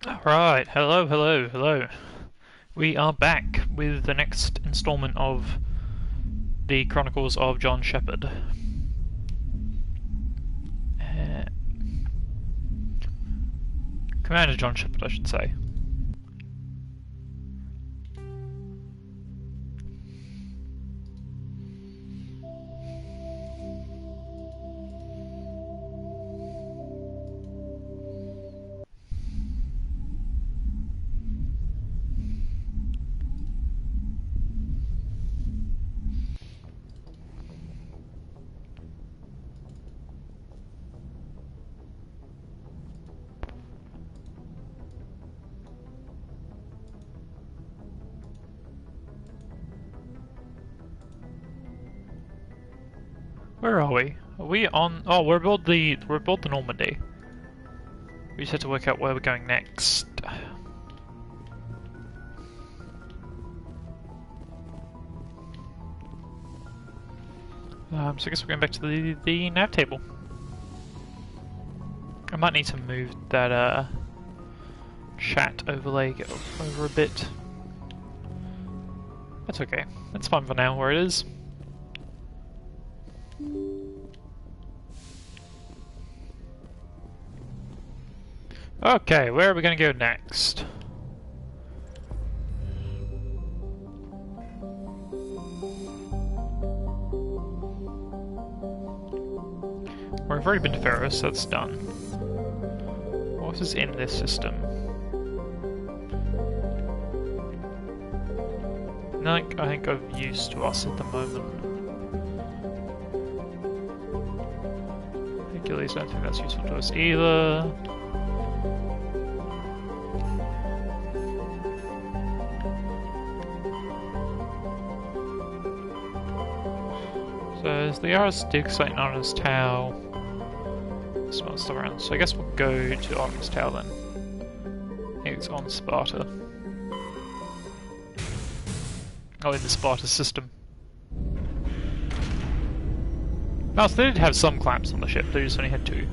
Alright, hello, hello, hello. We are back with the next installment of the Chronicles of John Shepherd. Commander John Shepherd, I should say. Where are we? Are we on? Oh, we're aboard the Normandy. We just have to work out where we're going next. So I guess we're going back to the nav table. I might need to move that chat overlay over a bit. That's okay. That's fine for now where it is. Okay, where are we going to go next? We've already been to Pharos, so that's done. What is in this system? Nothing I think of use to us at the moment. Hercules, I don't think that's useful to us either. So there's the Aris Dig site known as Tau. This one's still around, so I guess we'll go to Artemis Tau then. I think it's on Sparta. Oh, in the Sparta system. Oh, so they did have some clamps on the ship, they just only had two.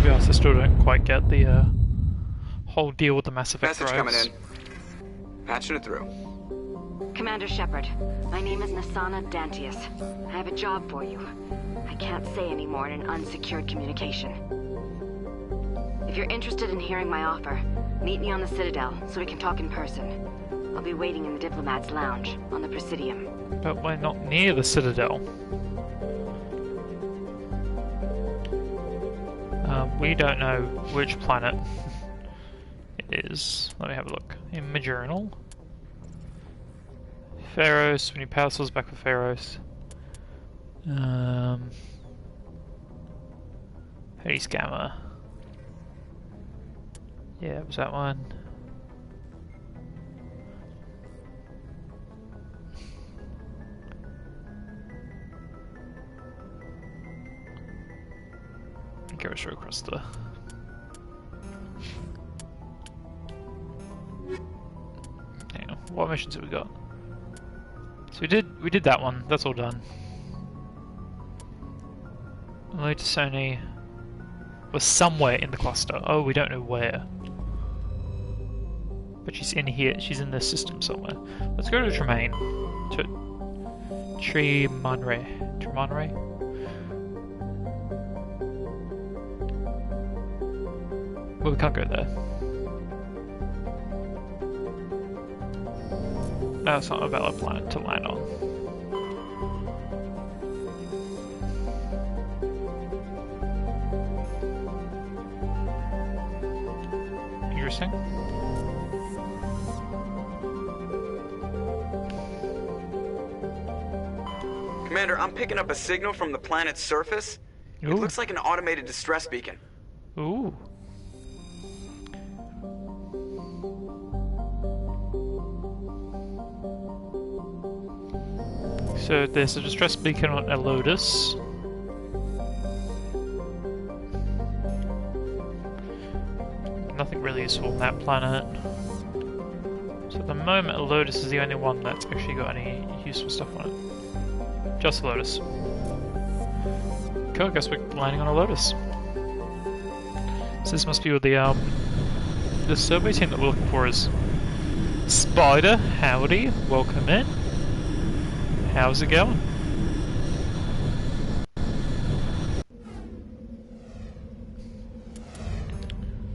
I still don't quite get the whole deal with the Mass Effect Message drives. coming in. Patching it through. Commander Shepard, my name is Nasana Dantius. I have a job for you. I can't say any more in an unsecured communication. If you're interested in hearing my offer, meet me on the Citadel so we can talk in person. I'll be waiting in the Diplomat's Lounge on the Presidium. But we're not near the Citadel. We don't know which planet it is. Let me have a look. In my journal. Pharos, we need power source back for Pharos. Hades Gamma. Yeah, it was that one. Go straight across the... Hang on, what missions have we got? So we did that one, that's all done. Load to Sony was somewhere in the cluster. Oh, we don't know where. But she's in here, she's in this system somewhere. Let's go to Tremaine. To Tremonre. Well, we can't go there. No, it's not a valid planet to land on. Interesting. Commander, I'm picking up a signal from the planet's surface. Ooh. It looks like an automated distress beacon. Ooh. So there's a distress beacon on Elodus. Nothing really useful on that planet. So at the moment, Lotus is the only one that's actually got any useful stuff on it. Just Lotus. Cool, I guess we're landing on a Lotus. So this must be what the survey team that we're looking for is. Spider, howdy, welcome in. How's it going?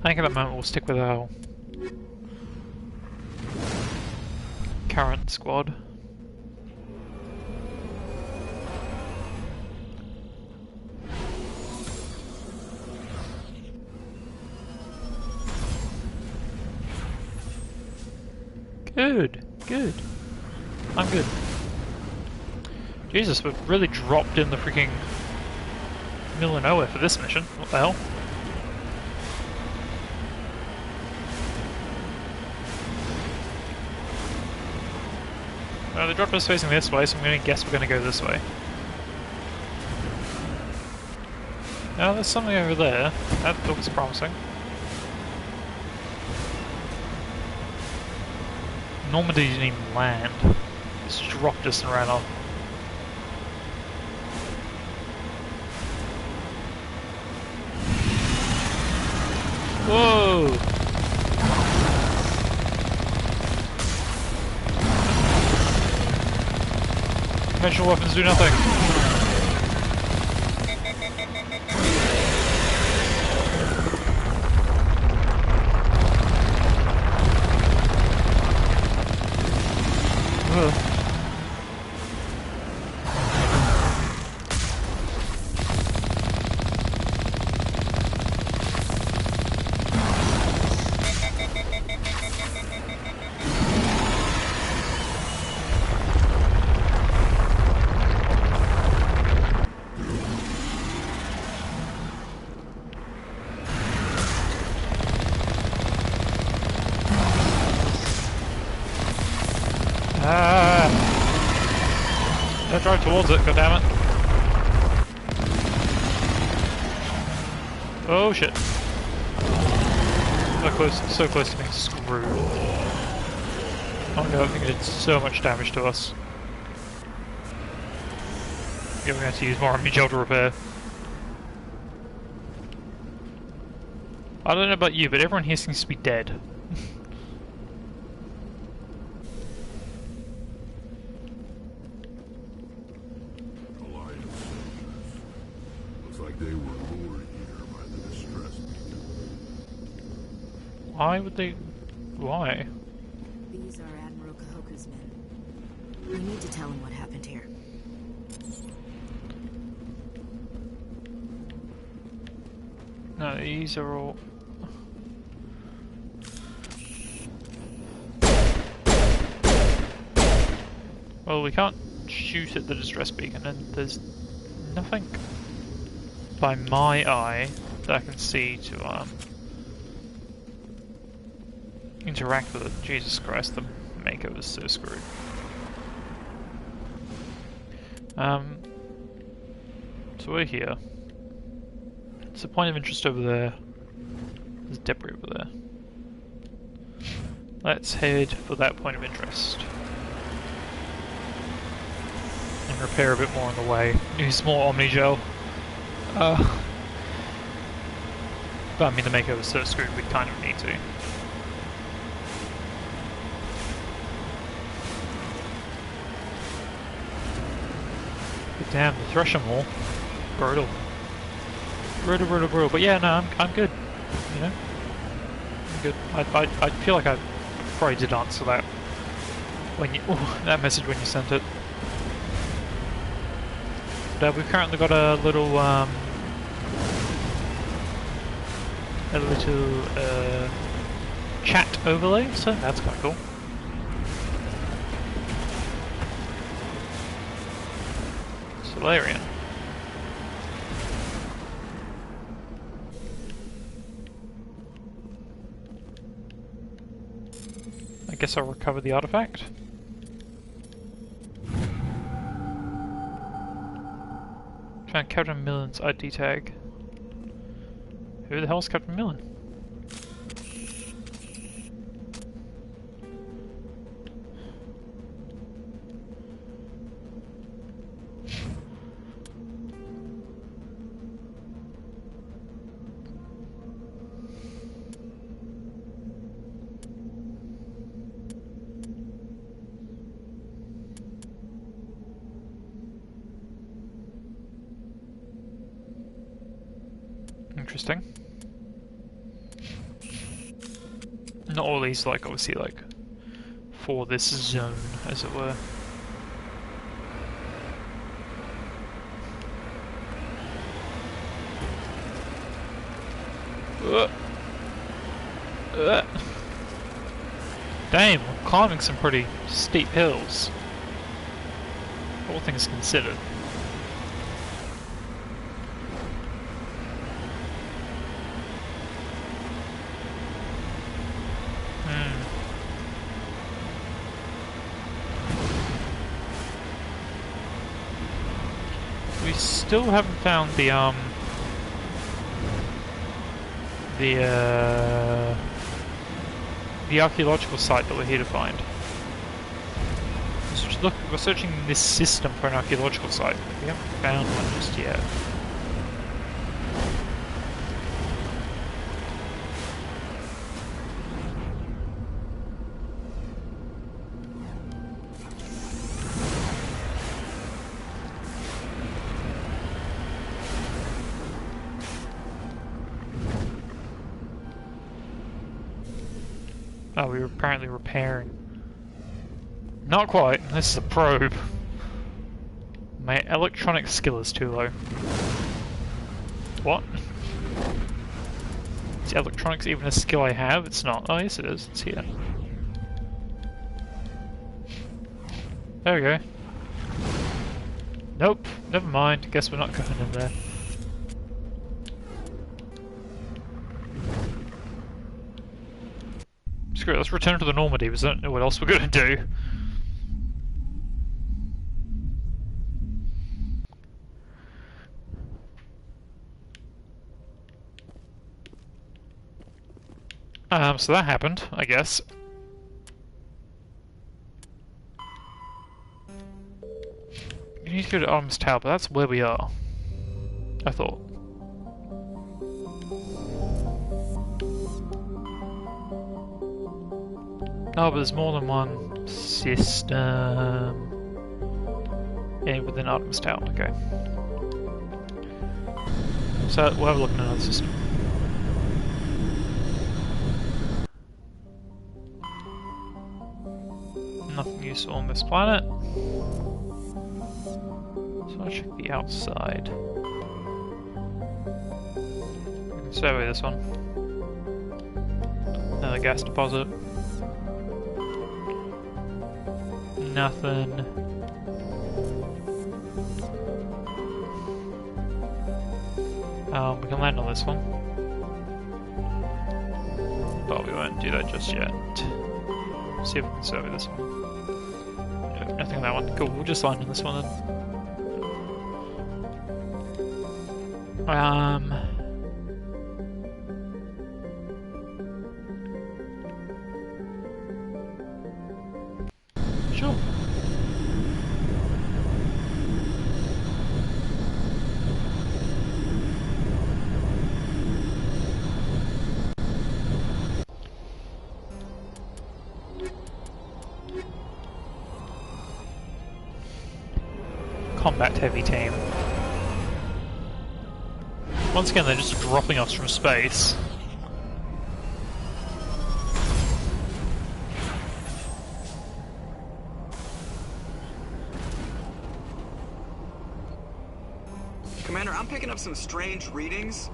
I think at the moment we'll stick with our current squad. Good, good. I'm good. Jesus, we've really dropped in the freaking middle of nowhere for this mission. What the hell? The drop is facing this way, so I'm going to guess we're going to go this way. Now there's something over there. That looks promising. Normandy didn't even land. Just dropped us and ran off. Whoa! Conventional weapons do nothing. Ugh. Don't drive towards it, goddammit. Oh shit. So close to being screwed. Oh no, I think it did so much damage to us. Yeah, we're going to have to use more army gel to repair. I don't know about you, but everyone here seems to be dead. Why would they... why? These are Admiral Kahoku's men. We need to tell him what happened here. No, these are all... Well, we can't shoot at the distress beacon, and there's nothing by my eye that I can see to, interact with it. Jesus Christ, the Mako is so screwed. So we're here. It's a point of interest over there. There's debris over there. Let's head for that point of interest. And repair a bit more on the way. Use more Omnigel. But I mean, the Mako is so screwed, we kind of need to. Damn, the Thresher Maul. Brutal. Brutal. But yeah, no, I'm good. You know? I'm good. I feel like I probably did answer that when you... that message when you sent it. But we've currently got a little, chat overlay, so that's kind of cool. Solarian. I guess I'll recover the artifact. Found Captain Millen's ID tag. Who the hell's Captain Millen? interesting. Not all these, like, obviously, like, for this zone, as it were. Damn, we're climbing some pretty steep hills. All things considered. We still haven't found the archaeological site that we're here to find. Look, we're searching this system for an archaeological site. We haven't found one just yet. Oh, we were apparently repairing. Not quite. This is a probe. My electronic skill is too low. What? Is electronics even a skill I have? It's not. Oh, yes it is. It's here. There we go. Nope. Never mind. Guess we're not going in there. Screw it, let's return to the Normandy, because I don't know what else we're gonna do. So that happened, I guess. You need to go to Arms Tower, but that's where we are. I thought. Oh, but there's more than one system. Yeah, within Artemis Tower, okay. So, we'll have a look at another system. Nothing useful on this planet. So I'll check the outside. We can survey this one. Another gas deposit. Nothing. We can land on this one. But we won't do that just yet. See if we can survey this one. No, nothing on that one. Cool, we'll just land on this one then. Sure. Combat heavy team. Once again, they're just dropping us from space. Commander, I'm picking up some strange readings.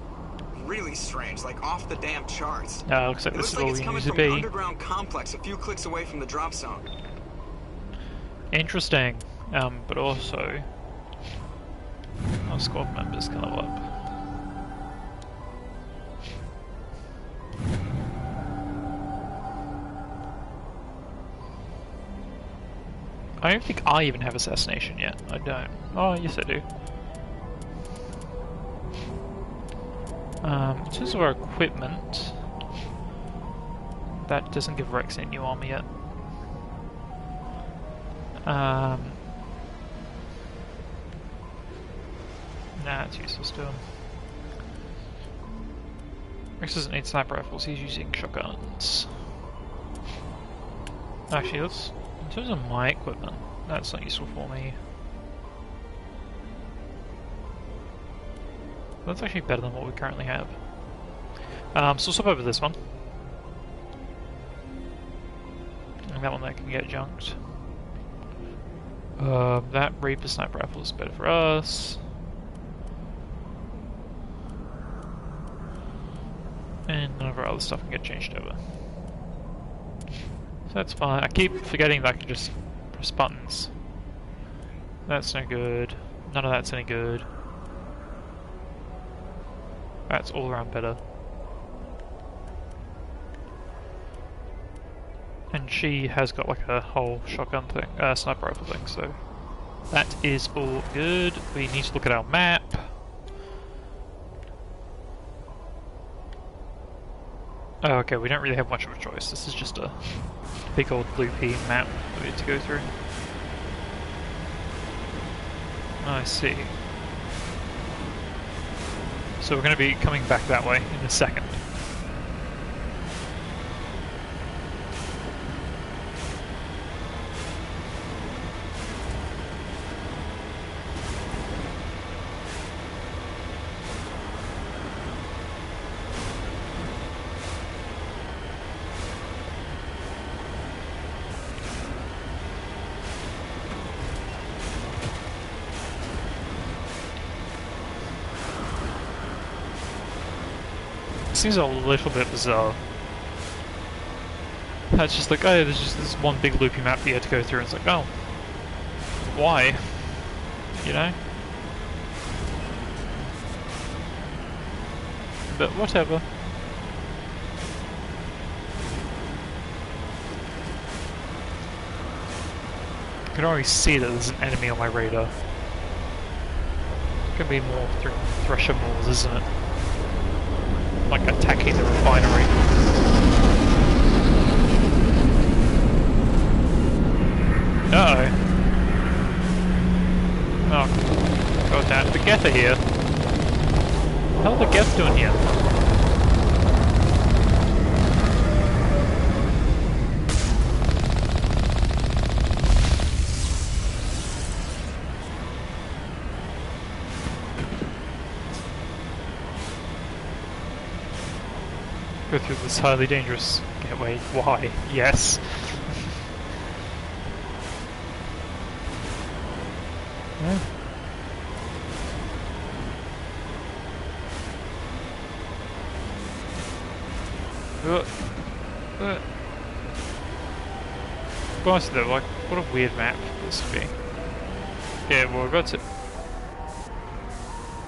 Really strange, like off the damn charts. Looks like this is all we need to be. It looks like it's coming from an underground complex a few clicks away from the drop zone. Interesting. But also, our squad members can level up. I don't think I even have assassination yet. I don't. Oh, yes I do. In terms of our equipment, that doesn't give Rex any new armor yet. Nah, it's useless to him. Rex doesn't need sniper rifles, he's using shotguns. Actually, let's... in terms of my equipment, that's not useful for me. That's actually better than what we currently have. So we'll swap over this one. And that one there can get junked. That Reaper sniper rifle is better for us. And none of our other stuff can get changed over. So that's fine. I keep forgetting that I can just press buttons. That's no good. None of that's any good. That's all around better. And she has got like a whole shotgun thing, sniper rifle thing, so that is all good. We need to look at our map. Oh, okay, we don't really have much of a choice. This is just a big old loopy map that we need to go through. I see. So we're going to be coming back that way in a second. Seems a little bit bizarre. It's just like, oh, there's just this one big loopy map that you had to go through, and it's like, oh, why? You know? But whatever. I can already see that there's an enemy on my radar. It's gonna be more Thresher Moors, isn't it? Like attacking the refinery. Uh-oh. Oh, god damn, the Geth are here. What the hell are the Geth doing here? Go through this highly dangerous gateway. Why? Yes. Yeah. Honestly though, like, what a weird map this would be. Yeah, well, I got to...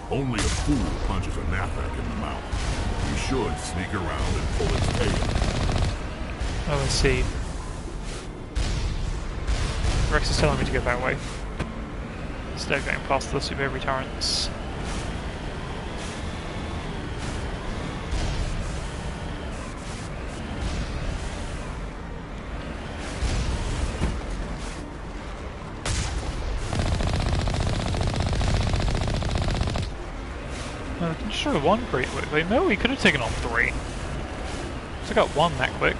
Only a fool punches a Nathak in the mouth. You should sneak around and pull its tail. Oh, let's see. Rex is telling me to go that way. Instead of going past the Suburban turrets. No, I can destroy one pretty quickly. No, we could have taken on three. So I got one that quick.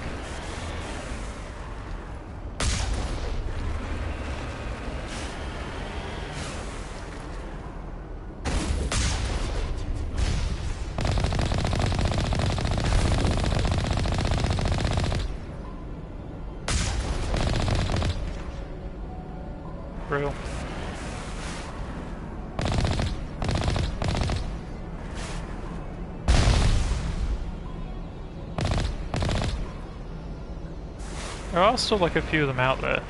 Real. There are still like a few of them out there.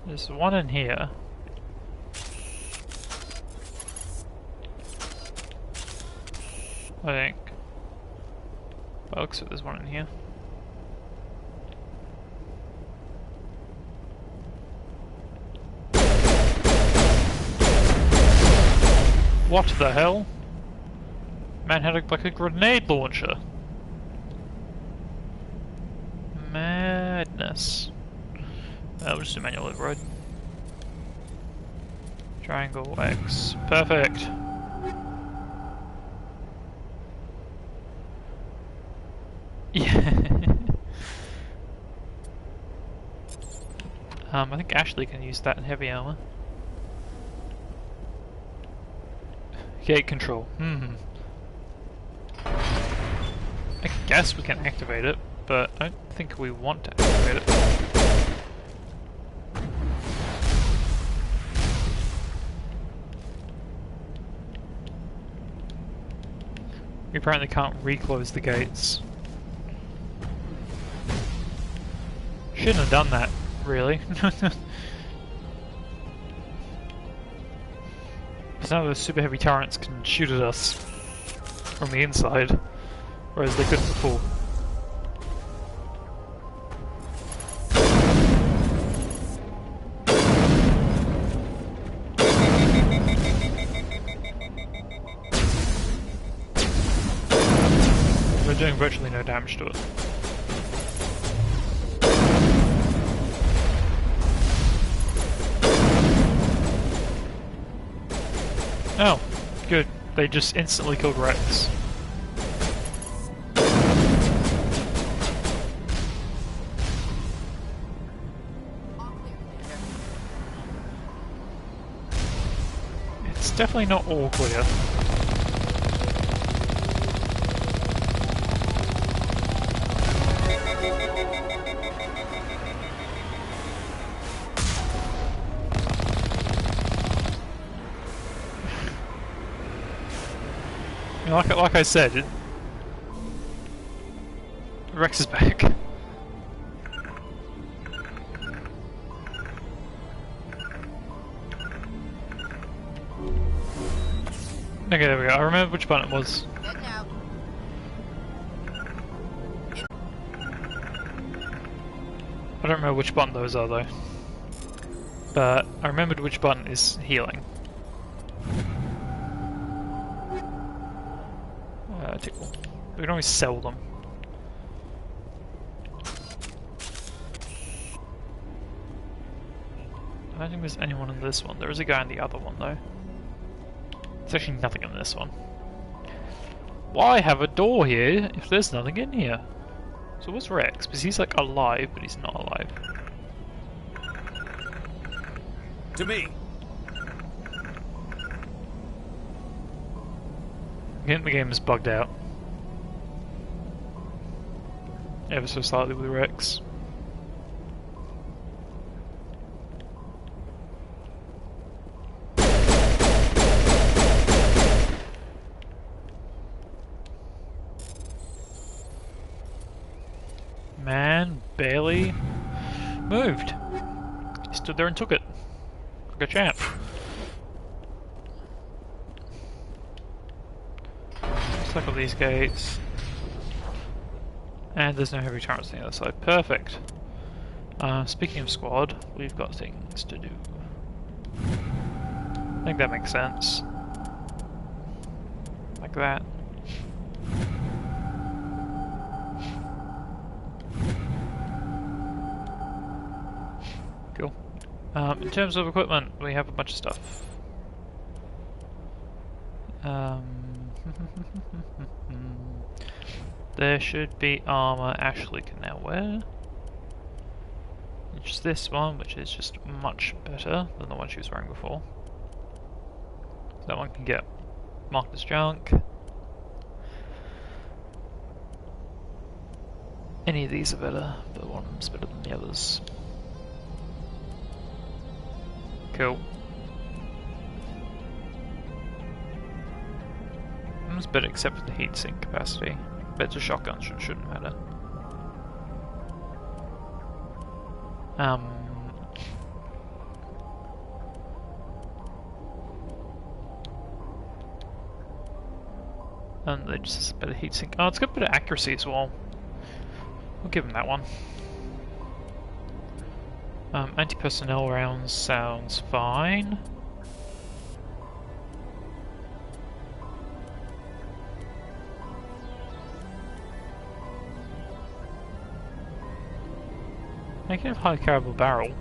There's one in here. I think. Well, looks like there's one in here. What the hell? Man had like a grenade launcher. Madness. We'll just do manual override. Triangle X. Perfect. Yeah. I think Ashley can use that in heavy armor. Gate control. I guess we can activate it, but I don't think we want to activate it. We apparently can't reclose the gates. Shouldn't have done that, really. Because now those super heavy turrets can shoot at us from the inside, whereas they couldn't before. We're doing virtually no damage to it. Oh, good. They just instantly killed Rex. It's definitely not all clear. Like I said, Rex is back. Okay, there we go. I remember which button it was. I don't remember which button those are though. But I remembered which button is healing. Tickle. We can always sell them. I don't think there's anyone in this one. There is a guy in the other one though. There's actually nothing in this one. Why have a door here if there's nothing in here? So what's Rex? Because he's like alive, but he's not alive. To me. I think the game is bugged out. Ever so slightly with Rex. Man barely moved. He stood there and took it. Like a champ. Cycle these gates. And there's no heavy turrets on the other side. Perfect. Speaking of squad, we've got things to do. I think that makes sense. Like that. Cool. In terms of equipment, we have a bunch of stuff. There should be armor Ashley can now wear. Which is this one, which is just much better than the one she was wearing before. So that one can get marked as junk. Any of these are better, but one of them's better than the others. Cool. It's better except for the heatsink capacity. Better shotgun shouldn't matter. And they just has a better heatsink. Oh, it's got better accuracy as well. We'll give them that one. Anti-personnel rounds sounds fine. I can have high caliber barrel.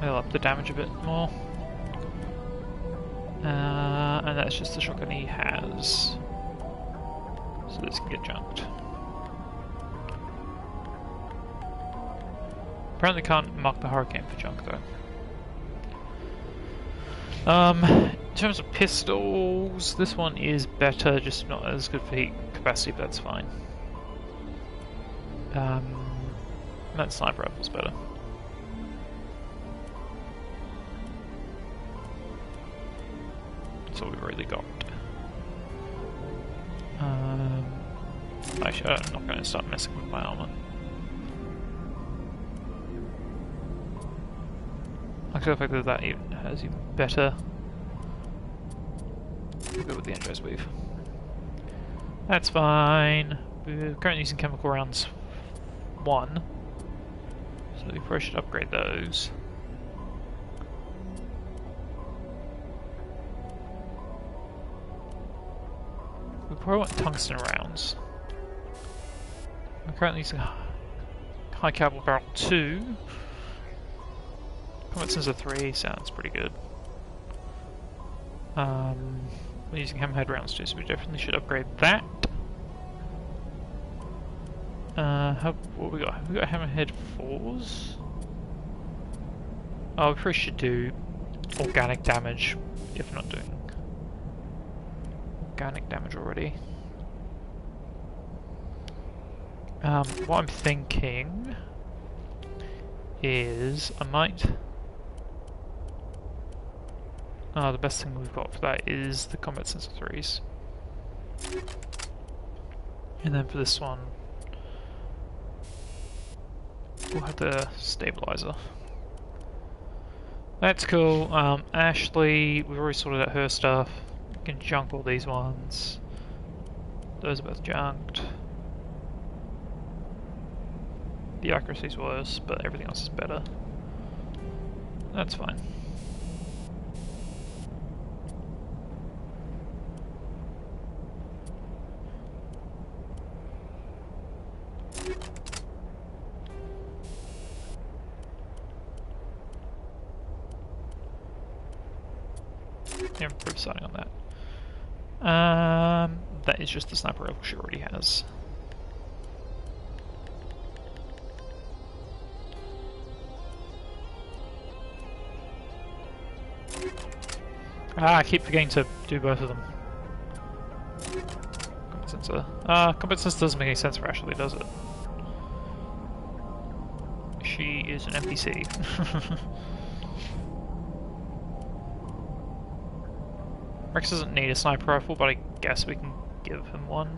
I'll up the damage a bit more. And that's just the shotgun he has. So this can get junked. Apparently can't mark the Hurricane for junk though. In terms of pistols, this one is better, just not as good for heat capacity, but that's fine. That sniper rifle's better. That's all we've really got. Actually, I'm not going to start messing with my armor. I feel like that even has even better. We'll go with the Energize Weave. That's fine. We're currently using chemical rounds 1, so we probably should upgrade those. We probably want tungsten rounds. We're currently using high caliber barrel 2. Combat sensor 3 sounds pretty good. We're using hammerhead rounds too, so we definitely should upgrade that. What we got? We got hammerhead 4s. Oh, we probably should do organic damage if not doing organic damage already. What I'm thinking is I might. The best thing we've got for that is the combat sensor 3s. And then for this one, we'll have the stabilizer. That's cool. Ashley, we've already sorted out her stuff. We can junk all these ones. Those are both junked. The accuracy's worse, but everything else is better. That's fine. Yeah, improve sighting on that. That is just the sniper rifle she already has. I keep forgetting to do both of them. Combat sensor. Combat sensor doesn't make any sense for Ashley, does it? She is an NPC. Rex doesn't need a sniper rifle, but I guess we can give him one.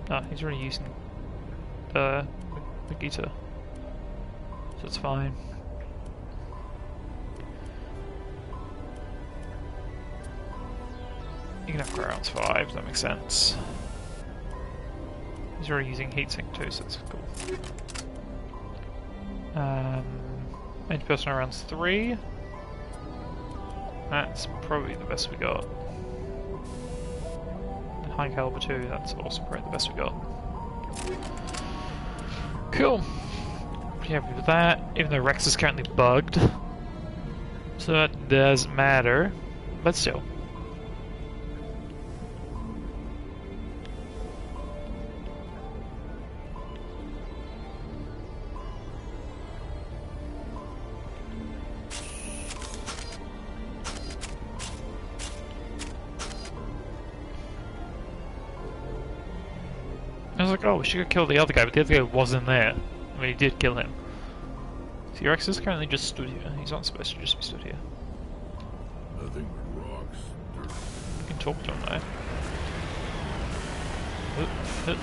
No, he's already using the Gita, so it's fine. You can have rounds 5, that makes sense. He's already using heatsink too, so that's cool. Anti-personnel rounds 3. That's probably the best we got. And high caliber 2, that's also probably the best we got. Cool. Pretty happy with that, even though Rex is currently bugged. So that does matter, but still. I was like, oh, we should go kill the other guy, but the other guy wasn't there. I mean, he did kill him. So Rex is currently just stood here. He's not supposed to just be stood here. Nothing but rocks, dirt. You can talk to him though.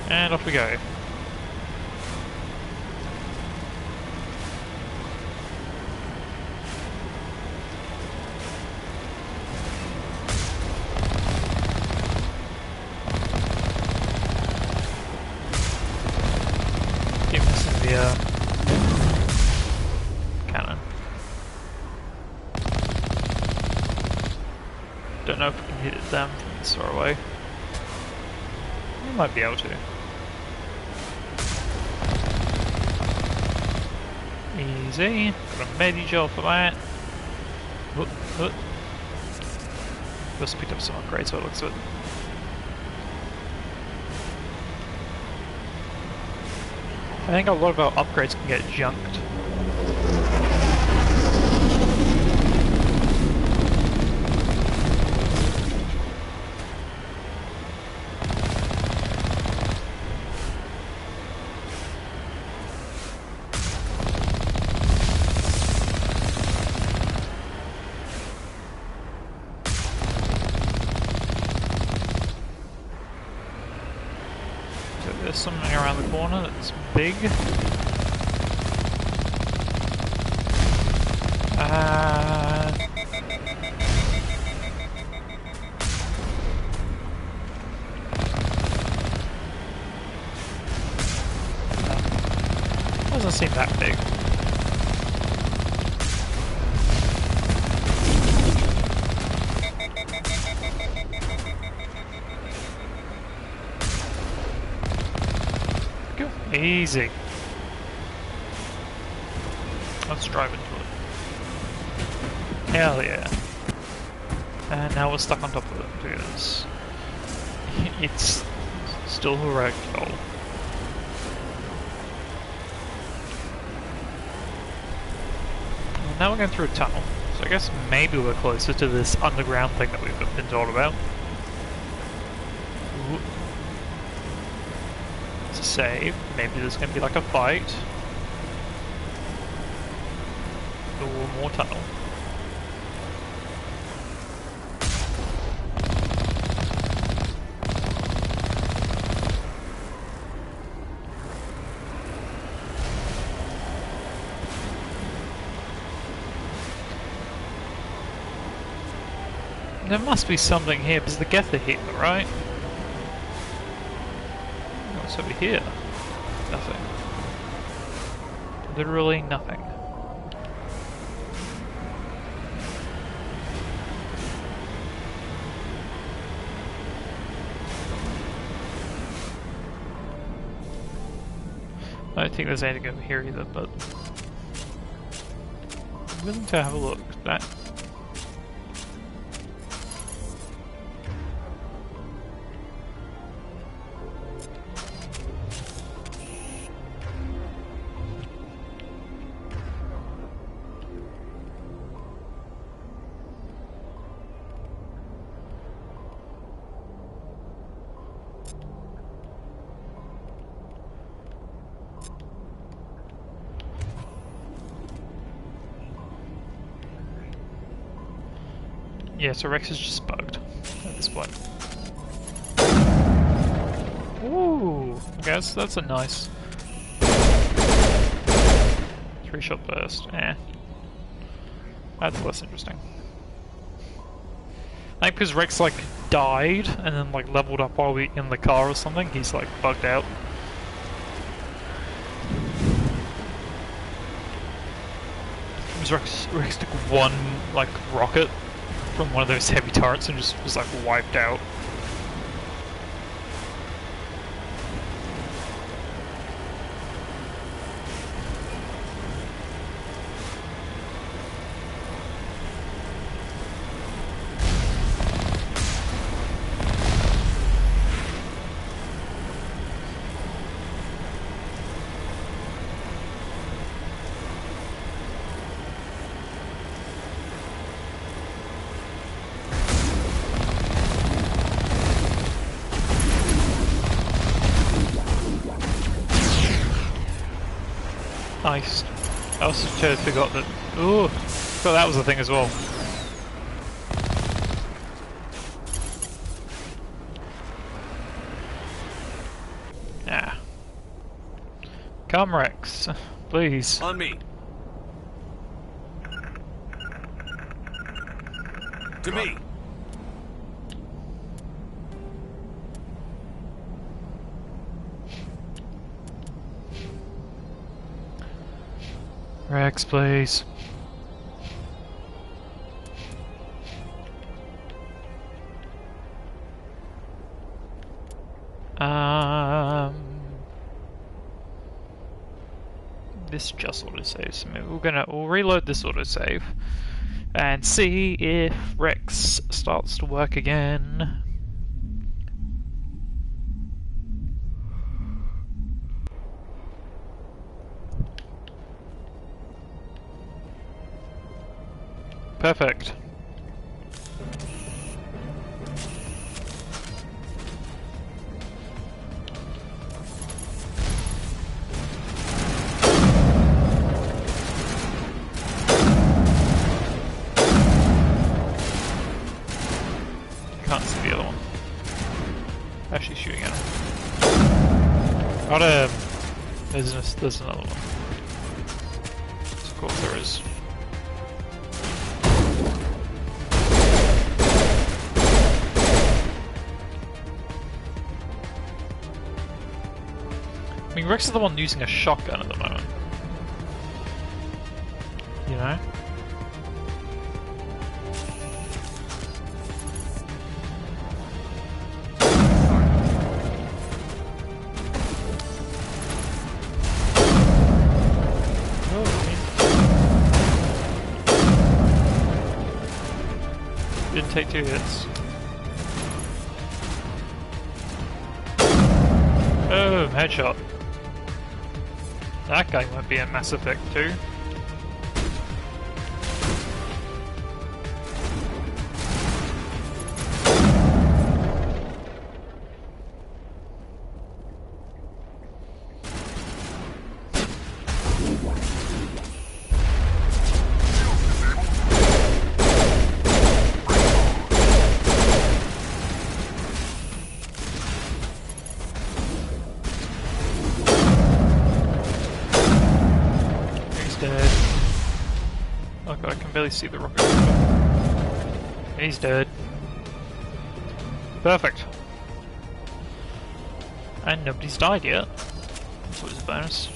And off we go. Cannon. Don't know if we can hit them from this far away. We might be able to. Easy. Got a Medi-Gel for that. Just picked up some upgrades, so it looks good. I think a lot of our upgrades can get junked. There's something around the corner that's big. Doesn't seem that big. Easy. Let's drive into it. Hell yeah. And now we're stuck on top of it because it's still a ragdoll. Now we're going through a tunnel, so I guess maybe we're closer to this underground thing that we've been told about. Ooh. Save. Maybe there's going to be like a fight. Or more tunnel. There must be something here, because the Gether here, right? What's over here? Nothing. Literally nothing. I don't think there's anything over here either, but I'm willing to have a look. That yeah, so Rex is just bugged at this point. Ooh, I guess that's a nice 3-shot burst. Eh. That's less interesting. I think because Rex like died and then like leveled up while we in the car or something, he's like bugged out. Rex took one like rocket from one of those heavy turrets and just was like wiped out. Nice. I also totally forgot that. Ooh, thought that was the thing as well. Ah. Come, Rex. Please. On me. To me. Rex, please. This just autosaves. So maybe we'll reload this autosave and see if Rex starts to work again. Perfect. Can't see the other one. Actually shooting at him. Got him! There's another one. Of course there is. I mean, Rex is the one using a shotgun at the moment. You know? Didn't take 2 hits. Boom, headshot. That guy might be in Mass Effect 2. Dead. Oh god, I can barely see the rocket. He's dead. Perfect. And nobody's died yet. That's always a bonus.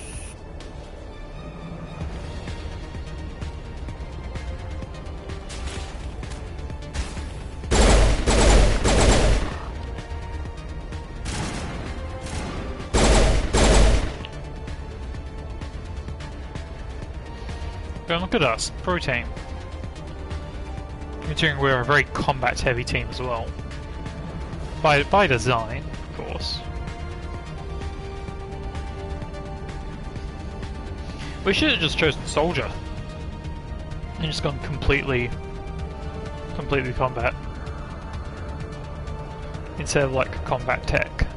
And look at us, pro team. Considering we're a very combat heavy team as well. By design, of course. We should have just chosen soldier. And just gone completely combat. Instead of like combat tech.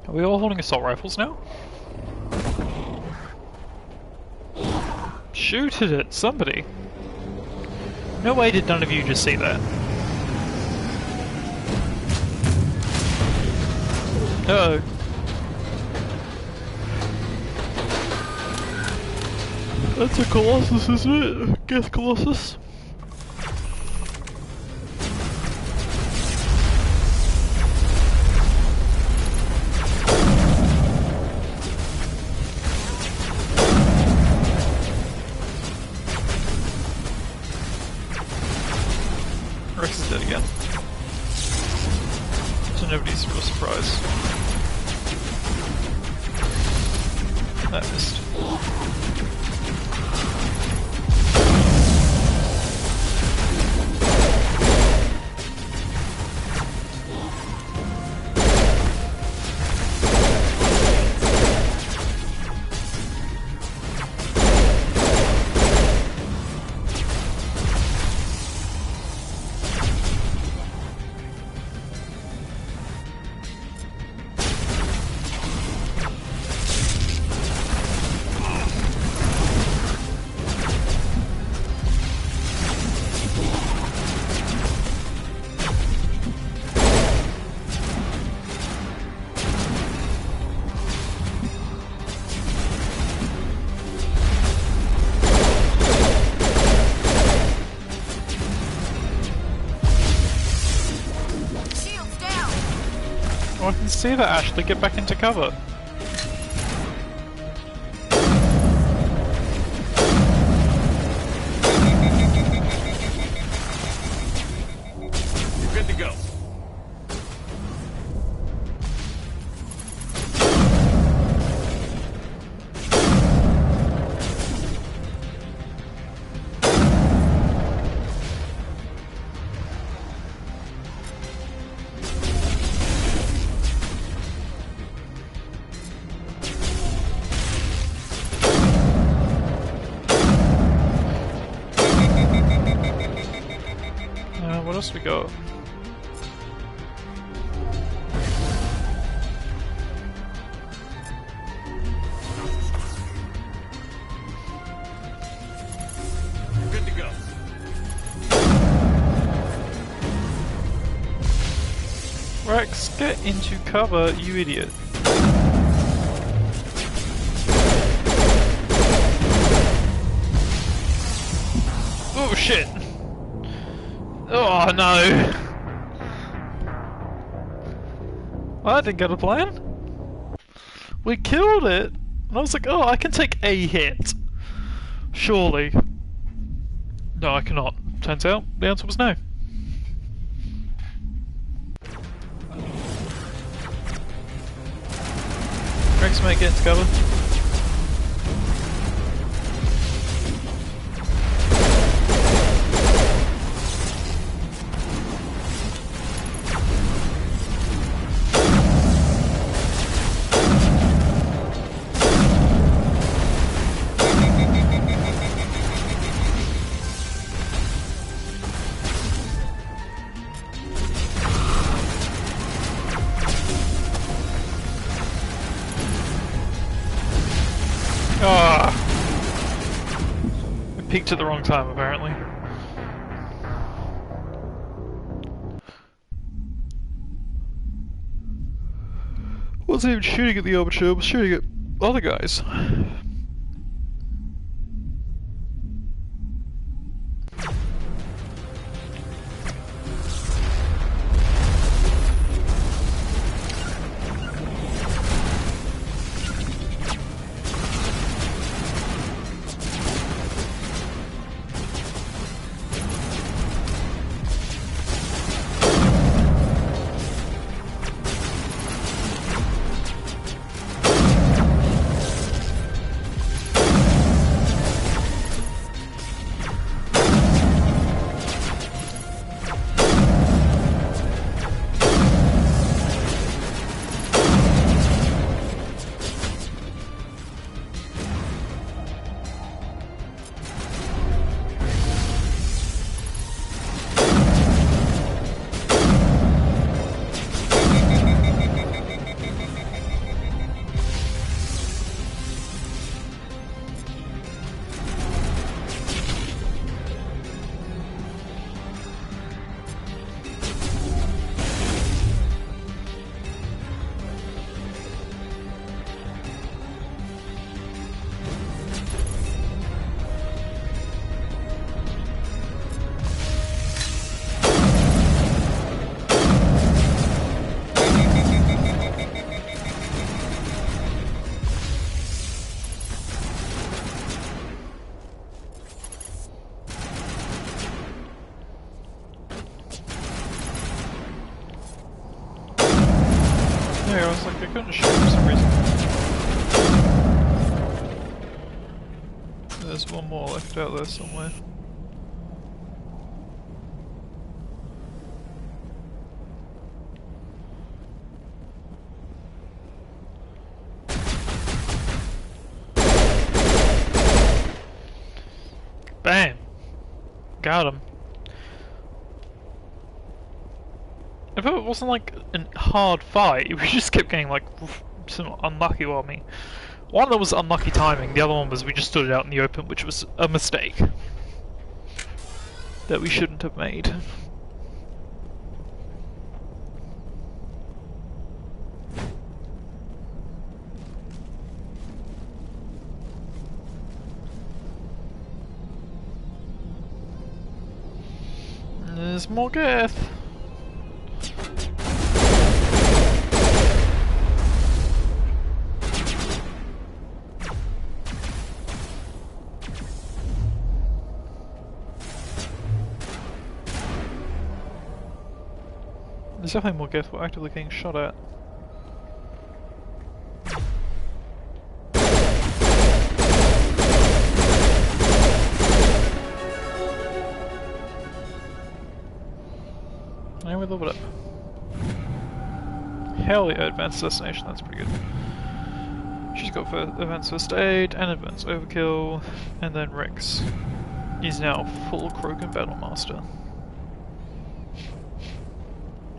Are we all holding assault rifles now? Shoot at it, somebody! No way did none of you just see that. Uh-oh. That's a Colossus, isn't it? Geth Colossus? Rex is dead again. So nobody's real surprised. That missed. Oh, I can see that, Ashley. Get back into cover. You're good to go. else we got? Good to go. Rex, get into cover, you idiot. Oh shit! Oh no! I didn't get a plan. We killed it! And I was like, oh, I can take a hit. Surely. No, I cannot. Turns out, the answer was no. Rex, mate, get into cover. Ah! I peeked at the wrong time, apparently. Wasn't even shooting at the Overture, I was shooting at other guys. Yeah, I was like, I couldn't shoot for some reason. There's one more left out there somewhere. Bam! Got him. If it wasn't like a hard fight, we just kept getting like some unlucky, well, I mean, one of them was unlucky timing, the other one was we just stood it out in the open, which was a mistake that we shouldn't have made. There's more Geth. There's definitely more Geth we're actively getting shot at. And we leveled up. Hell yeah, advanced assassination, that's pretty good. She's got advanced first aid and advanced overkill, and then Rex is now full Krogan Battle Master.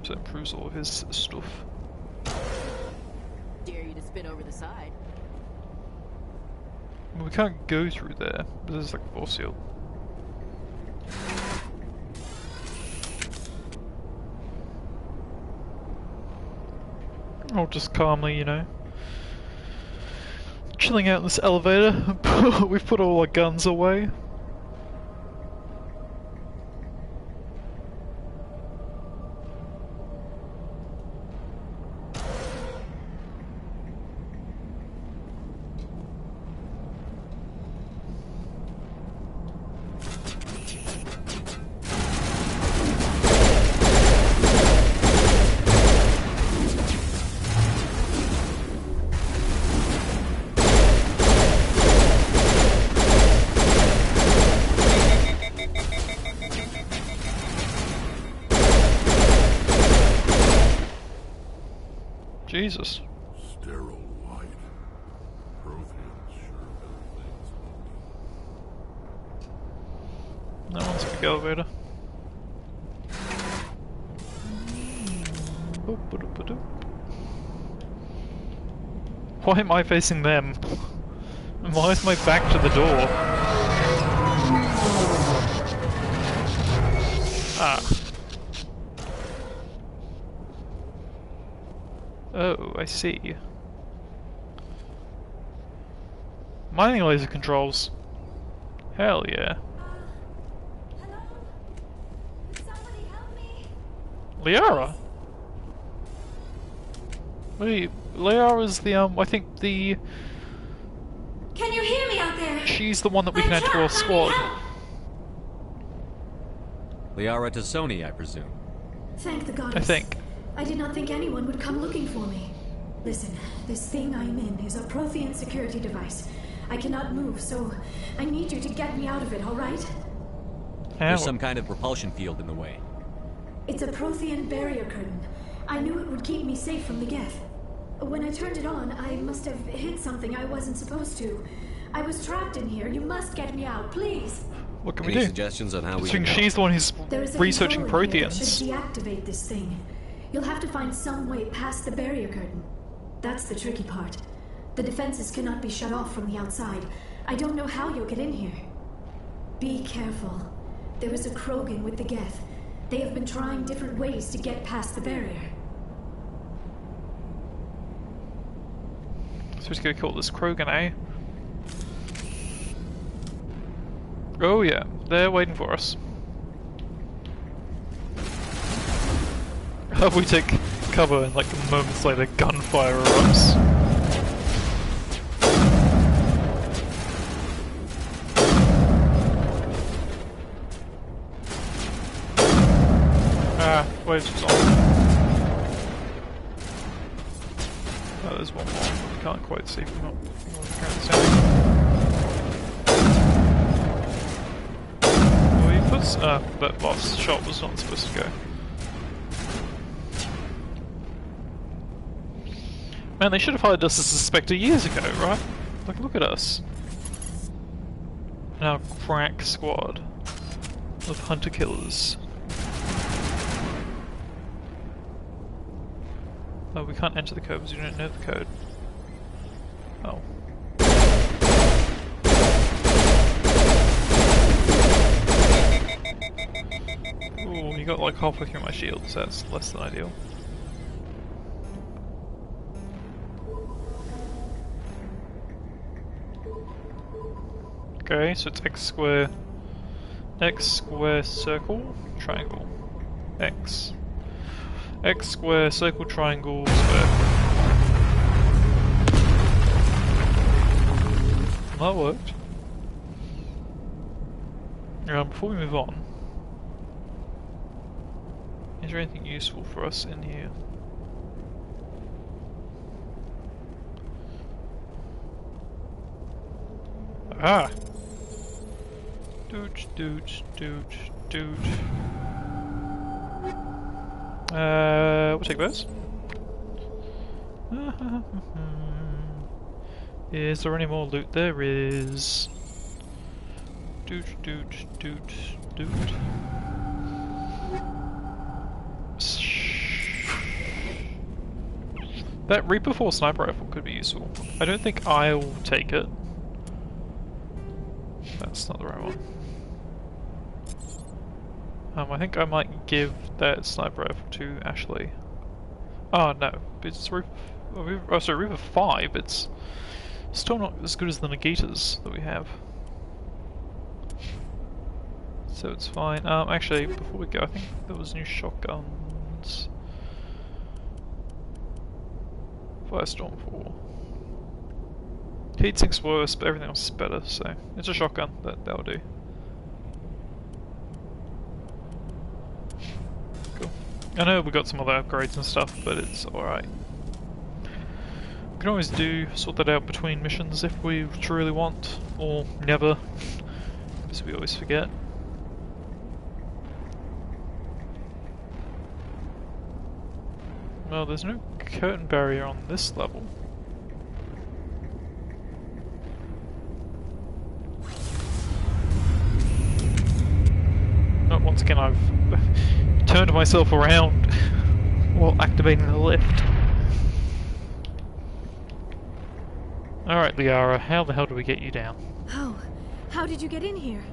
So it improves all of his stuff. Dare you to spin over the side. Well, we can't go through there, but there's like a force field. Or just calmly, you know, chilling out in this elevator. We've put all our guns away. Jesus. Sterile white. Protheans sure better things. No one's a big elevator. Why am I facing them? And why is my back to the door? Ah. Oh, I see. Mining laser controls. Hell yeah. Hello? Somebody help me! Liara? Wait, Liara's the, I think the... Can you hear me out there? She's the one that we can add to our squad. Liara Tassoni, I presume. Thank the goddess. I think. I did not think anyone would come looking for me. Listen, this thing I'm in is a Prothean security device. I cannot move, so I need you to get me out of it, alright? There's some kind of repulsion field in the way. It's a Prothean barrier curtain. I knew it would keep me safe from the Geth. When I turned it on, I must have hit something I wasn't supposed to. I was trapped in here. You must get me out, please. What can we Any do? suggestions on how we Considering can she's the one who's There is a researching control in here that Protheans. should deactivate this thing. You'll have to find some way past the barrier curtain. That's the tricky part. The defenses cannot be shut off from the outside. I don't know how you'll get in here. Be careful. There is a Krogan with the Geth. They have been trying different ways to get past the barrier. So he's gonna kill this Krogan, eh? Oh yeah, they're waiting for us. We take cover and like moments later gunfire erupts. Ah, waves was on. Oh, there's one more. You can't quite see from not well, he puts that last shot was not supposed to go. Man, they should have hired us as a Spectre years ago, right? Like, look at us. Our crack squad of hunter killers. Oh, we can't enter the code because we don't know the code. Oh. Ooh, you got like halfway through my shield, so that's less than ideal. Okay, so it's x square circle, triangle, x. X square, circle, triangle, square. That worked. Before we move on, is there anything useful for us in here? Ah! Dooch, dooch, dooch, dooch. We'll take those. Is there any more loot? There is. Doot, doot, doot, doot. That Reaper 4 sniper rifle could be useful. I don't think I'll take it. That's not the right one. I think I might give that sniper rifle to Ashley. Oh no, it's Reaper. Oh, sorry, Reaper 5. It's still not as good as the Nagitas that we have. So it's fine. Actually, before we go, I think there was new shotguns. Firestorm 4. Heatsink's worse, but everything else is better, so it's a shotgun, that'll do. Cool. I know we got some other upgrades and stuff, but it's alright. We can always sort that out between missions if we truly want, or never, because we always forget. Well, there's no curtain barrier on this level. Oh, once again I've turned myself around while activating the lift. Alright, Liara, how the hell do we get you down? Oh, how did you get in here?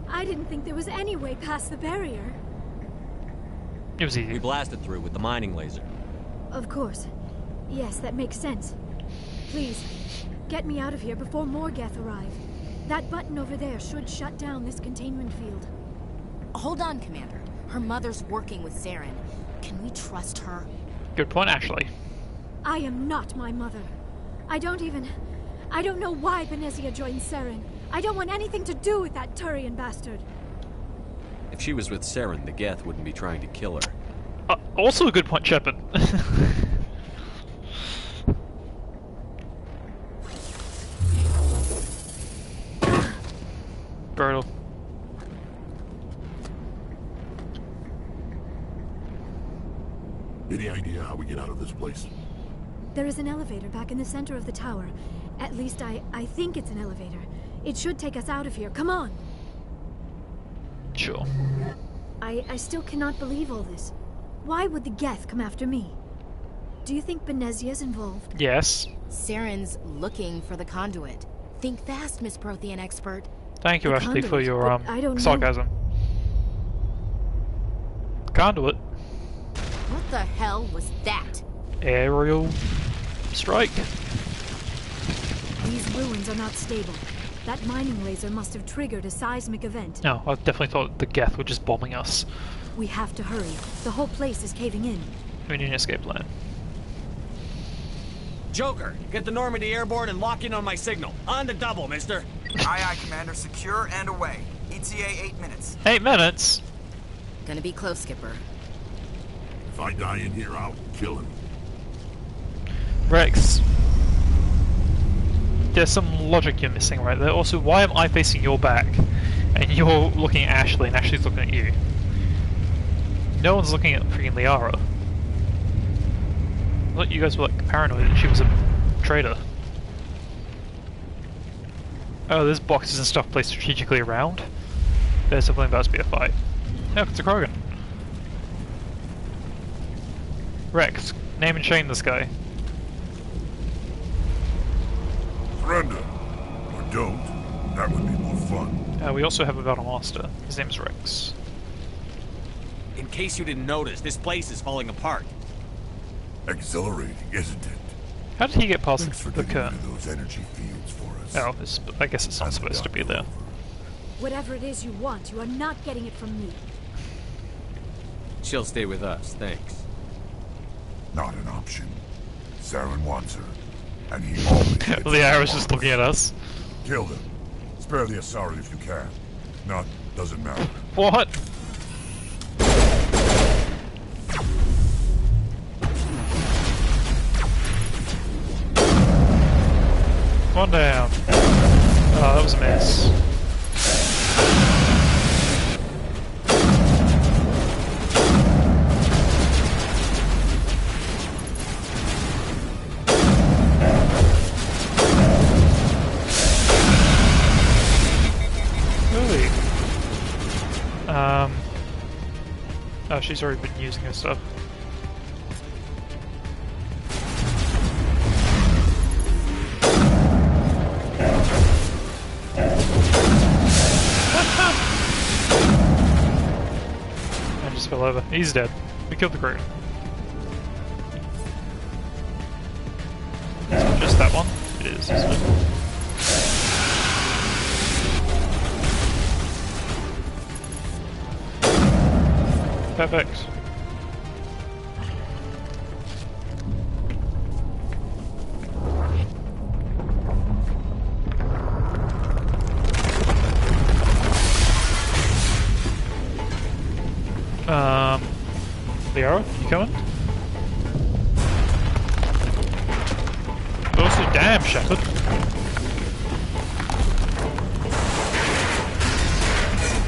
I didn't think there was any way past the barrier. It was easy. We blasted through with the mining laser. Of course. Yes, that makes sense. Please, get me out of here before more Geth arrive. That button over there should shut down this containment field. Hold on, Commander. Her mother's working with Saren. Can we trust her? Good point, Ashley. I am not my mother. I don't know why Benezia joined Saren. I don't want anything to do with that Turian bastard. If she was with Saren, the Geth wouldn't be trying to kill her. Also a good point, Shepard. Brutal. Any idea how we get out of this place? There is an elevator back in the center of the tower. At least I think it's an elevator. It should take us out of here. Come on! Sure. I still cannot believe all this. Why would the Geth come after me? Do you think Benezia's involved? Yes. Saren's looking for the conduit. Think fast, Miss Prothean expert. Thank you, The Ashley, for conduit, your but I don't know. sarcasm. Conduit. What the hell was that? Aerial strike. These ruins are not stable. That mining laser must have triggered a seismic event. No, I definitely thought the Geth were just bombing us. We have to hurry. The whole place is caving in. We need an escape plan. Joker, get the Normandy airborne and lock in on my signal. On the double, mister. Aye, aye, Commander. Secure and away. ETA 8 minutes. 8 minutes? Gonna be close, Skipper. If I die in here, I'll kill him. Rex. There's some logic you're missing right there. Also, why am I facing your back? And you're looking at Ashley and Ashley's looking at you. No one's looking at freaking Liara. I thought you guys were like paranoid that she was a traitor. Oh, there's boxes and stuff placed strategically around. There's definitely about to be a fight. Oh, it's a Krogan. Rex, name and shame this guy. Surrender. Or don't. That would be more fun. We also have a battle master. His name's Rex. In case you didn't notice, this place is falling apart. Exhilarating, isn't it? How did he get past Thanks for the digging curtain? into those energy fields for us. Oh, I guess it's not supposed to be there. Whatever it is you want, you are not getting it from me. She'll stay with us, thanks. Not an option. Saren wants her, and he always gets Liara's what just he looking at us. wants. Kill them. Spare the Asari if you can. Not, doesn't matter. What? One down. Oh, that was a miss. Really? Oh, she's already been using her stuff. just fell over. He's dead. We killed the crew. It's not just that one. It is, isn't it? Perfect. Liara, you coming? Also, damn, Shepard.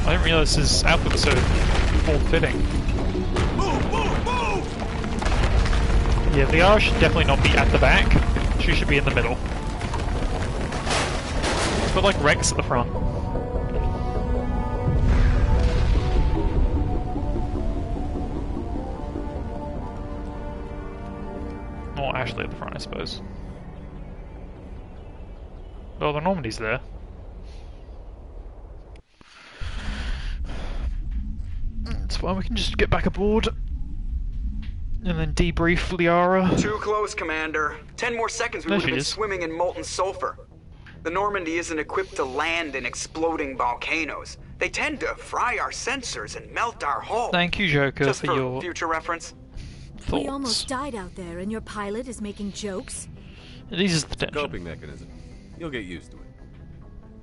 I didn't realize his outfit was so form-fitting. Yeah, Liara should definitely not be at the back. She should be in the middle. Put like Rex at the front. Or Ashley at the front, I suppose. Well, the Normandy's there. It's fine, we can just get back aboard. And then debrief Liara. Too close, Commander. 10 more seconds we would have been swimming in molten sulfur. The Normandy isn't equipped to land in exploding volcanoes. They tend to fry our sensors and melt our hull. Thank you, Joker, Just for your future reference. thoughts. We almost died out there, and your pilot is making jokes? It eases the tension. Coping mechanism. You'll get used to it.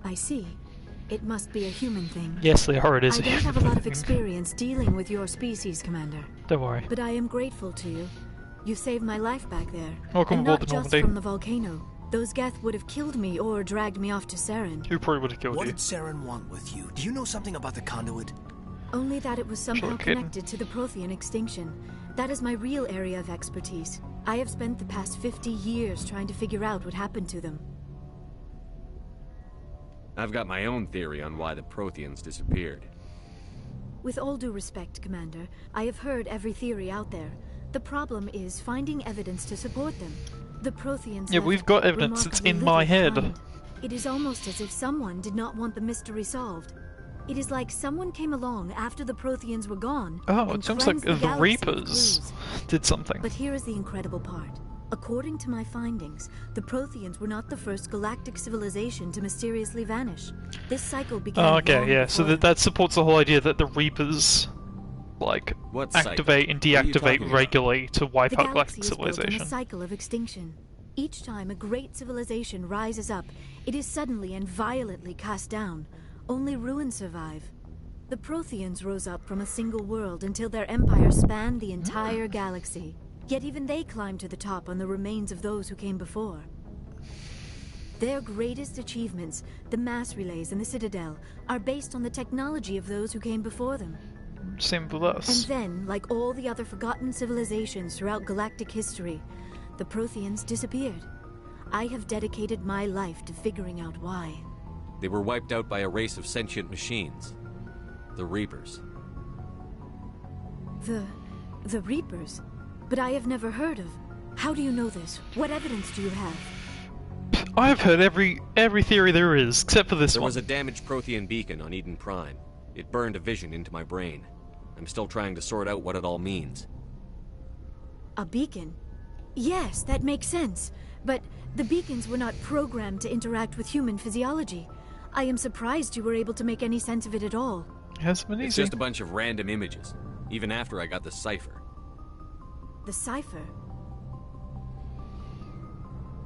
I see. It must be a human thing. Yes, Liara, it is I a don't human have a lot of thing. experience dealing with your species, Commander. Don't worry. But I am grateful to you. You saved my life back there. Welcome and aboard not the just Normandy. from the volcano. Those Geth would have killed me or dragged me off to Saren. Who probably would have killed What you? did Saren want with you? Do you know something about the conduit? Only that it was somehow Sure, kid. connected to the Prothean extinction. That is my real area of expertise. I have spent the past 50 years trying to figure out what happened to them. I've got my own theory on why the Protheans disappeared. With all due respect, Commander, I have heard every theory out there. The problem is finding evidence to support them. The Protheans Yeah, left we've got evidence, it's remarkably in my little head. behind. It is almost as if someone did not want the mystery solved. It is like someone came along after the Protheans were gone. Oh, and it sounds like cleansed the galaxy of Reapers clues. did something. But here is the incredible part. According to my findings, the Protheans were not the first galactic civilization to mysteriously vanish. This cycle began Oh, okay, long yeah, so before that supports the whole idea that the Reapers, like, What cycle? activate and What are you talking deactivate about? regularly to wipe the out galactic galaxy is built on civilization. a cycle of extinction. Each time a great civilization rises up, it is suddenly and violently cast down. Only ruins survive. The Protheans rose up from a single world until their empire spanned the entire galaxy. Yet even they climbed to the top on the remains of those who came before. Their greatest achievements, the mass relays and the Citadel, are based on the technology of those who came before them. Same with us. And then, like all the other forgotten civilizations throughout galactic history, the Protheans disappeared. I have dedicated my life to figuring out why. They were wiped out by a race of sentient machines. The Reapers. The Reapers? But I have never heard of. How do you know this? What evidence do you have? I have heard every theory there is, except for this There one. was a damaged Prothean beacon on Eden Prime. It burned a vision into my brain. I'm still trying to sort out what it all means. A beacon? Yes, that makes sense. But the beacons were not programmed to interact with human physiology. I am surprised you were able to make any sense of it at all. It has been It's easy. just a bunch of random images, even after I got the cipher. The cipher?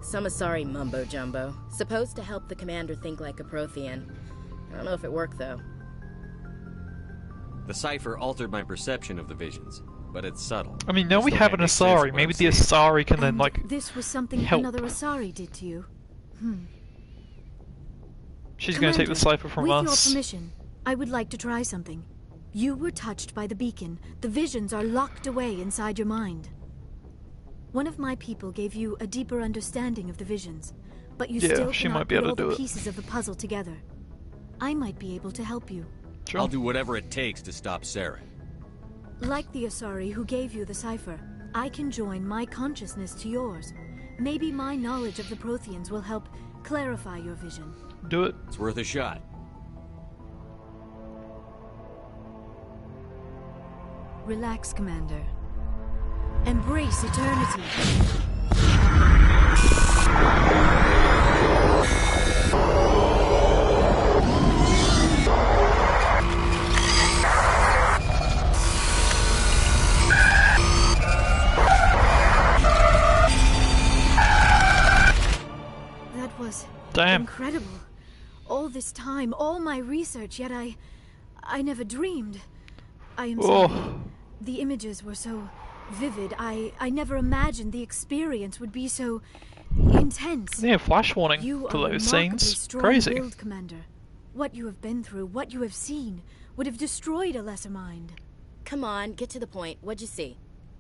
Some Asari mumbo-jumbo. Supposed to help the commander think like a Prothean. I don't know if it worked, though. The cipher altered my perception of the visions, but it's subtle. I mean, now I we still have can't an make sense of Asari. what Maybe I'm the seeing. Asari can then, And like, this was something help. another Asari did to you. she's going to take the cipher from with us. your permission, I would like to try something. You were touched by the beacon. The visions are locked away inside your mind. One of my people gave you a deeper understanding of the visions, but you Yeah, still she cannot might be put able all to do the it. pieces of the puzzle together. I might be able to help you. Sure. I'll do whatever it takes to stop Saren. Like the Asari who gave you the cipher, I can join my consciousness to yours. Maybe my knowledge of the Protheans will help clarify your vision. Do it. It's worth a shot. Relax, Commander. Embrace eternity. That was incredible. All this time, all my research, yet I never dreamed. I am sorry. The images were so vivid. I never imagined the experience would be so intense. Yeah, flash warning You for are those remarkably scenes. strong Crazy. willed, Commander. What you have been through, what you have seen, would have destroyed a lesser mind. Come on, get to the point. What'd you see?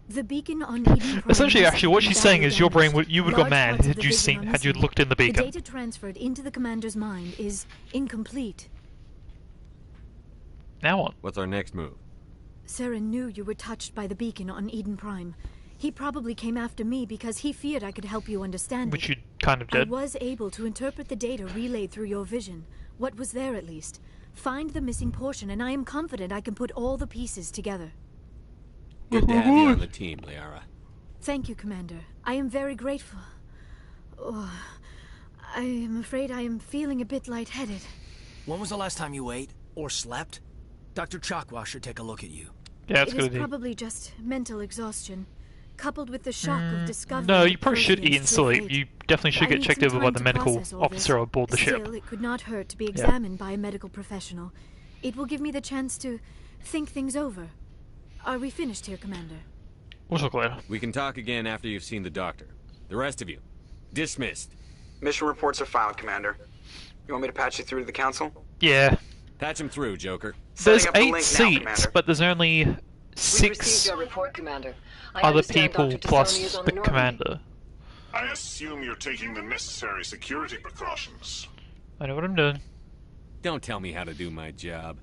The beacon on Eden Prime Essentially, must actually, have what been she's saying is your brain damaged. would you would go Large mad parts of had the you vision seen are had you missing. looked in the The beacon. data transferred into the Commander's mind is incomplete. Now what? What's our next move? Saren knew you were touched by the beacon on Eden Prime. He probably came after me because he feared I could help you understand Which it. you kind of I did. was able to interpret the data relayed through your vision. What was there, at least. Find the missing portion, and I am confident I can put all the pieces together. Good to have you on the team, Liara. Thank you, Commander. I am very grateful. Oh, I am afraid I am feeling a bit lightheaded. When was the last time you ate or slept? Dr. Chakwa should take a look at you. Yeah, it's It good is idea. probably just mental exhaustion, coupled with the shock of discovering. No, you the probably should eat Protheans and to sleep. fate. You definitely should I get need checked some over by time the to medical process all officer this. aboard the ship. Still, it could not hurt to be examined by a medical professional. It will give me the chance to think things over. Are we finished here, Commander? We'll talk later. We can talk again after you've seen the doctor. The rest of you, dismissed. Mission reports are filed, Commander. You want me to patch you through to the Council? Yeah. Patch him through, Joker. There's Setting up the 8 link now, seats, Commander. but there's only We've 6 received your report, Commander. I other understand people Dr. Tassoni plus is on the Normandy. commander. I assume you're taking the necessary security precautions. I know what I'm doing. Don't tell me how to do my job.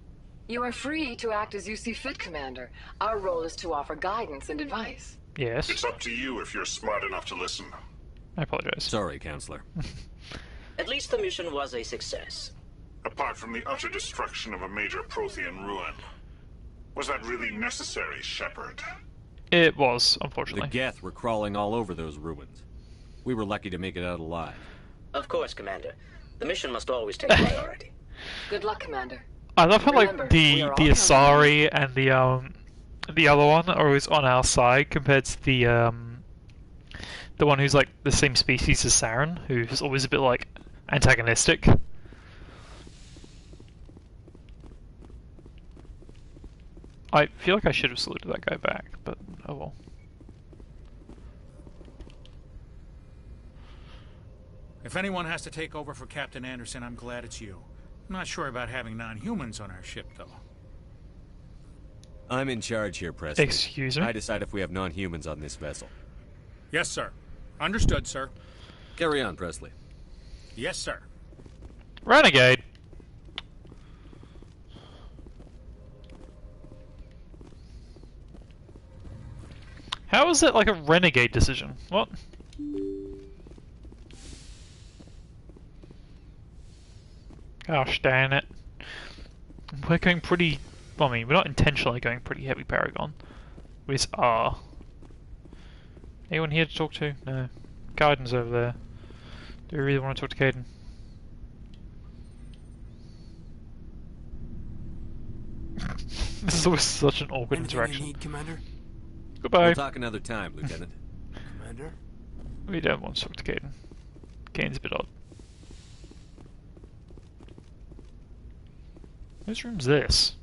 You are free to act as you see fit, Commander. Our role is to offer guidance and advice. Yes. It's up to you if you're smart enough to listen. I apologize. Sorry, Counselor. At least the mission was a success. Apart from the utter destruction of a major Prothean ruin. Was that really necessary, Shepard? It was, The unfortunately. Geth were crawling all over those ruins. We were lucky to make it out alive. Of course, Commander. The mission must always take priority. Good luck, Commander. I love how Remember, like we the are all Asari and the other one are always on our side compared to the one who's like the same species as Saren, who's always a bit like antagonistic. I feel like I should have saluted that guy back, but oh well. If anyone has to take over for Captain Anderson, I'm glad it's you. I'm not sure about having non-humans on our ship, though. I'm in charge here, Presley. Excuse me? I decide if we have non-humans on this vessel. Yes, sir. Understood, sir. Carry on, Presley. Yes, sir. Renegade! How is it like a renegade decision? What? Gosh darn it. We're going pretty... Well, I mean, we're not intentionally going pretty heavy Paragon. We just are. Anyone here to talk to? No. Kaiden's over there. Do we really want to talk to Kaiden? This is always such an awkward Anything interaction. you need, Commander? Goodbye. We'll talk another time, Lieutenant. Commander? We don't want to talk to Kaiden. Kaiden's a bit odd. Whose room's this?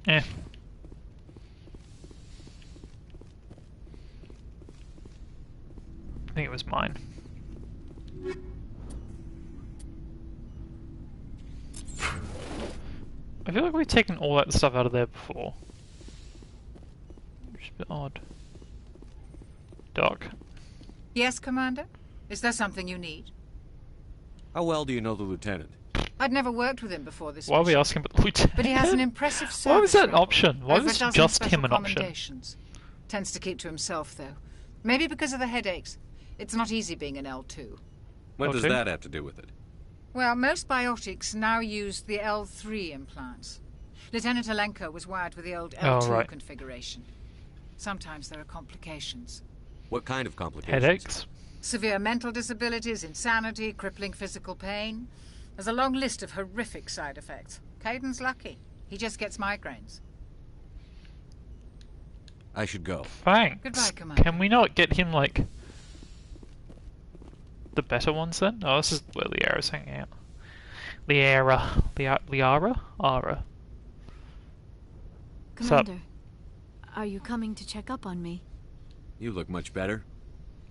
Eh. I think it was mine. I feel like we've taken all that stuff out of there before. Which is a bit odd. Doc. Yes, Commander? Is there something you need? How well do you know the Lieutenant? I'd never worked with him before this Why are we mission, asking about the lieutenant? but he has an impressive service Why was that an record. option? Why Over was a dozen just special him an option? commendations. Tends to keep to himself, though. Maybe because of the headaches. It's not easy being an L2. What does that have to do with it? Well, most biotics now use the L3 implants. Lieutenant Alenko was wired with the old L2 configuration. Sometimes there are complications. What kind of complications? Headaches? Severe mental disabilities, insanity, crippling physical pain. There's a long list of horrific side effects. Kaiden's lucky. He just gets migraines. I should go. Thanks. Goodbye, Commander. Can we not get him, like, the better ones then? Oh, this is where Liara's hanging out. Liara? Ara. Commander, are you coming to check up on me? You look much better.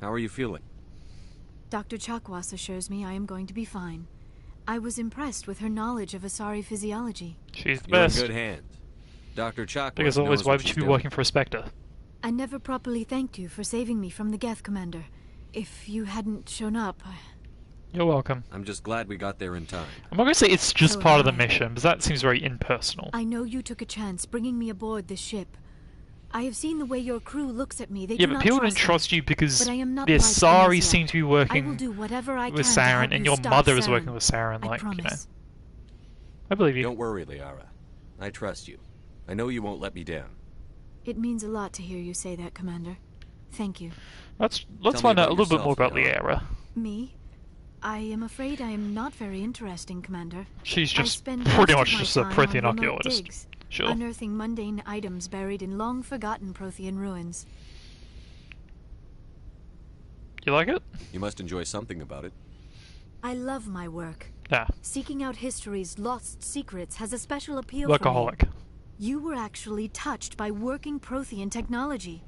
How are you feeling? Dr. Chakwas assures me I am going to be fine. I was impressed with her knowledge of Asari physiology. She's the You're best. in good hands. Dr. Chakwas Because always, knows why what would you she's be doing. working for a Spectre? I never properly thanked you for saving me from the Geth, Commander. If you hadn't shown up... You're welcome. I'm just glad we got there in time. I'm not going to say it's just So part of am the I. mission, because that seems very impersonal. I know you took a chance bringing me aboard this ship. I have seen the way your crew looks at me. They Yeah, do but not people trust didn't trust you because But I am not the like Asari Venezia. seem to be I will working do whatever I with can to help Saren, and you your stop mother is Saren. working with Saren, I like, you know. promise. I believe you. Don't worry, Liara. I trust you. I know you won't let me down. It means a lot to hear you say that, Commander. Thank you. Let's Tell me find out a about little bit more yourself, about Liara. Me? I am afraid I am not very interesting, Commander. She's I just spend pretty most much of my just a time Prothean on remote archaeologist. digs, Sure. unearthing mundane items buried in long-forgotten Prothean ruins. You like it? You must enjoy something about it. I love my work. Yeah. Seeking out history's lost secrets has a special appeal for me. Workaholic. You were actually touched by working Prothean technology.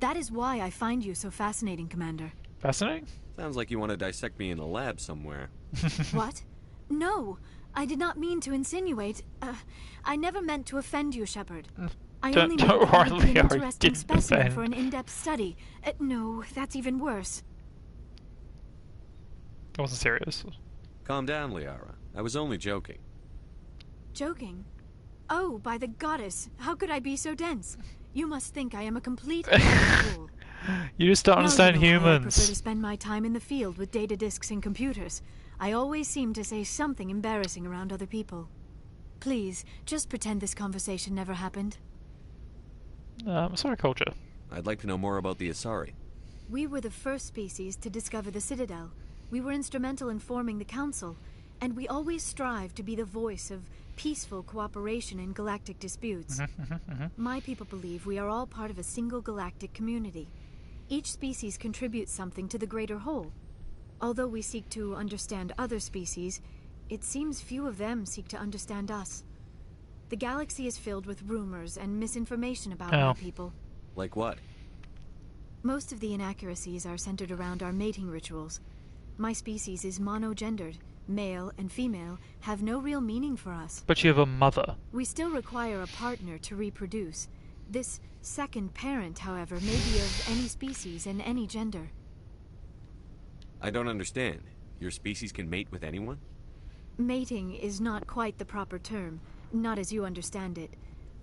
That is why I find you so fascinating, Commander. Fascinating? Sounds like you want to dissect me in a lab somewhere. What? No, I did not mean to insinuate. I never meant to offend you, Shepard. I only meant don't that it would be worry, an I interesting didn't specimen offend. for an in-depth study. No, that's even worse. I wasn't serious. Calm down, Liara. I was only joking. Joking? Oh, by the goddess, how could I be so dense? You must think I am a complete fool. You just don't understand Now you know why I humans. prefer to spend my time in the field with data disks and computers. I always seem to say something embarrassing around other people. Please, just pretend this conversation never happened. Asari culture. I'd like to know more about the Asari. We were the first species to discover the Citadel. We were instrumental in forming the Council, and we always strive to be the voice of peaceful cooperation in galactic disputes. My people believe we are all part of a single galactic community. Each species contributes something to the greater whole. Although we seek to understand other species, it seems few of them seek to understand us. The galaxy is filled with rumors and misinformation about our people. Like what? Most of the inaccuracies are centered around our mating rituals. My species is monogendered. Male and female have no real meaning for us. But you have a mother. We still require a partner to reproduce. This second parent, however, may be of any species and any gender. I don't understand. Your species can mate with anyone? Mating is not quite the proper term, not as you understand it.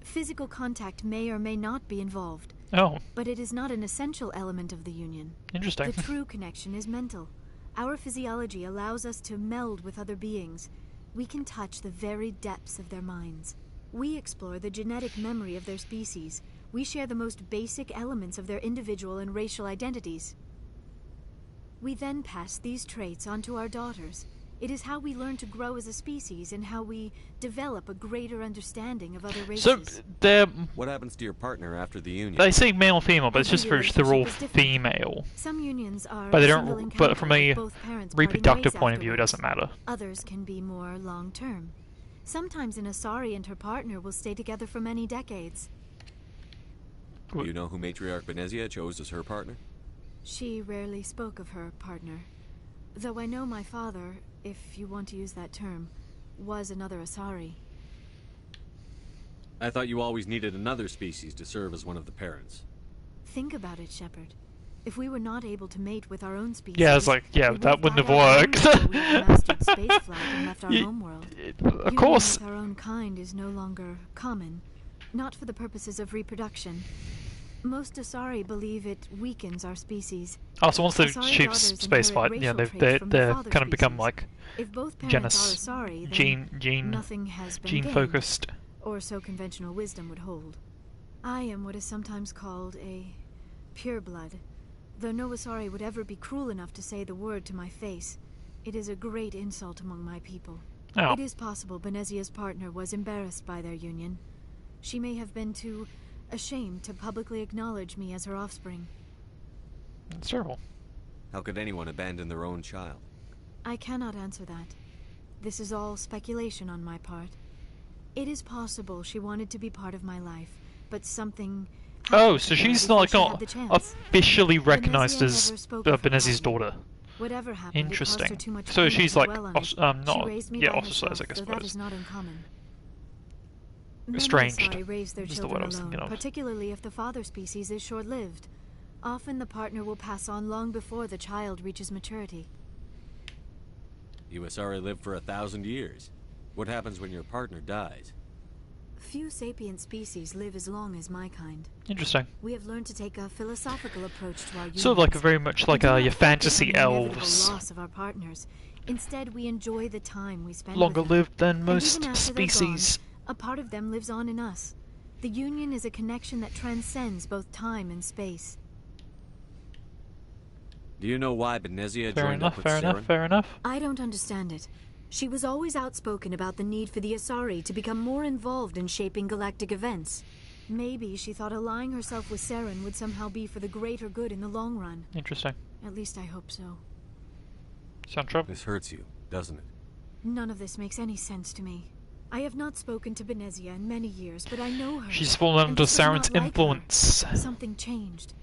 Physical contact may or may not be involved. Oh. But it is not an essential element of the union. Interesting. The true connection is mental. Our physiology allows us to meld with other beings. We can touch the very depths of their minds. We explore the genetic memory of their species. We share the most basic elements of their individual and racial identities. We then pass these traits on to our daughters. It is how we learn to grow as a species and how we develop a greater understanding of other races. So, they're... What happens to your partner after the union? They say male and female, but it's Every just for they're all relationship is different. female. Some unions are But they single don't. encounter But from a with both parents parting reproductive ways point of view, it afterwards. doesn't matter. Others can be more long-term. Sometimes an Asari and her partner will stay together for many decades. Do you know who Matriarch Benezia chose as her partner? She rarely spoke of her partner. Though I know my father, if you want to use that term, was another Asari. I thought you always needed another species to serve as one of the parents. Think about it, Shepard. If we were not able to mate with our own species... Yeah, it's like, yeah, that wouldn't have worked. Of course. Union with our own kind is no longer common, not for the purposes of reproduction. Most Asari believe it weakens our species. Oh, so once they achieve space fight, yeah, they're kind of become like gene focused. Or so conventional wisdom would hold. I am what is sometimes called a pureblood. Though no Asari would ever be cruel enough to say the word to my face, it is a great insult among my people. Oh. It is possible Benezia's partner was embarrassed by their union. She may have been too ashamed to publicly acknowledge me as her offspring. That's terrible. How could anyone abandon their own child? I cannot answer that. This is all speculation on my part. It is possible she wanted to be part of my life, but something... Oh, so she's not officially recognized as Benezia's daughter. Whatever happened, interesting. So she's like, not, ostracized, I guess. So that is not uncommon. Estranged raise their is the word I was children thinking alone, of. particularly if the father species is short-lived. Often the partner will pass on long before the child reaches maturity. You Asari live for 1,000 years. What happens when your partner dies? Few sapient species live as long as my kind. Interesting. We have learned to take a philosophical approach to our sort of like very much like your fantasy elves. Loss of our partners. Instead, we enjoy the time we spend longer with them. lived than most species. A part of them lives on in us. The union is a connection that transcends both time and space. Do you know why Benezia joined up with Saren? Fair enough. I don't understand it. She was always outspoken about the need for the Asari to become more involved in shaping galactic events. Maybe she thought allying herself with Saren would somehow be for the greater good in the long run. Interesting. At least I hope so. Sound trouble? This hurts you, doesn't it? None of this makes any sense to me. I have not spoken to Benezia in many years, but I know her. She's fallen under Saren's influence. Something changed.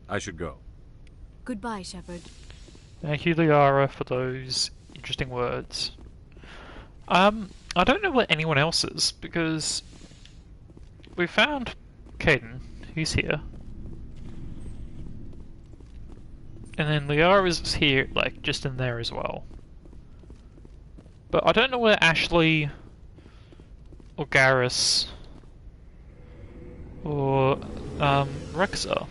I should go. Goodbye, Shepard. Thank you, Liara, for those interesting words. I don't know where anyone else is, because we found Kaidan, who's here. And then Liara's here, like, just in there as well. But I don't know where Ashley, or Garrus, or Rex are.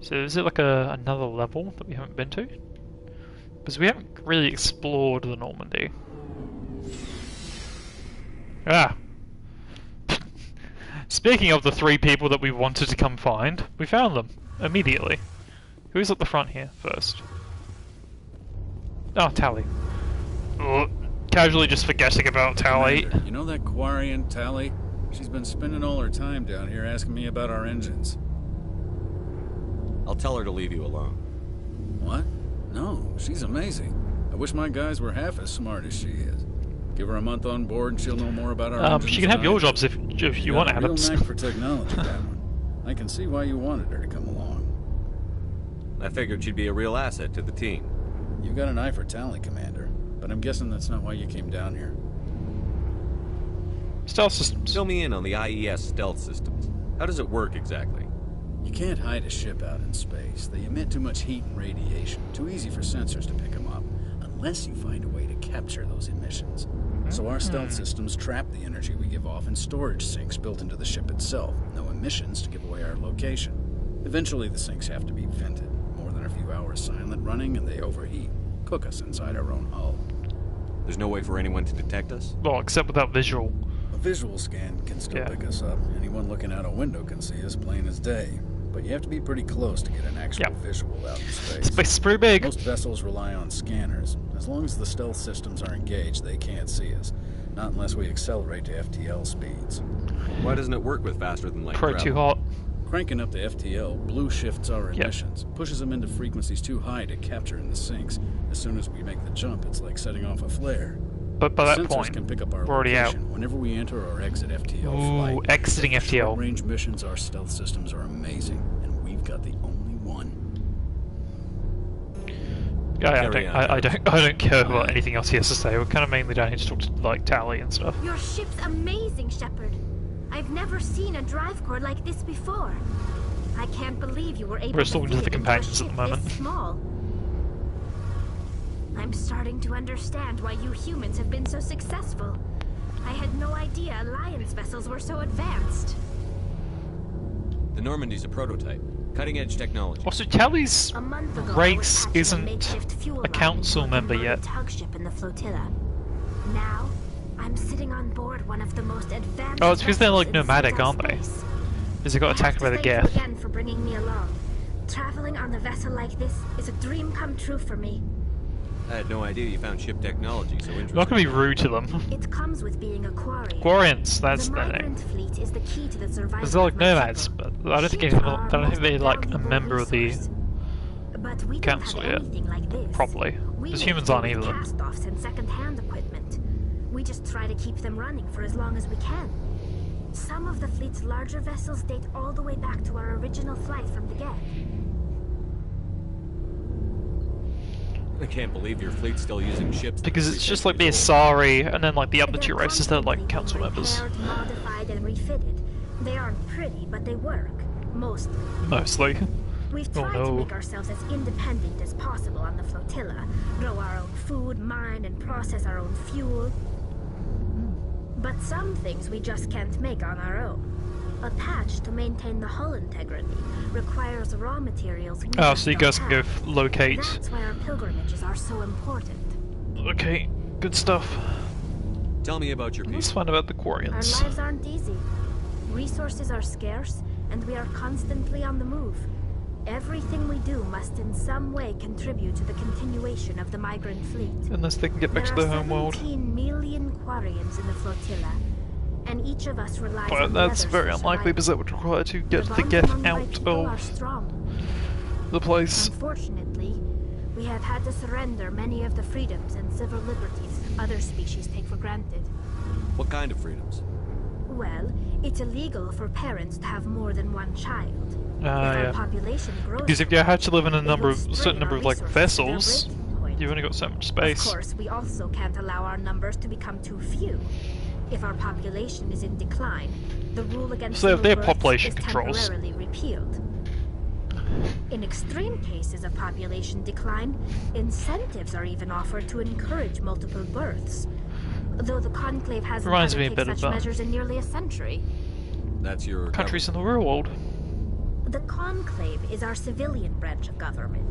So is it like another level that we haven't been to? Because we haven't really explored the Normandy. Ah! Speaking of the 3 people that we wanted to come find, we found them immediately. Who's at the front here first? Oh, Tali. Ugh. Casually just forgetting about Tali. Commander, you know that Quarian Tali? She's been spending all her time down here asking me about our engines. I'll tell her to leave you alone. What? No, she's amazing. I wish my guys were half as smart as she is. Give her a month on board and she'll know more about our engines. She can have your jobs if you want, Adams. Real knack for technology, that one. I can see why you wanted her to come along. I figured she'd be a real asset to the team. You got an eye for talent, Commander, but I'm guessing that's not why you came down here. Stealth systems. Fill me in on the IES stealth systems. How does it work exactly? You can't hide a ship out in space. They emit too much heat and radiation. Too easy for sensors to pick them up, unless you find a way to capture those emissions. So our stealth systems trap the energy we give off in storage sinks built into the ship itself. No emissions to give away our location. Eventually the sinks have to be vented. More than a few hours silent running and they overheat. Cook us inside our own hull. There's no way for anyone to detect us? Well, except without visual. A visual scan can still pick us up. Anyone looking out a window can see us plain as day. But you have to be pretty close to get an actual visual out in space. Space is pretty big. Most vessels rely on scanners. As long as the stealth systems are engaged, they can't see us. Not unless we accelerate to FTL speeds. Why doesn't it work with faster than light travel? Probably too hot. Cranking up to FTL blue shifts our emissions, pushes them into frequencies too high to capture in the sinks. As soon as we make the jump, it's like setting off a flare. But by that Sensors point, can pick up our we're already out. Whenever we enter or exit FTL Ooh, flight. exiting FTL. Short-range missions, our stealth systems are amazing, and we've got the only one. I don't care about anything else he has to say. We're kind of mainly down here to talk to like Tali and stuff. Your ship's amazing, Shepard. I've never seen a drive core like this before. I can't believe you were able We're talking to the fit companions into at a the ship moment. this small. I'm starting to understand why you humans have been so successful. I had no idea Alliance vessels were so advanced. The Normandy's a prototype. Cutting-edge technology. Also, Tali's race isn't a council member yet. Tugship in the flotilla. Now, I'm sitting on board one of the most advanced. Oh, it's because they're like nomadic, aren't they? Because they got attacked by the Geth. Thank you again for bringing me along. Traveling on a vessel like this is a dream come true for me. I had no idea you found ship technology so interesting. I'm not gonna be rude to them. It comes with being a quarry. Quarians, that's the their migrant name. fleet is the key to the survival. Because they're like of my nomads, people. but I don't think they're like a member of the But we council don't have yet. anything like this. Properly. We Because make humans aren't only either. cast-offs and second-hand equipment. We just try to keep them running for as long as we can. Some of the fleet's larger vessels date all the way back to our original flight from the Geth. I can't believe your fleet's still using ships. Because it's just like the Asari and then like the other two races that are like council members. Repaired, modified, and refitted. They aren't pretty, but they work. Mostly. Mostly. We've Oh tried to no. make ourselves as independent as possible on the flotilla. Grow our own food, mine, and process our own fuel. But some things we just can't make on our own. A patch to maintain the hull integrity requires raw materials we Oh, just so you don't guys can go have. locate. That's why our pilgrimages are so important. Okay, good stuff. Tell me about your people. Let's find about the Our Quarians. lives aren't easy. Resources are scarce, and we are constantly on the move. Everything we do must in some way contribute to the continuation of the migrant fleet. Unless they can get back to their home world. 17 million Quarians in the flotilla, and each of us relies But on the that's others very for unlikely because that would require to get the bonds Geth among my out people are of strong. the place. Unfortunately, we have had to surrender many of the freedoms and civil liberties other species take for granted. What kind of freedoms? Well, it's illegal for parents to have more than one child. If our Yeah. population grows, Because if you had to live in a it number would of strain certain number our of like resources to their vessels, breaking point. you've only got so much space. Of course, we also can't allow our numbers to become too few. If our population is in decline, the rule against So if their single births population is controls. temporarily repealed. In extreme cases of population decline, incentives are even offered to encourage multiple births. Though the Conclave hasn't Reminds me a undertaken bit of such that. measures in nearly a century. That's your Countries in the real world. The Conclave is our civilian branch of government.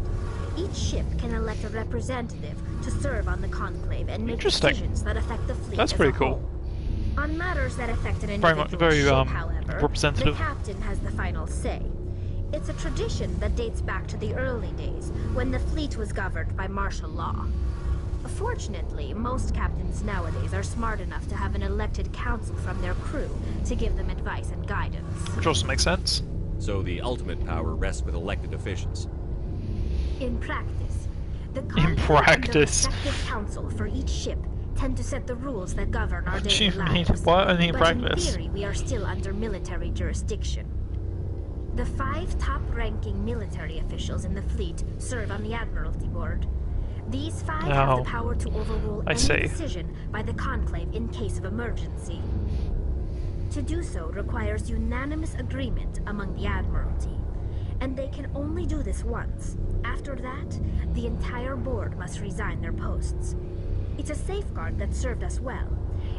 Each ship can elect a representative to serve on the Conclave and make Interesting. decisions that affect the fleet That's as pretty a cool. whole. On matters that affect an Very individual very, ship, however, representative. the captain has the final say. It's a tradition that dates back to the early days, when the fleet was governed by martial law. Fortunately, most captains nowadays are smart enough to have an elected council from their crew to give them advice and guidance. Which also makes sense. So the ultimate power rests with elected officials. In practice, the In Conclave and the practice. respective council for each ship tend to set the rules that govern our What do daily you mean? lives. Why only in But practice? in theory, we are still under military jurisdiction. The 5 top-ranking military officials in the fleet serve on the Admiralty Board. These 5 have Oh, the power to overrule I any see. decision by the Conclave in case of emergency. To do so requires unanimous agreement among the Admiralty, and they can only do this once. After that, the entire board must resign their posts. It's a safeguard that served us well.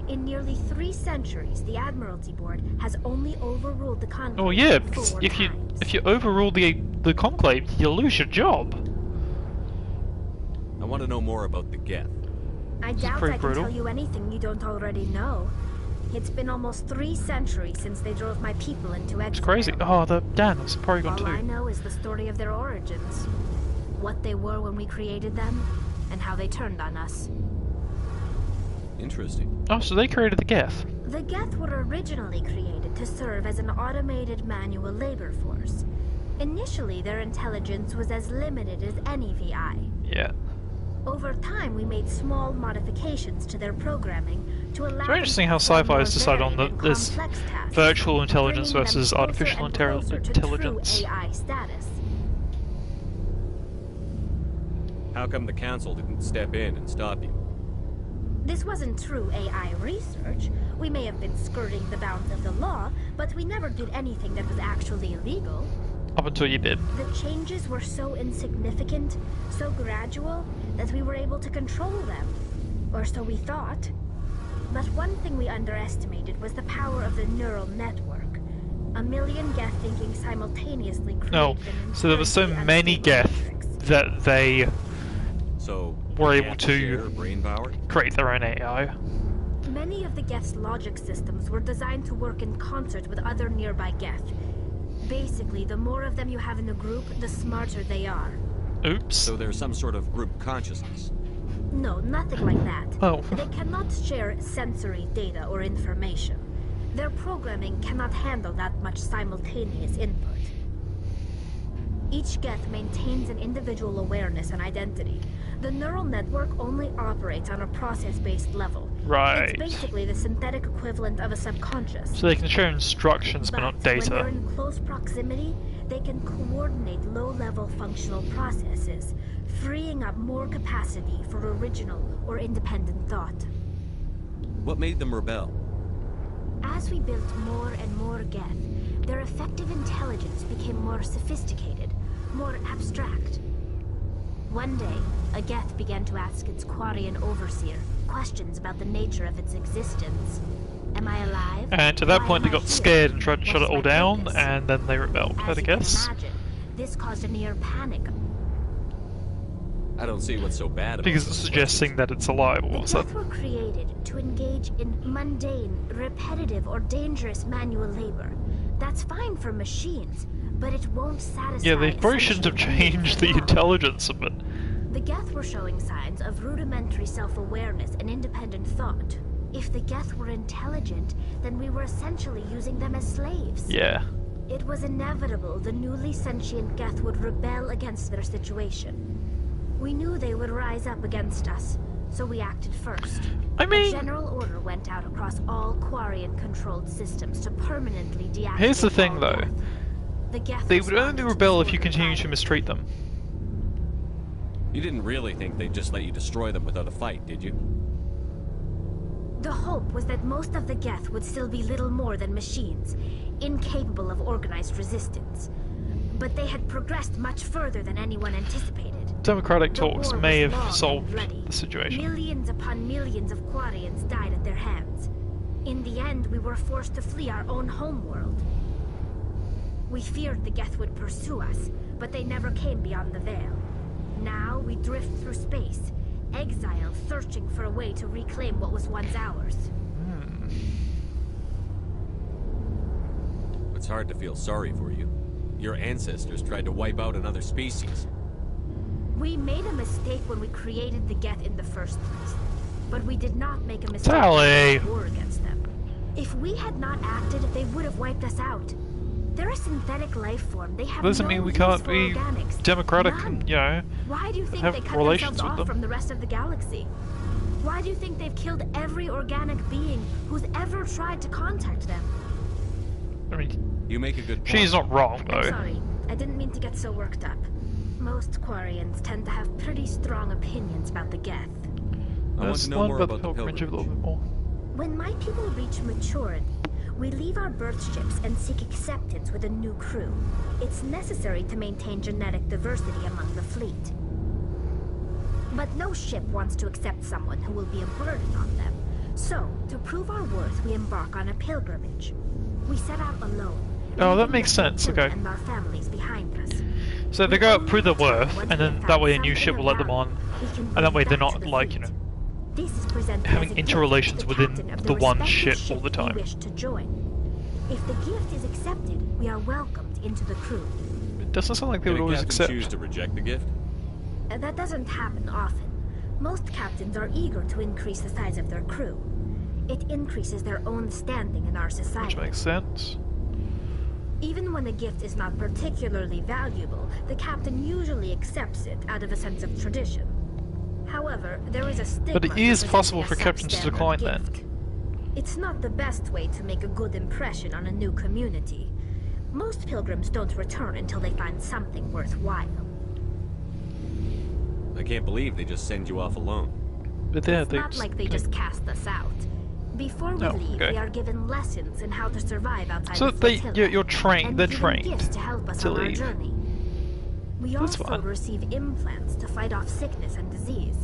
In nearly 3 centuries, the Admiralty Board has only overruled the Conclave Oh yeah, because 4 if times. you overrule the Conclave, you lose your job. I want to know more about the Geth. I doubt pretty I can brutal. tell you anything you don't already know. It's been almost 3 centuries since they drove my people into exile. It's crazy. Oh, the that's Porygon All I 2. know is the story of their origins. What they were when we created them, and how they turned on us. Interesting. Oh, so they created the Geth. The Geth were originally created to serve as an automated manual labor force. Initially, their intelligence was as limited as any VI. Yeah. Over time, we made small modifications to their programming to allow It's very interesting how sci-fi has decided on this virtual intelligence versus artificial intelligence. AI status. How come the Council didn't step in and stop you? This wasn't true AI research. We may have been skirting the bounds of the law, but we never did anything that was actually illegal. Up until you did. The changes were so insignificant, so gradual, that we were able to control them. Or so we thought. But one thing we underestimated was the power of the neural network. 1 million Geth thinking simultaneously created so there were so many Geth that they were able to create their own AI. Many of the Geth's logic systems were designed to work in concert with other nearby Geth. Basically, the more of them you have in a group, the smarter they are. Oops. So there's some sort of group consciousness? No, nothing like that. Oh. They cannot share sensory data or information. Their programming cannot handle that much simultaneous input. Each Geth maintains an individual awareness and identity. The neural network only operates on a process-based level. Right. It's basically the synthetic equivalent of a subconscious. So they can share instructions but not data. When they're in close proximity, they can coordinate low-level functional processes, freeing up more capacity for original or independent thought. What made them rebel? As we built more and more Geth, their effective intelligence became more sophisticated, more abstract. One day, a Geth began to ask its Quarian overseer questions about the nature of its existence. Am I alive? And to that point they got scared and tried to shut it all down, and then they rebelled, I guess. Imagine, this caused a near panic. I don't see what's so bad about because it's suggesting that it's alive all of a The Geth sudden. were created to engage in mundane, repetitive, or dangerous manual labor. That's fine for machines, but it won't satisfy. Yeah, they probably shouldn't have changed the intelligence of it. The Geth were showing signs of rudimentary self-awareness and independent thought. If the Geth were intelligent, then we were essentially using them as slaves. Yeah. It was inevitable the newly sentient Geth would rebel against their situation. We knew they would rise up against us, so we acted first. I mean, a general order went out across all Quarian-controlled systems to permanently deactivate. Here's the thing, though. The Geth They would only rebel if you continue to mistreat them. You didn't really think they'd just let you destroy them without a fight, did you? The hope was that most of the Geth would still be little more than machines, incapable of organized resistance. But they had progressed much further than anyone anticipated. Democratic talks may have solved the situation. Millions upon millions of Quarians died at their hands. In the end, we were forced to flee our own homeworld. We feared the Geth would pursue us, but they never came beyond the Veil. Now we drift through space, exiled, searching for a way to reclaim what was once ours. It's hard to feel sorry for you. Your ancestors tried to wipe out another species. We made a mistake when we created the Geth in the first place, but we did not make a mistake Tally. in war against them. If we had not acted, they would have wiped us out. They're a synthetic life form. They have Doesn't no mean we use can't for be organics. democratic None. and, you know, Why do you think have they cut relations themselves with off them. from the rest of the galaxy? Why do you think they've killed every organic being who's ever tried to contact them? I mean, you make a good point. She's not wrong, though. I'm sorry. I didn't mean to get so worked up. Most Quarians tend to have pretty strong opinions about the Geth. I want to know more about the pilgrimage. A little bit more. When my people reach maturity, we leave our birth ships and seek acceptance with a new crew. It's necessary to maintain genetic diversity among the fleet. But no ship wants to accept someone who will be a burden on them. So, to prove our worth, we embark on a pilgrimage. We set out alone. Oh, that makes sense, okay. And our families behind us. So they go out, prove their worth, and then that way a new ship will let them on, and that way they're not, like, you know, having interrelations within the one ship all the time. Wish to join. If the gift is accepted, we are welcomed into the crew. It doesn't sound like they would always accept. Choose to reject the gift? That doesn't happen often. Most captains are eager to increase the size of their crew. It increases their own standing in our society. Which makes sense. Even when a gift is not particularly valuable, the captain usually accepts it out of a sense of tradition. However, there is a stigma. But it is possible for captains to decline then. It's not the best way to make a good impression on a new community. Most pilgrims don't return until they find something worthwhile. I can't believe they just send you off alone. But yeah, it's not like they just cast us out. Before we leave, we are given lessons in how to survive outside the flotilla. You're trained. They're trained gifts to help us on our journey. We also receive implants to fight off sickness and disease.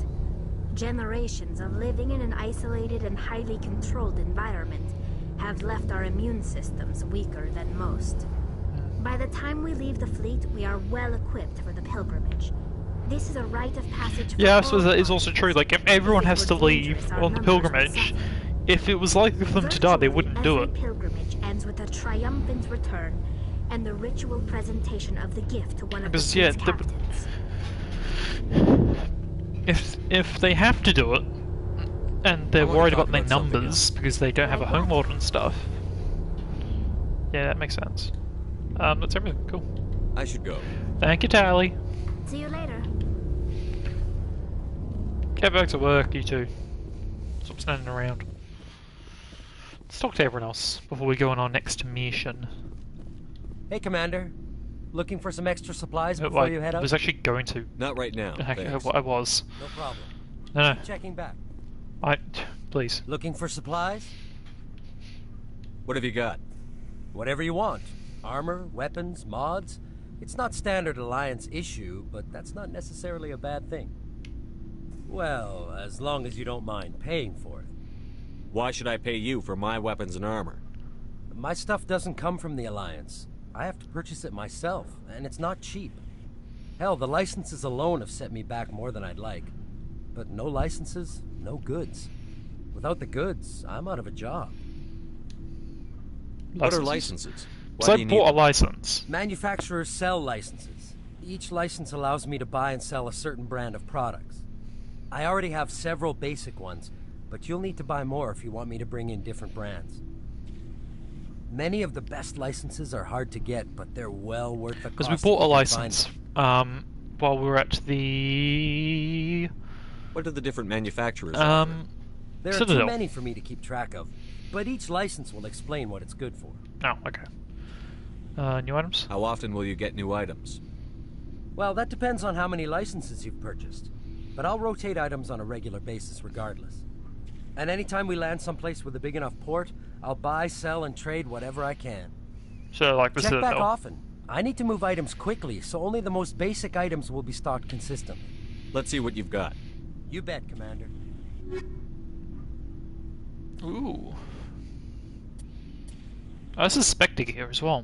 Generations of living in an isolated and highly controlled environment have left our immune systems weaker than most. By the time we leave the fleet, we are well equipped for the pilgrimage. This is a rite of passage for I suppose that is also true. Like, if everyone has to leave on the pilgrimage, if it was likely for them to die, they wouldn't do it. Every pilgrimage ends with a triumphant return and the ritual presentation of the gift to one of the fleet's captains. If they have to do it, and they're worried about their numbers because they don't have a homeworld and stuff, yeah, that makes sense. That's everything. Cool. I should go. Thank you, Tally. See you later. Get back to work, you two. Stop standing around. Let's talk to everyone else before we go on our next mission. Hey, Commander. Looking for some extra supplies before you head out? I was actually going to. Not right now. I was. No problem. No. Checking back. Please. Looking for supplies? What have you got? Whatever you want. Armor, weapons, mods. It's not standard Alliance issue, but that's not necessarily a bad thing. Well, as long as you don't mind paying for it. Why should I pay you for my weapons and armor? My stuff doesn't come from the Alliance. I have to purchase it myself, and it's not cheap. Hell, the licenses alone have set me back more than I'd like. But no licenses, no goods. Without the goods, I'm out of a job. What are licenses? So I bought a license. Manufacturers sell licenses. Each license allows me to buy and sell a certain brand of products. I already have several basic ones, but you'll need to buy more if you want me to bring in different brands. Many of the best licenses are hard to get, but they're well worth the cost. Because we bought a license while we were at the... What do the different manufacturers offer? There are too many for me to keep track of, but each license will explain what it's good for. Oh, okay. New items? How often will you get new items? Well, that depends on how many licenses you've purchased. But I'll rotate items on a regular basis regardless. And anytime we land someplace with a big enough port, I'll buy, sell, and trade whatever I can. So, like the Check back often. I need to move items quickly, so only the most basic items will be stocked consistently. Let's see what you've got. You bet, Commander. Ooh. I suspect it here as well.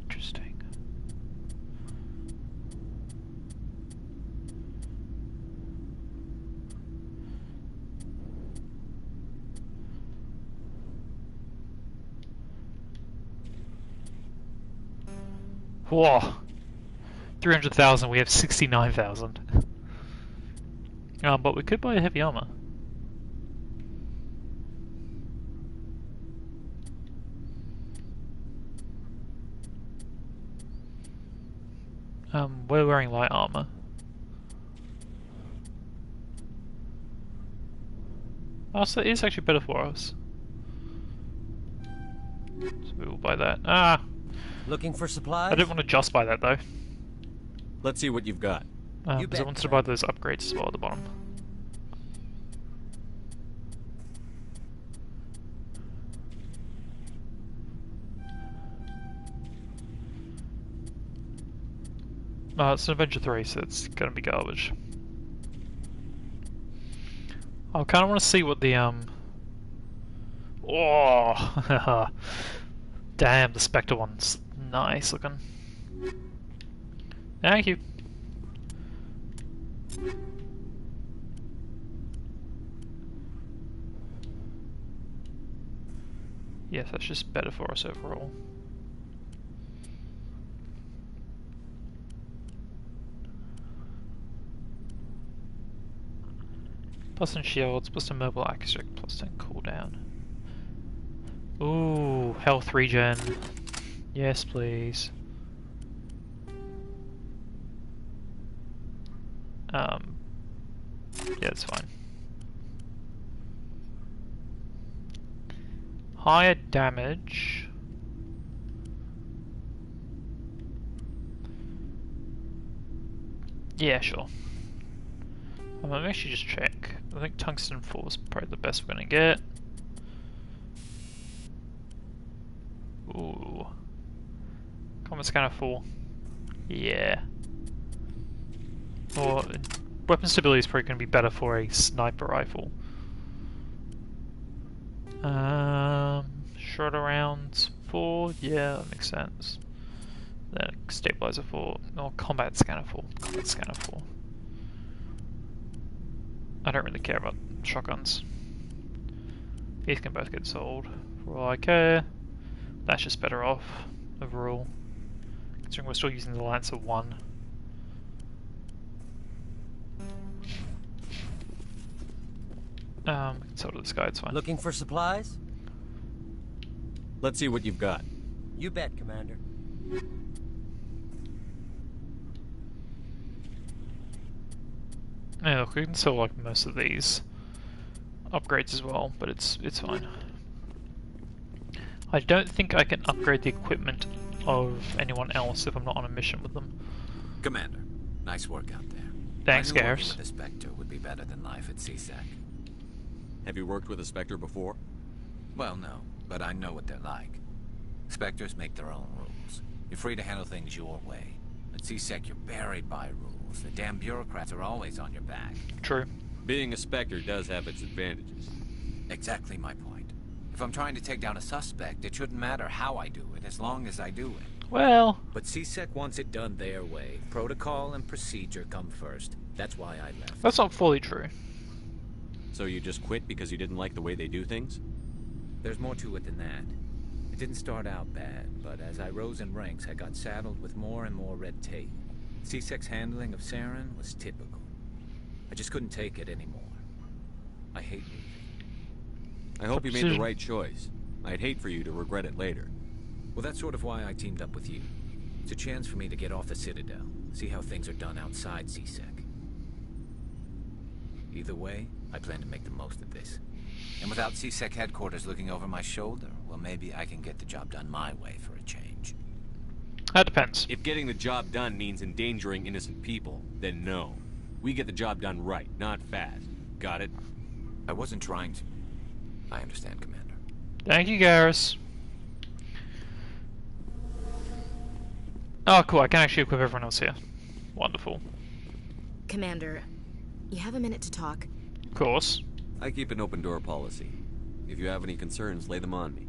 Interesting. Whoa. 300,000, we have 69,000. But we could buy a heavy armor. We're wearing light armor. Oh, so it is actually better for us. So we will buy that. Ah! Looking for supplies? I didn't want to just buy that though. Let's see what you've got. Because I wanted to buy those upgrades as well at the bottom. It's an Adventure 3, so it's gonna be garbage. I kinda wanna see what the Oh damn, the Spectre one's nice looking. Thank you. Yes, that's just better for us overall. Plus 10 shields, plus 10 mobile accuracy, plus 10 cooldown. Ooh, health regen. Yes, please. Yeah, it's fine. Higher damage. Yeah, sure. Let me actually just check. I think tungsten 4 is probably the best we're gonna get. Ooh. Combat scanner 4. Yeah. Or weapon stability is probably going to be better for a sniper rifle. Shorter rounds 4. Yeah, that makes sense. Then stabilizer 4. Or combat scanner 4. Combat scanner 4. I don't really care about shotguns. These can both get sold for all I care. That's just better off overall. Considering we're still using the Lancer 1. We can sell to this guy, it's fine. Looking for supplies? Let's see what you've got. You bet, Commander. Yeah, look, we can sell like most of these upgrades as well, but it's fine. I don't think I can upgrade the equipment of anyone else if I'm not on a mission with them. Commander, nice work out there. Thanks, I knew working Garrus. with the Spectre would be better than life at CSEC. Have you worked with a Spectre before? Well, no, but I know what they're like. Spectres make their own rules. You're free to handle things your way. At CSEC, you're buried by rules. The damn bureaucrats are always on your back. True. Being a Spectre does have its advantages. Exactly my point. If I'm trying to take down a suspect, it shouldn't matter how I do it, as long as I do it. Well... But CSEC wants it done their way. Protocol and procedure come first. That's why I left. That's not fully true. So you just quit because you didn't like the way they do things? There's more to it than that. It didn't start out bad, but as I rose in ranks, I got saddled with more and more red tape. CSEC's handling of Saren was typical. I just couldn't take it anymore. I hate leaving. I hope you made the right choice. I'd hate for you to regret it later. Well, that's sort of why I teamed up with you. It's a chance for me to get off the Citadel, see how things are done outside CSEC. Either way, I plan to make the most of this. And without CSEC headquarters looking over my shoulder, well, maybe I can get the job done my way for a change. That depends. If getting the job done means endangering innocent people, then no. We get the job done right, not fast. Got it? I wasn't trying to. I understand, Commander. Thank you, Garrus. Oh, cool. I can actually equip everyone else here. Wonderful. Commander, you have a minute to talk? Of course. I keep an open door policy. If you have any concerns, lay them on me.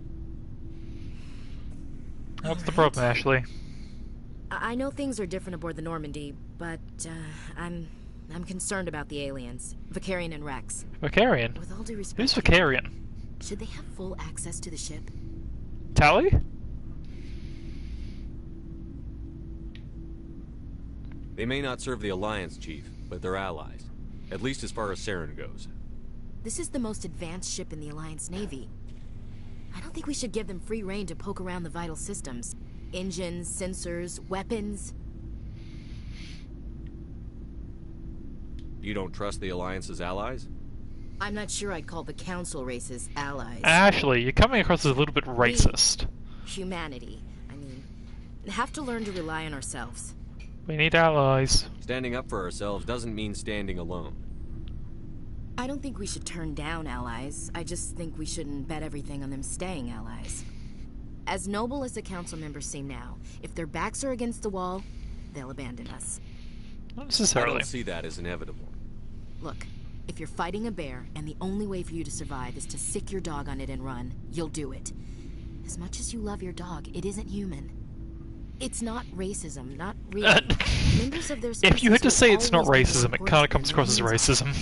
What's the problem, Ashley? I know things are different aboard the Normandy, but I'm concerned about the aliens, Vakarian and Rex. Vakarian? With all due respect, who's Vakarian? Should they have full access to the ship? Tali? They may not serve the Alliance, Chief, but they're allies. At least as far as Saren goes. This is the most advanced ship in the Alliance Navy. I don't think we should give them free rein to poke around the vital systems. Engines, sensors, weapons. You don't trust the Alliance's allies? I'm not sure I'd call the Council races allies. Ashley, you're coming across as a little bit racist. Humanity. I mean, have to learn to rely on ourselves. We need allies. Standing up for ourselves doesn't mean standing alone. I don't think we should turn down allies. I just think we shouldn't bet everything on them staying allies. As noble as the Council members seem now, if their backs are against the wall, they'll abandon us. Not necessarily. I don't see that as inevitable. Look, if you're fighting a bear and the only way for you to survive is to sick your dog on it and run, you'll do it. As much as you love your dog, it isn't human. It's not racism, not real. Members of their if you had to say it's not racism, it kind of comes across as racism.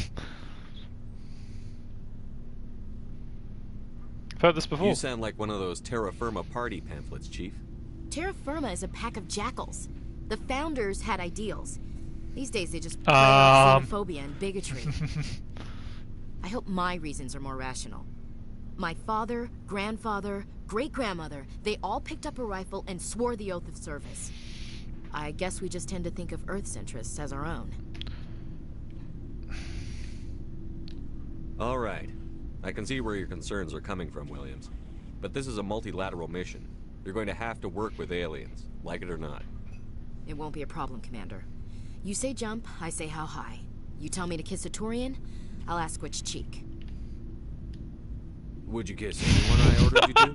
I've heard this before. You sound like one of those Terra Firma party pamphlets, Chief. Terra Firma is a pack of jackals. The founders had ideals. These days they just prey on xenophobia and bigotry. I hope my reasons are more rational. My father, grandfather, great-grandmother, they all picked up a rifle and swore the oath of service. I guess we just tend to think of Earth's interests as our own. All right. I can see where your concerns are coming from, Williams. But this is a multilateral mission. You're going to have to work with aliens, like it or not. It won't be a problem, Commander. You say jump, I say how high. You tell me to kiss a Turian, I'll ask which cheek. Would you kiss anyone I ordered you to?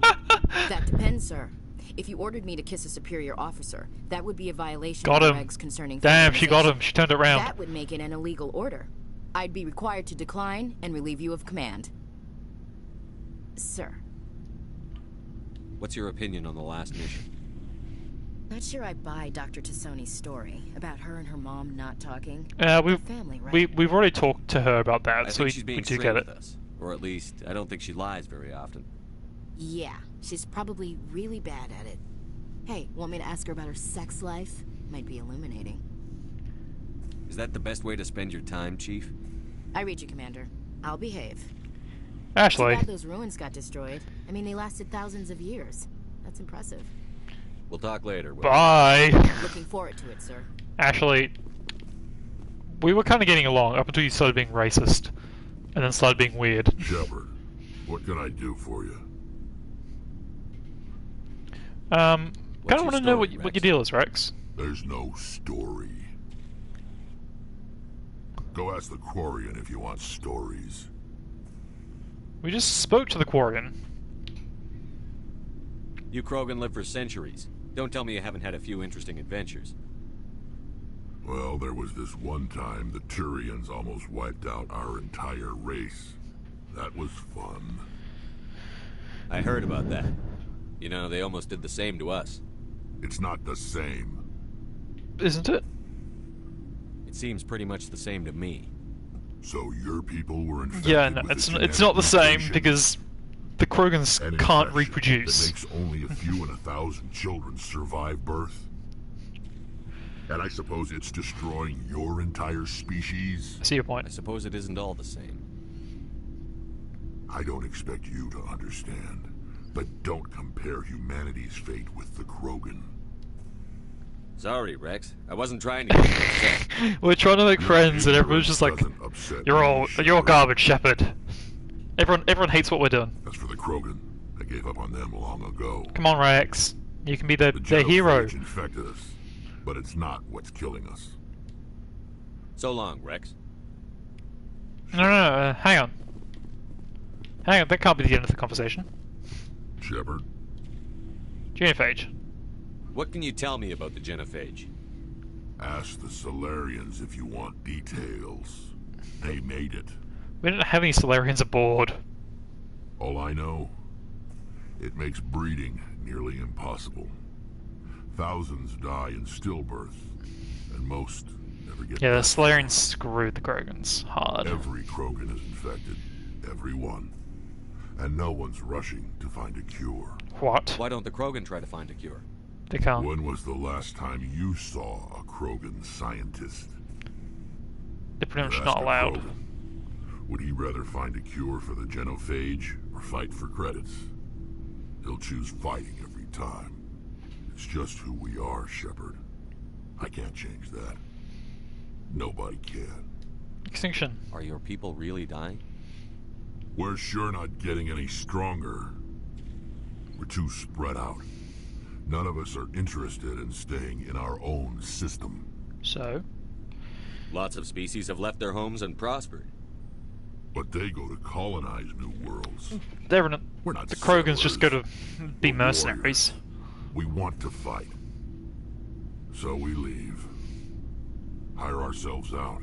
That depends, sir. If you ordered me to kiss a superior officer, that would be a violation got of him. the regs concerning... Damn, she got him. She turned it around. That would make it an illegal order. I'd be required to decline and relieve you of command. Sir. What's your opinion on the last mission? Not sure I buy Dr. Tassoni's story about her and her mom not talking. Family, right? We've already talked to her about that, so she's being we do straight get with it. us. Or at least, I don't think she lies very often. Yeah, she's probably really bad at it. Hey, want me to ask her about her sex life? Might be illuminating. Is that the best way to spend your time, Chief? I read you, Commander. I'll behave. Ashley. Too bad those ruins got destroyed. I mean, they lasted thousands of years. That's impressive. We'll talk later. Bye. Looking forward to it, sir. Ashley, we were kind of getting along up until you started being racist, and then started being weird. Shepard, what can I do for you? Kind of want to know what your deal is, Rex. There's no story. Go ask the Quarian if you want stories. We just spoke to the Quarian. You Krogan live for centuries. Don't tell me you haven't had a few interesting adventures. Well, there was this one time the Turians almost wiped out our entire race. That was fun. I heard about that. You know, they almost did the same to us. It's not the same. Isn't it? It seems pretty much the same to me. So your people were infected no, with it's not the same because the Krogans can't reproduce. That makes only a few in 1,000 children survive birth. And I suppose it's destroying your entire species? I see your point. I suppose it isn't all the same. I don't expect you to understand, but don't compare humanity's fate with the Krogan. Sorry, Rex. I wasn't trying to get you upset. We're trying to make friends, and everyone's just like, "You're all garbage, Shepard." Everyone hates what we're doing. As for the Krogan, I gave up on them long ago. Come on, Rex. You can be their hero. The infected us, but it's not what's killing us. So long, Rex. No, hang on. Hang on, that can't be the end of the conversation. Shepard. Genophage. What can you tell me about the Genophage? Ask the Salarians if you want details. They made it. We didn't have any Salarians aboard. All I know, it makes breeding nearly impossible. Thousands die in stillbirth, and most never get Yeah, the back. Salarians screwed the Krogans hard. Every Krogan is infected. Every one. And no one's rushing to find a cure. What? Why don't the Krogan try to find a cure? They can't. When was the last time you saw a Krogan scientist? They're pretty much not allowed. Krogan, would he rather find a cure for the Genophage or fight for credits? He'll choose fighting every time. It's just who we are, Shepard. I can't change that. Nobody can. Extinction. Are your people really dying? We're sure not getting any stronger. We're too spread out. None of us are interested in staying in our own system. So? Lots of species have left their homes and prospered. But they go to colonize new worlds. We're not the Krogans just go to be We're mercenaries. warriors. We want to fight. So we leave. Hire ourselves out.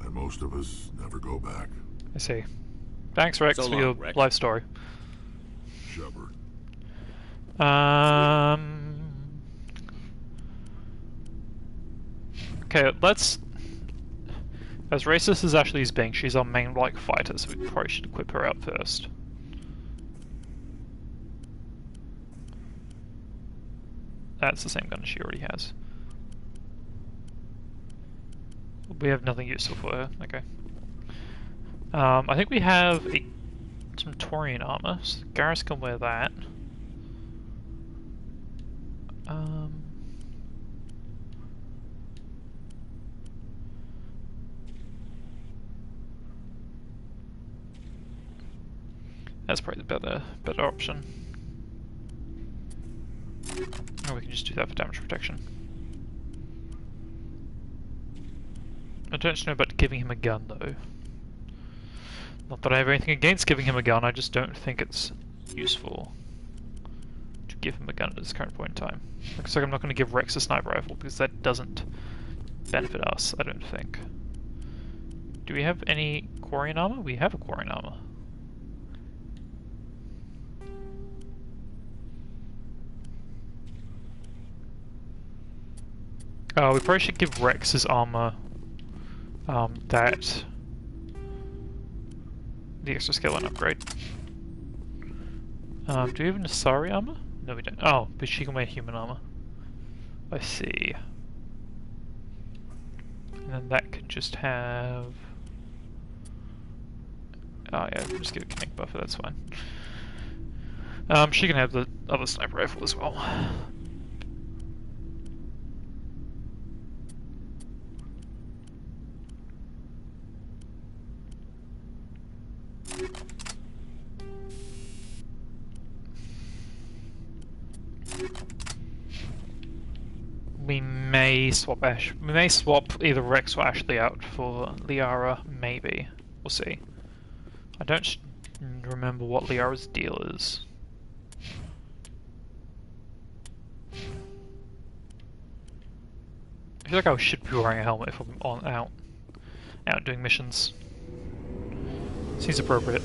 And most of us never go back. I see. Thanks, Rex, So for long, your Rex. life story. Shepard. Okay, let's... As racist as Ashley is being, she's our main, fighter, so we probably should equip her out first. That's the same gun she already has. We have nothing useful for her, okay. I think we have some Turian armor, so Garrus can wear that. That's probably the better option. Or we can just do that for damage protection. I don't know about giving him a gun, though. Not that I have anything against giving him a gun, I just don't think it's useful to give him a gun at this current point in time. Looks like I'm not going to give Rex a sniper rifle, because that doesn't benefit us, I don't think. Do we have any Quarian armor? We have a Quarian armor. We probably should give Rex his armor, the exoskeleton upgrade. Do we have Nasari armor? No, we don't. Oh, but she can wear human armor. I see. And then that can just have... Oh yeah, we'll just give it a connect buffer, that's fine. She can have the other sniper rifle as well. We may swap either Rex or Ashley out for Liara, maybe. We'll see. I don't remember what Liara's deal is. I feel like I should be wearing a helmet if I'm out doing missions. Seems appropriate.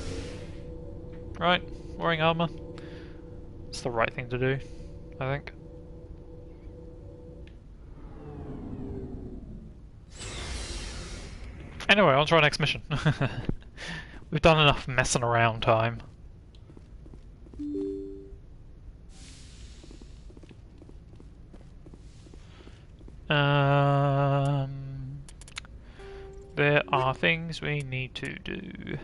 Right, wearing armor. It's the right thing to do, I think. Anyway, on to our next mission. We've done enough messing around time. There are things we need to do.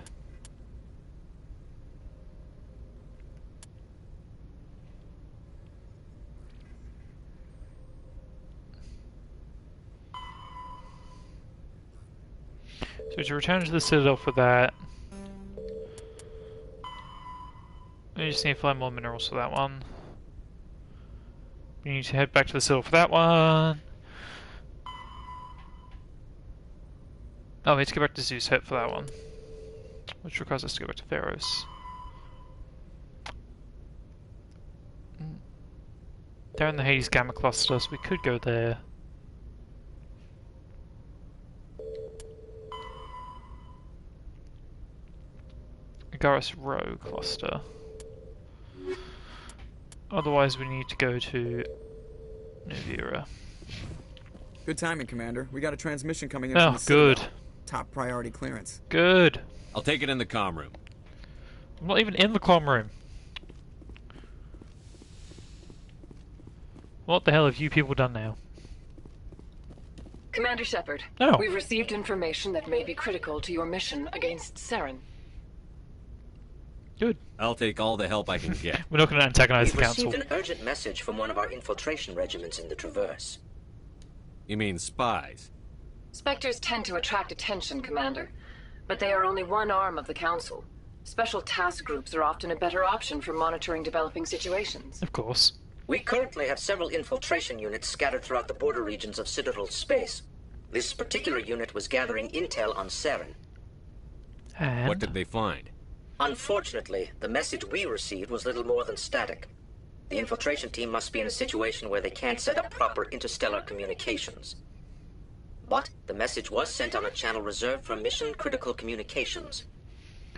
So to return to the Citadel for that, we just need to find more minerals for that one. We need to head back to the Citadel for that one. Oh, we need to go back to Zeus Head for that one, which requires us to go back to Pharos. They're in the Hades Gamma Cluster, so we could go there. Garrus Row Cluster. Otherwise, we need to go to Nuvira. Good timing, Commander. We got a transmission coming in. Oh, from the Citadel. good. Top priority clearance. Good. I'll take it in the comm room. I'm not even in the comm room. What the hell have you people done now? Commander Shepard, Oh. We've received information that may be critical to your mission against Saren. Good. I'll take all the help I can get. We're not going to antagonize the We've Council. received an urgent message from one of our infiltration regiments in the Traverse. You mean spies? Spectres tend to attract attention, Commander, but they are only one arm of the Council. Special task groups are often a better option for monitoring developing situations. Of course. We currently have several infiltration units scattered throughout the border regions of Citadel space. This particular unit was gathering intel on Saren. And? What did they find? Unfortunately, the message we received was little more than static. The infiltration team must be in a situation where they can't set up proper interstellar communications. But the message was sent on a channel reserved for mission-critical communications.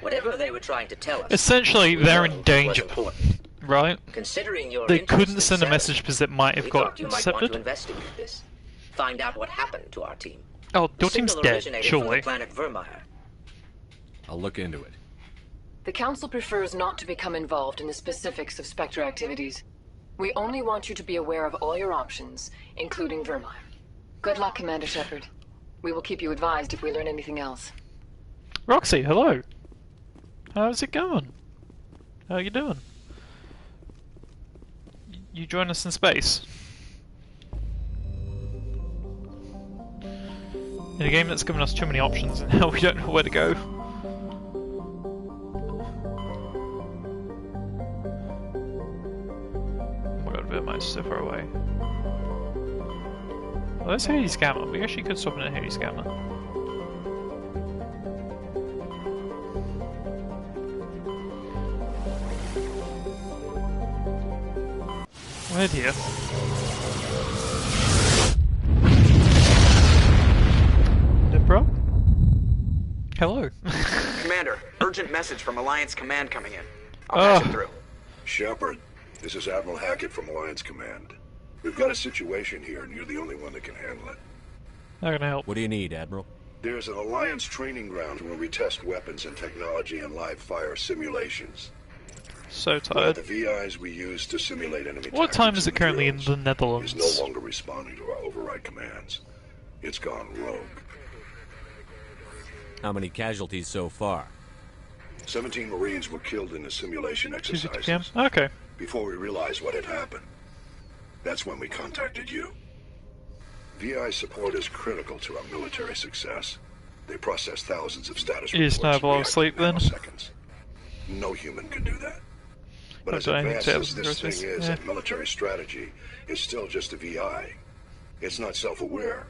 Whatever they were trying to tell us... Essentially, they're in danger. Right? Considering your they couldn't interest send in a message because it might have we got thought you might want intercepted. to investigate this. Find out what happened to our team. Oh, The your team's signal dead, originated from surely. the planet Vermeer. I'll look into it. The Council prefers not to become involved in the specifics of Spectre activities. We only want you to be aware of all your options, including Vermeer. Good luck, Commander Shepard. We will keep you advised if we learn anything else. Roxy, hello. How's it going? How you doing? You join us in space. In a game that's given us too many options and now we don't know where to go. Oh my god, Vermeer's so far away. Well, there's Hades Gamma. We actually could stop in at Hades Gamma. Right here. Bro? Hello. Commander, urgent message from Alliance Command coming in. I'll patch it through. Shepard, this is Admiral Hackett from Alliance Command. We've got a situation here, and you're the only one that can handle it. How can I help? What do you need, Admiral? There's an Alliance training ground where we test weapons and technology in live fire simulations. So tired. The VIs we use to simulate enemy What time is it currently in the Netherlands? Is no longer responding to our override commands. It's gone rogue. How many casualties so far? 17 Marines were killed in the simulation exercises. 2 PM? Okay. Before we realized what had happened. That's when we contacted you. VI support is critical to our military success. They process thousands of status You just reports fall asleep then? seconds. No human can do that. But as advanced as this thing is at military strategy, it's still just a VI. It's not self-aware,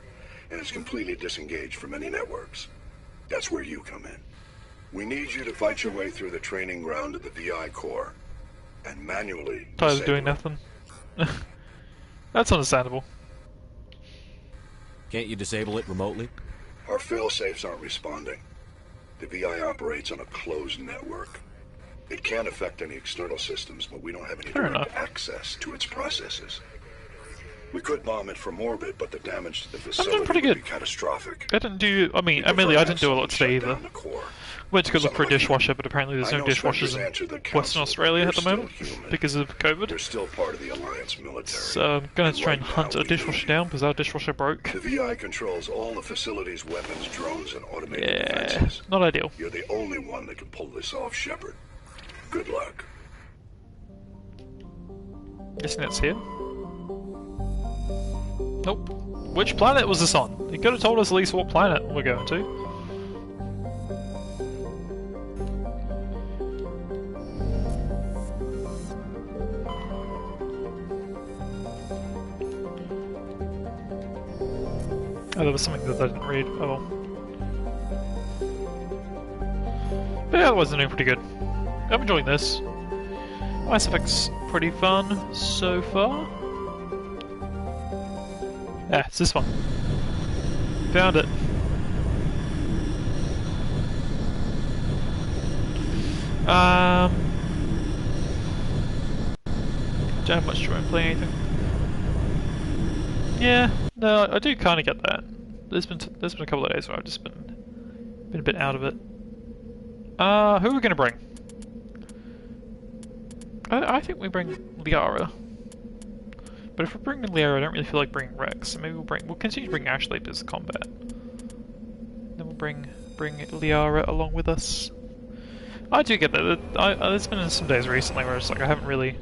and it's completely disengaged from any networks. That's where you come in. We need you to fight your way through the training ground of the VI core, and manually Tyler's doing nothing. That's understandable. Can't you disable it remotely? Our fail-safes aren't responding. The VI operates on a closed network. It can affect any external systems, but we don't have any direct access to its processes. We could bomb it from orbit, but the damage to the facility would be catastrophic. I didn't do. I mean, admittedly, I didn't do a lot today either. Went to go look for a dishwasher, but apparently there's no dishwashers in Western Australia at the moment because of COVID. They're still part of the Alliance military. So I'm gonna try and hunt a dishwasher down because our dishwasher broke. The VI controls all the facility's weapons, drones, and automated defenses. Not ideal. You're the only one that can pull this off, Shepard. Good luck. Guessing that's here. Nope. Which planet was this on? You could have told us at least what planet we're going to. Oh, there was something that I didn't read. Oh well. But yeah, that was doing pretty good. I'm enjoying this. Mass Effect's pretty fun so far. Yeah, it's this one. Found it. Don't have much to play anything. Yeah, no, I do kind of get that. There's been a couple of days where I've just been a bit out of it. Who are we gonna bring? I think we bring Liara. But if we're bringing Liara, I don't really feel like bringing Rex. So maybe we'll continue to bring Ashley to combat. Then we'll bring Liara along with us. I do get that. There's been some days recently where it's like I haven't really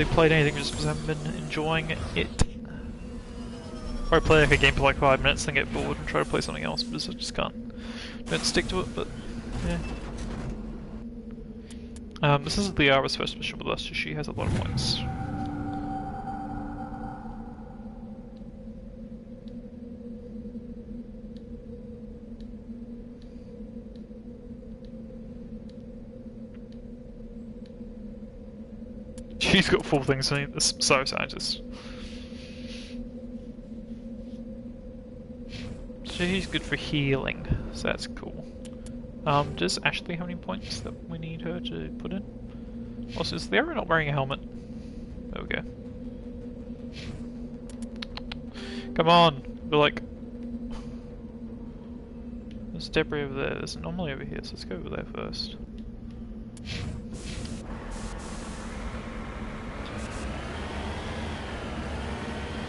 played anything just because I haven't been enjoying it. Or I play like a game for like 5 minutes, then get bored and try to play something else because I just don't stick to it. But yeah. This is Liara's first mission with us, so she has a lot of points. She's got 4 things to the Solar Scientist. She's good for healing, so that's cool. Does Ashley have any points that we need her to put in? Also, is Liara not wearing a helmet? There we go. Come on! We're like... There's debris over there, there's an anomaly over here, so let's go over there first.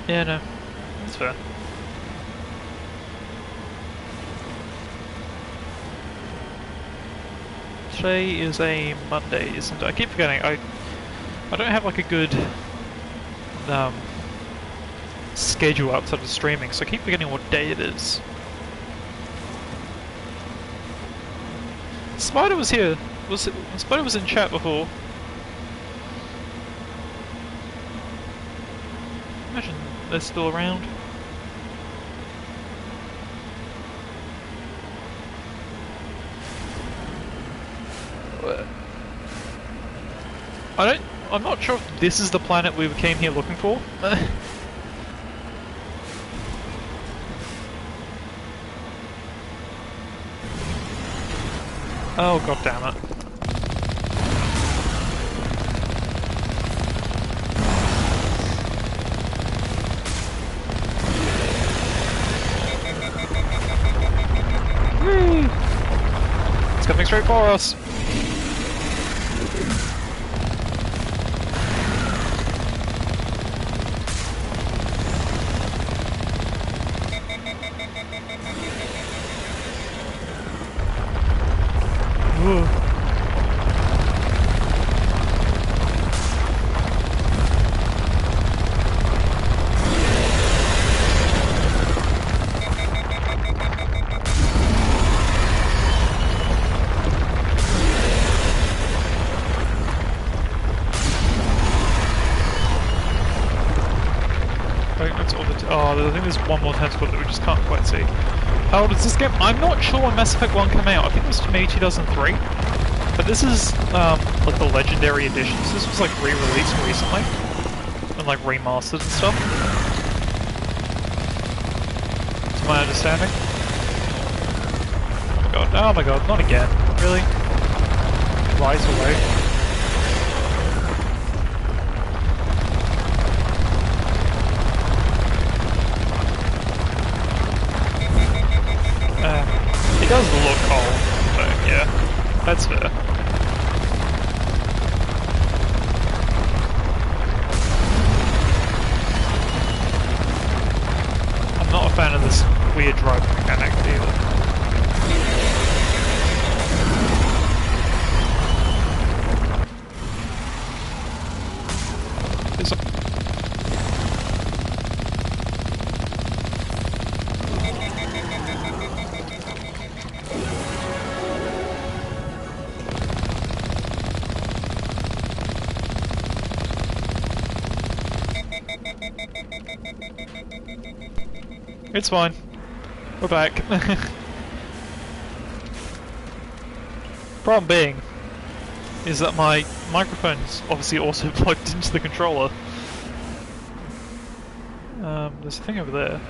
Yeah, no. That's fair. Today is a Monday, isn't it? I keep forgetting. I don't have like a good schedule outside of streaming, so I keep forgetting what day it is. Spider was here. Spider was in chat before. Imagine they're still around. I'm not sure if this is the planet we came here looking for. Oh, god damn it. Whee! It's coming straight for us. I think there's one more tentacle that we just can't quite see. How old is this game? I'm not sure when Mass Effect 1 came out. I think it was maybe 2003. But this is like the Legendary Edition. So this was like re-released recently. And like remastered and stuff. To my understanding. Oh my god, not again. Really? Rise away. It does look cold, but yeah, that's fair. I'm not a fan of this weird drive mechanic either. It's fine. We're back. Problem being is that my microphone's obviously also plugged into the controller. There's a thing over there.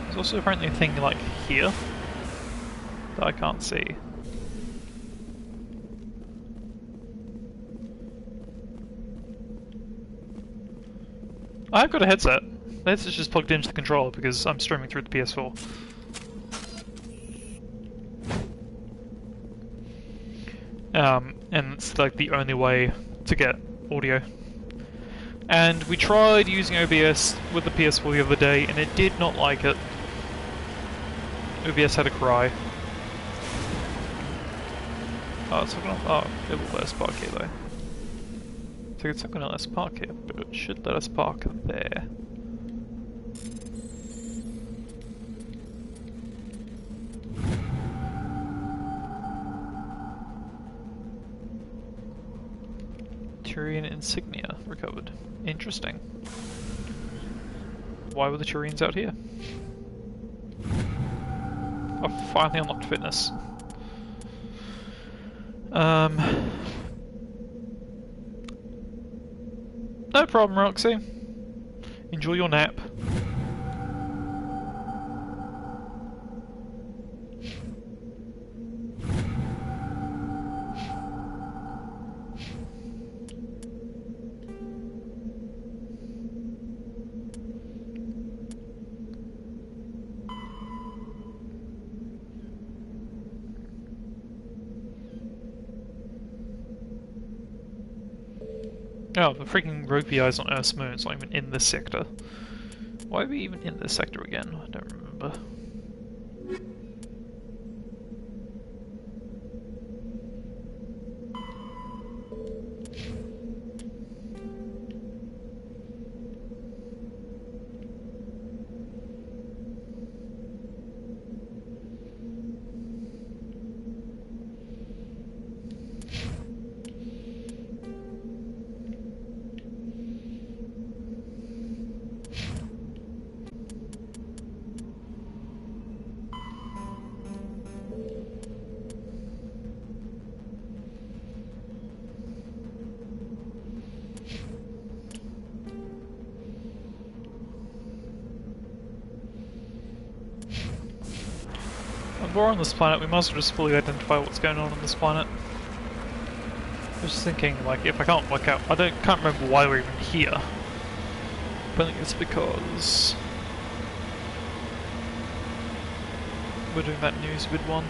There's also apparently a thing like here that I can't see. I've got a headset. The headset's just plugged into the controller because I'm streaming through the PS4. And it's like the only way to get audio. And we tried using OBS with the PS4 the other day and it did not like it. OBS had a cry. Oh, it's not gonna, oh, it will let us park here though. So it's not going to let us park here, but it should let us park there. Turian insignia recovered. Interesting. Why were the Turians out here? I've finally unlocked fitness. No problem, Roxy. Enjoy your nap. Oh, the freaking ropey eyes on Earth's moon, it's not even in this sector. Why are we even in this sector again? I don't remember. If we're on this planet, we must just fully identify what's going on this planet. I was just thinking, like, if I can't work out, can't remember why we're even here. But I think it's because we're doing that news vid one.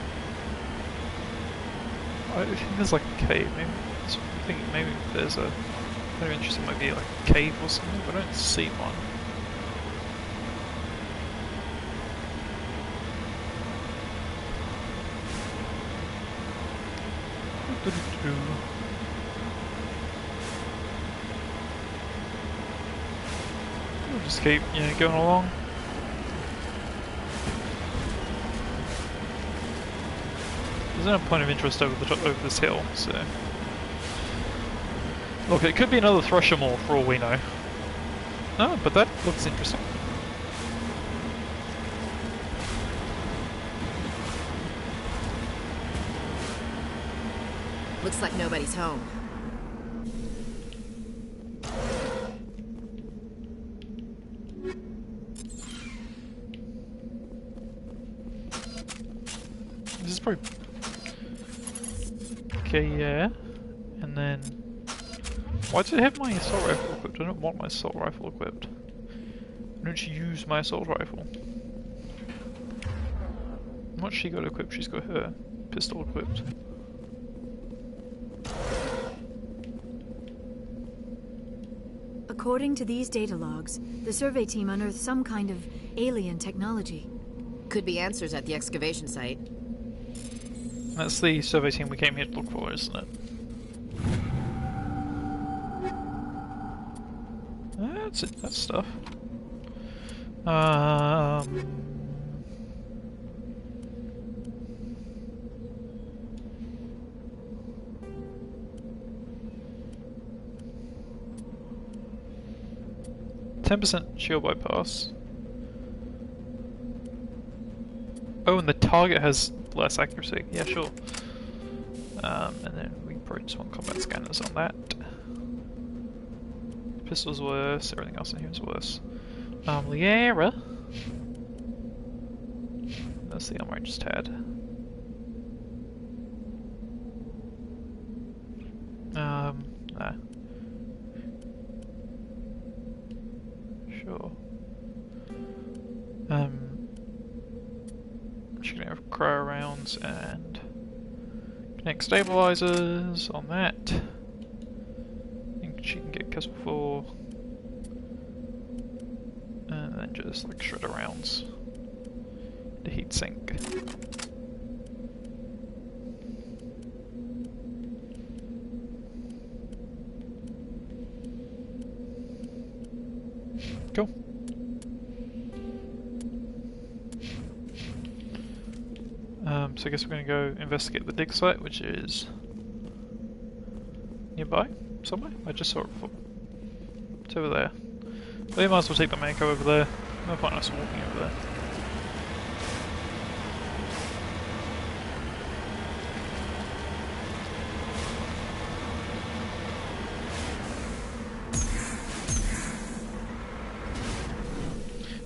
I think there's like a cave. Maybe I think maybe there's a. Very interesting. Might be like a cave or something, but I don't see one. We'll just keep, going along. There's no point of interest over this hill, so. Look, it could be another Thresher Maw for all we know. Oh, but that looks interesting. Looks like nobody's home. This is probably... Okay, yeah. And then... Why did it have my assault rifle equipped? I don't want my assault rifle equipped. I don't use my assault rifle. What's she got equipped? She's got her pistol equipped. According to these data logs, the survey team unearthed some kind of alien technology. Could be answers at the excavation site. That's the survey team we came here to look for, isn't it? That's it, that's stuff. 10% shield bypass. Oh, and the target has less accuracy. Yeah, sure. And then we probably just want combat scanners on that. Pistol's worse, everything else in here is worse. Liara. That's the armor I just had. Nah. Sure. She's gonna have cryo rounds and connect stabilizers on that. I think she can get Castle 4. And then just like shredder rounds. The heat sink. Cool. So I guess we're going to go investigate the dig site, which is nearby somewhere. I just saw it before. It's over there. But you might as well take the Mako over there. No point in us walking over there.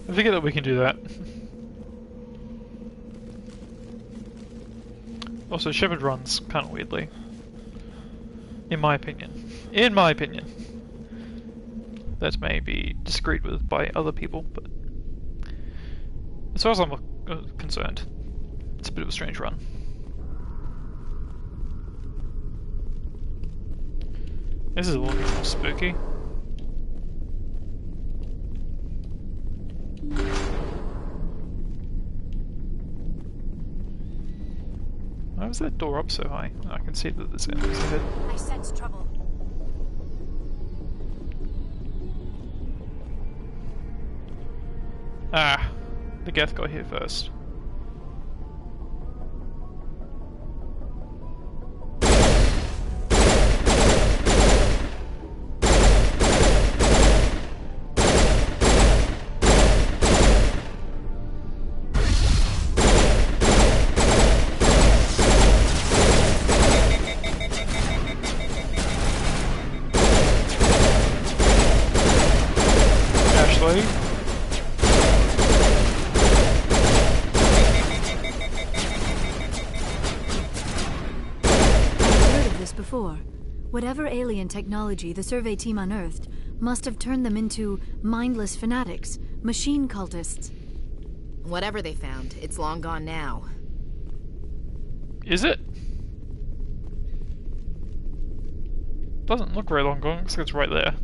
I figure that we can do that. Also, Shepard runs kind of weirdly. In my opinion. In my opinion. That may be disagreed with by other people, but as far as I'm concerned, it's a bit of a strange run. This is a little bit more spooky. Why was that door up so high? I can see that there's enemies ahead. I sense trouble. Ah, the Geth got here first. Whatever alien technology the survey team unearthed must have turned them into mindless fanatics, machine cultists. Whatever they found, it's long gone now. Is it? Doesn't look very long gone, looks like it's right there.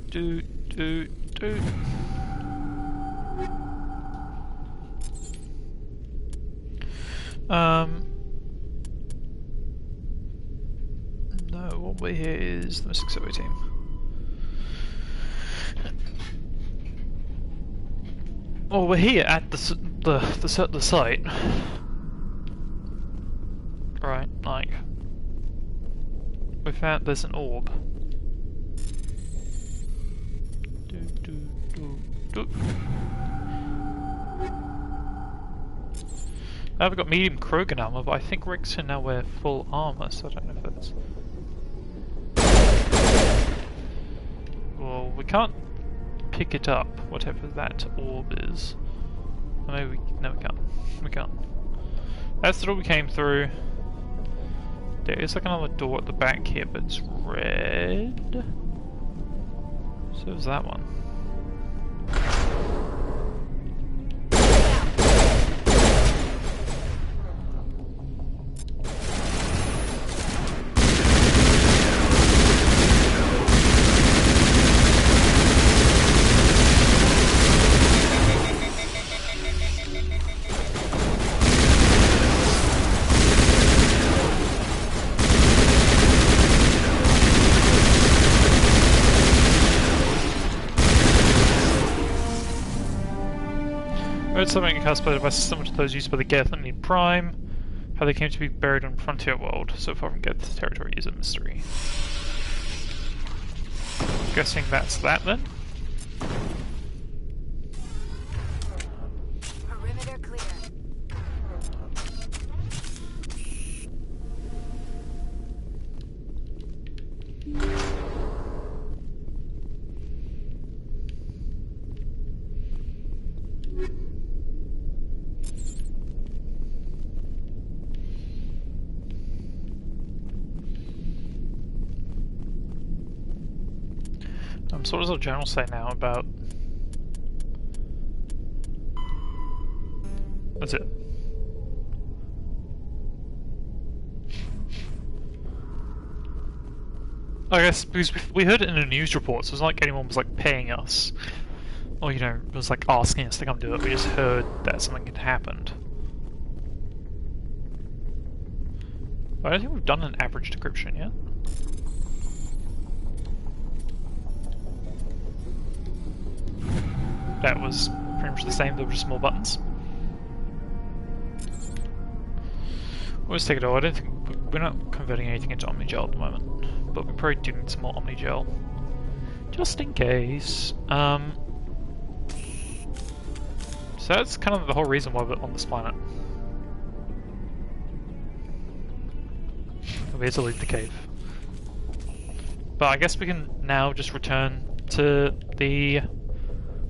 Do. No, what we're here is the Mystic Survey team. Well, we're here at the site. Right, like we found there's an orb. I've got medium Krogan armor, but I think Rick's can now wear full armor, so I don't know if that's... Well, we can't pick it up, whatever that orb is. Or maybe no, we can't. We can't. That's the door we came through. There is like another door at the back here, but it's red. So is that one. Something cast by devices similar to those used by the Geth and Prime. How they came to be buried on Frontier World, so far from Geth territory, is a mystery. Guessing that's that then? Perimeter clear. So what does the general say now about... That's it. I guess because we heard it in a news report, so it's not like anyone was like paying us. Or, you know, was like asking us to come do it. We just heard that something had happened. But I don't think we've done an average decryption yet. That was pretty much the same, there were just more buttons. We'll just take it all. I don't think we're not converting anything into Omnigel at the moment, but we probably do need some more Omnigel, just in case. So that's kind of the whole reason why we're on this planet. We had to leave the cave, but I guess we can now just return to the.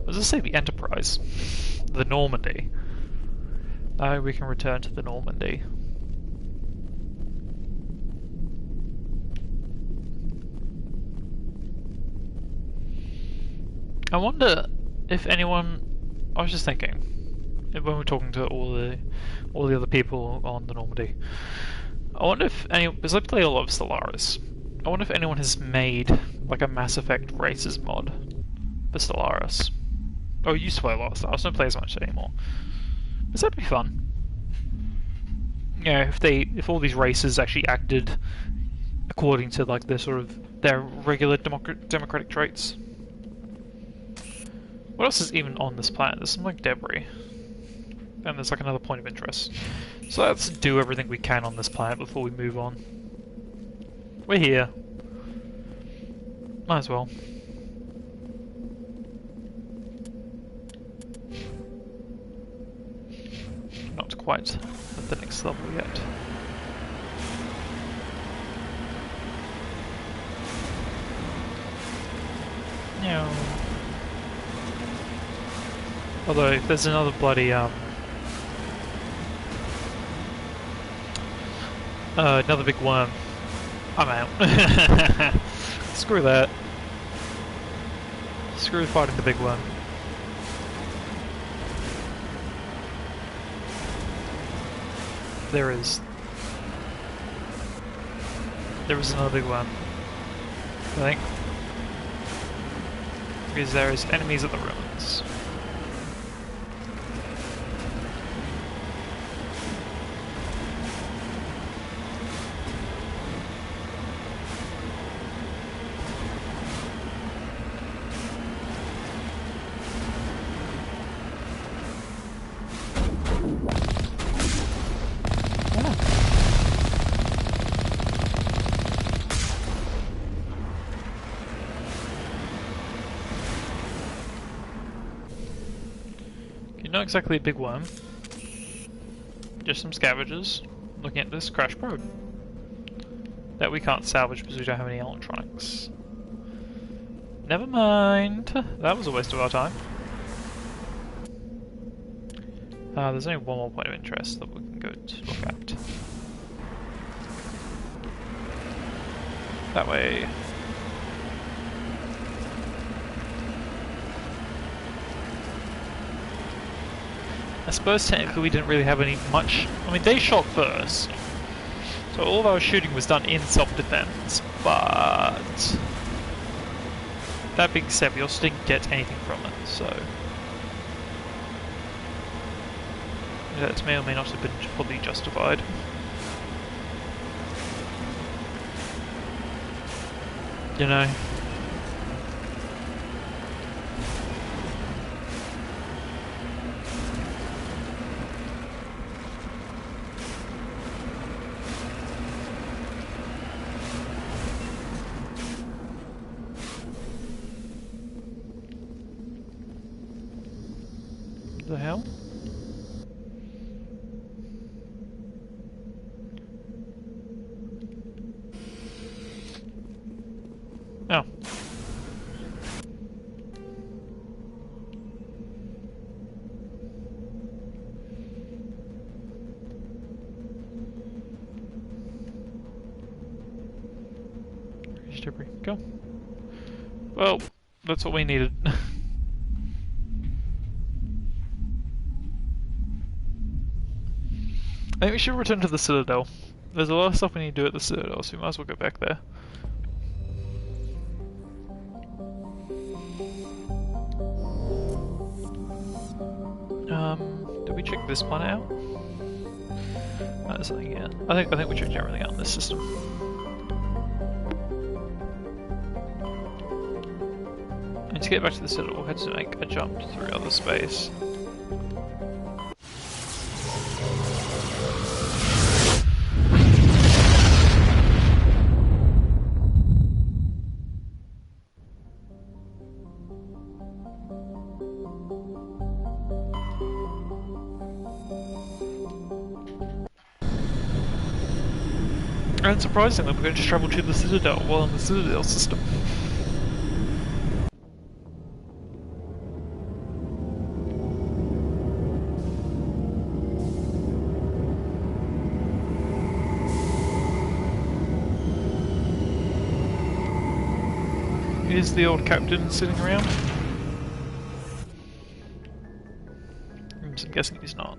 What does it say? The Enterprise? The Normandy. Now we can return to the Normandy. I wonder if anyone... I was just thinking, when we were talking to all the other people on the Normandy, I wonder if anyone... Because I play a lot of Stellaris. I wonder if anyone has made like a Mass Effect Races mod for Stellaris. Oh, you used to play a lot of Stellaris, I don't play as much anymore. But that'd be fun. You know, if all these races actually acted according to like their regular democratic traits. What else is even on this planet? There's some like debris. And there's like another point of interest. So let's do everything we can on this planet before we move on. We're here. Might as well. quite at the next level yet. No. Although if there's another bloody another big worm, I'm out. Screw that. Screw fighting the big worm. There is another big one, I think, because there is enemies at the ruins. Not exactly a big worm, just some scavengers looking at this crash probe that we can't salvage because we don't have any electronics. Never mind, that was a waste of our time. There's only one more point of interest that we can go to look at. That way. I suppose technically we didn't really have much. I mean, they shot first, so all of our shooting was done in self-defense, but that being said, we also didn't get anything from it, so that may or may not have been fully justified. You know. The hell? Oh. Debris. Go. Well, that's what we needed. I think we should return to the Citadel. There's a lot of stuff we need to do at the Citadel, so we might as well go back there. Did we check this one out? No, there's something here. I think we checked everything out in this system. And to get back to the Citadel, we'll have to make a jump through other space. And surprisingly, we're going to travel to the Citadel while in the Citadel system. Is the old captain sitting around? I'm guessing he's not.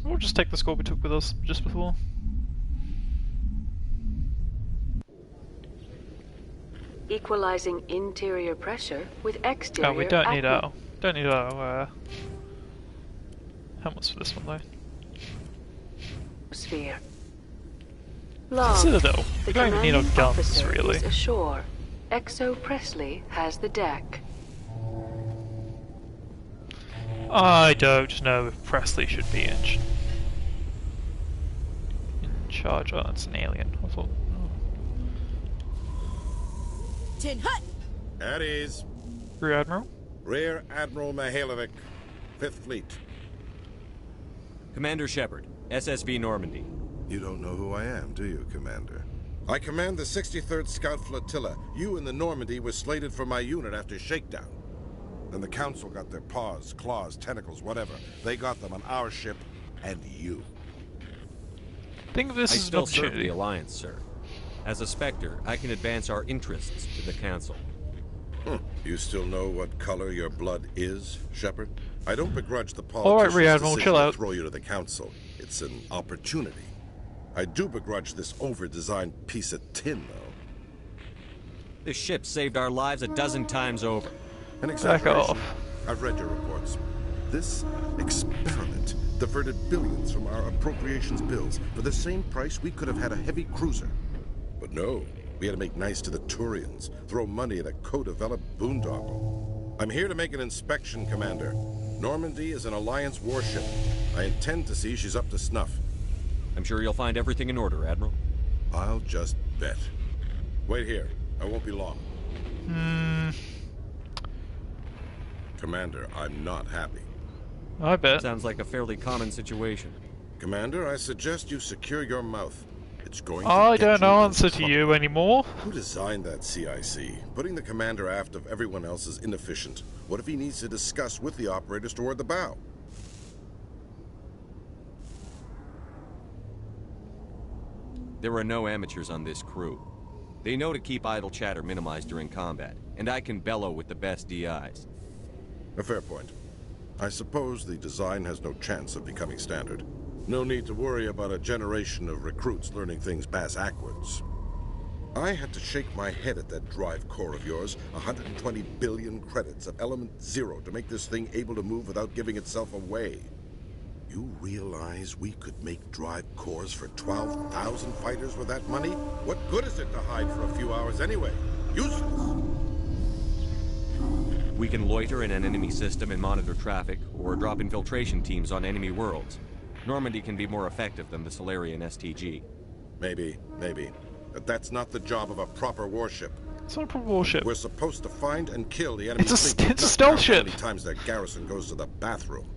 We'll just take the score we took with us just before. Equalizing interior pressure with exterior. Oh, we don't need our helmets for this one though. Sphere. Citadel. We don't even need our guns really. Ashore. Exo Presley has the deck. I don't know if Presley should be in charge. Oh, that's an alien. I thought. Tin Hut! At ease. Rear Admiral? Rear Admiral Mihailovic, 5th Fleet. Commander Shepard, SSV Normandy. You don't know who I am, do you, Commander? I command the 63rd Scout Flotilla. You and the Normandy were slated for my unit after shakedown. Then the Council got their paws, claws, tentacles, whatever. They got them on our ship, and you. Think this is still serve the Alliance, sir. As a Spectre, I can advance our interests to the Council. You still know what color your blood is, Shepard? I don't begrudge the politicians' decision Admiral, chill out. to throw you to the Council. It's an opportunity. I do begrudge this over-designed piece of tin, though. This ship saved our lives a dozen times over. An exaggeration. I've read your reports. This experiment diverted billions from our appropriations bills. For the same price, we could have had a heavy cruiser. But no, we had to make nice to the Turians, throw money at a co-developed boondoggle. I'm here to make an inspection, Commander. Normandy is an Alliance warship. I intend to see she's up to snuff. I'm sure you'll find everything in order, Admiral. I'll just bet. Wait here. I won't be long. Commander, I'm not happy. I bet. Sounds like a fairly common situation. Commander, I suggest you secure your mouth. It's going to I get don't you answer to you anymore. Who designed that CIC? Putting the commander aft of everyone else is inefficient. What if he needs to discuss with the operators toward the bow? There are no amateurs on this crew. They know to keep idle chatter minimized during combat, and I can bellow with the best DIs. A fair point. I suppose the design has no chance of becoming standard. No need to worry about a generation of recruits learning things bass-ackwards. I had to shake my head at that drive core of yours. 120 billion credits of element 0 to make this thing able to move without giving itself away. You realize we could make drive cores for 12,000 fighters with that money? What good is it to hide for a few hours anyway? Useless! We can loiter in an enemy system and monitor traffic, or drop infiltration teams on enemy worlds. Normandy can be more effective than the Solarian STG. Maybe. But that's not the job of a proper warship. It's not a proper warship. We're supposed to find and kill the enemy fleet. It's a stealth ship. How many times their garrison goes to the bathroom.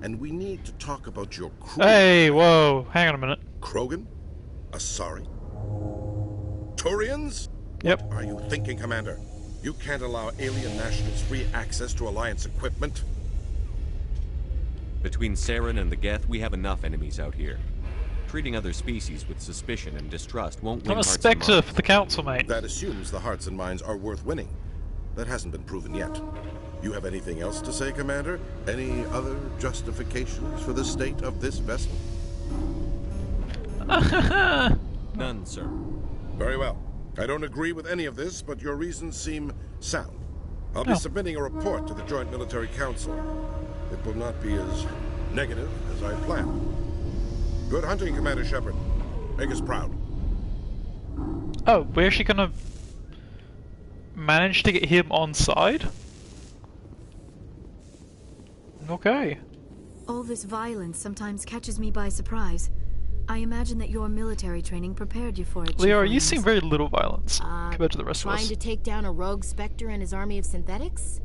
And we need to talk about your crew. Hey, whoa. Hang on a minute. Krogan? Asari? Turians? Yep. What are you thinking, Commander? You can't allow alien nationals free access to Alliance equipment. Between Saren and the Geth, we have enough enemies out here. Treating other species with suspicion and distrust won't win I'm a hearts and Spectre minds. for the Council, mate. That assumes the hearts and minds are worth winning. That hasn't been proven yet. You have anything else to say, Commander? Any other justifications for the state of this vessel? None, sir. Very well. I don't agree with any of this, but your reasons seem sound. I'll be submitting a report to the Joint Military Council. It will not be as negative as I planned. Good hunting, Commander Shepard. Make us proud. Oh, we're actually gonna manage to get him on side? Okay. All this violence sometimes catches me by surprise. I imagine that your military training prepared you for it. Leo, you seem very little violence compared to the rest of us. Trying to take down a rogue Spectre and his army of synthetics?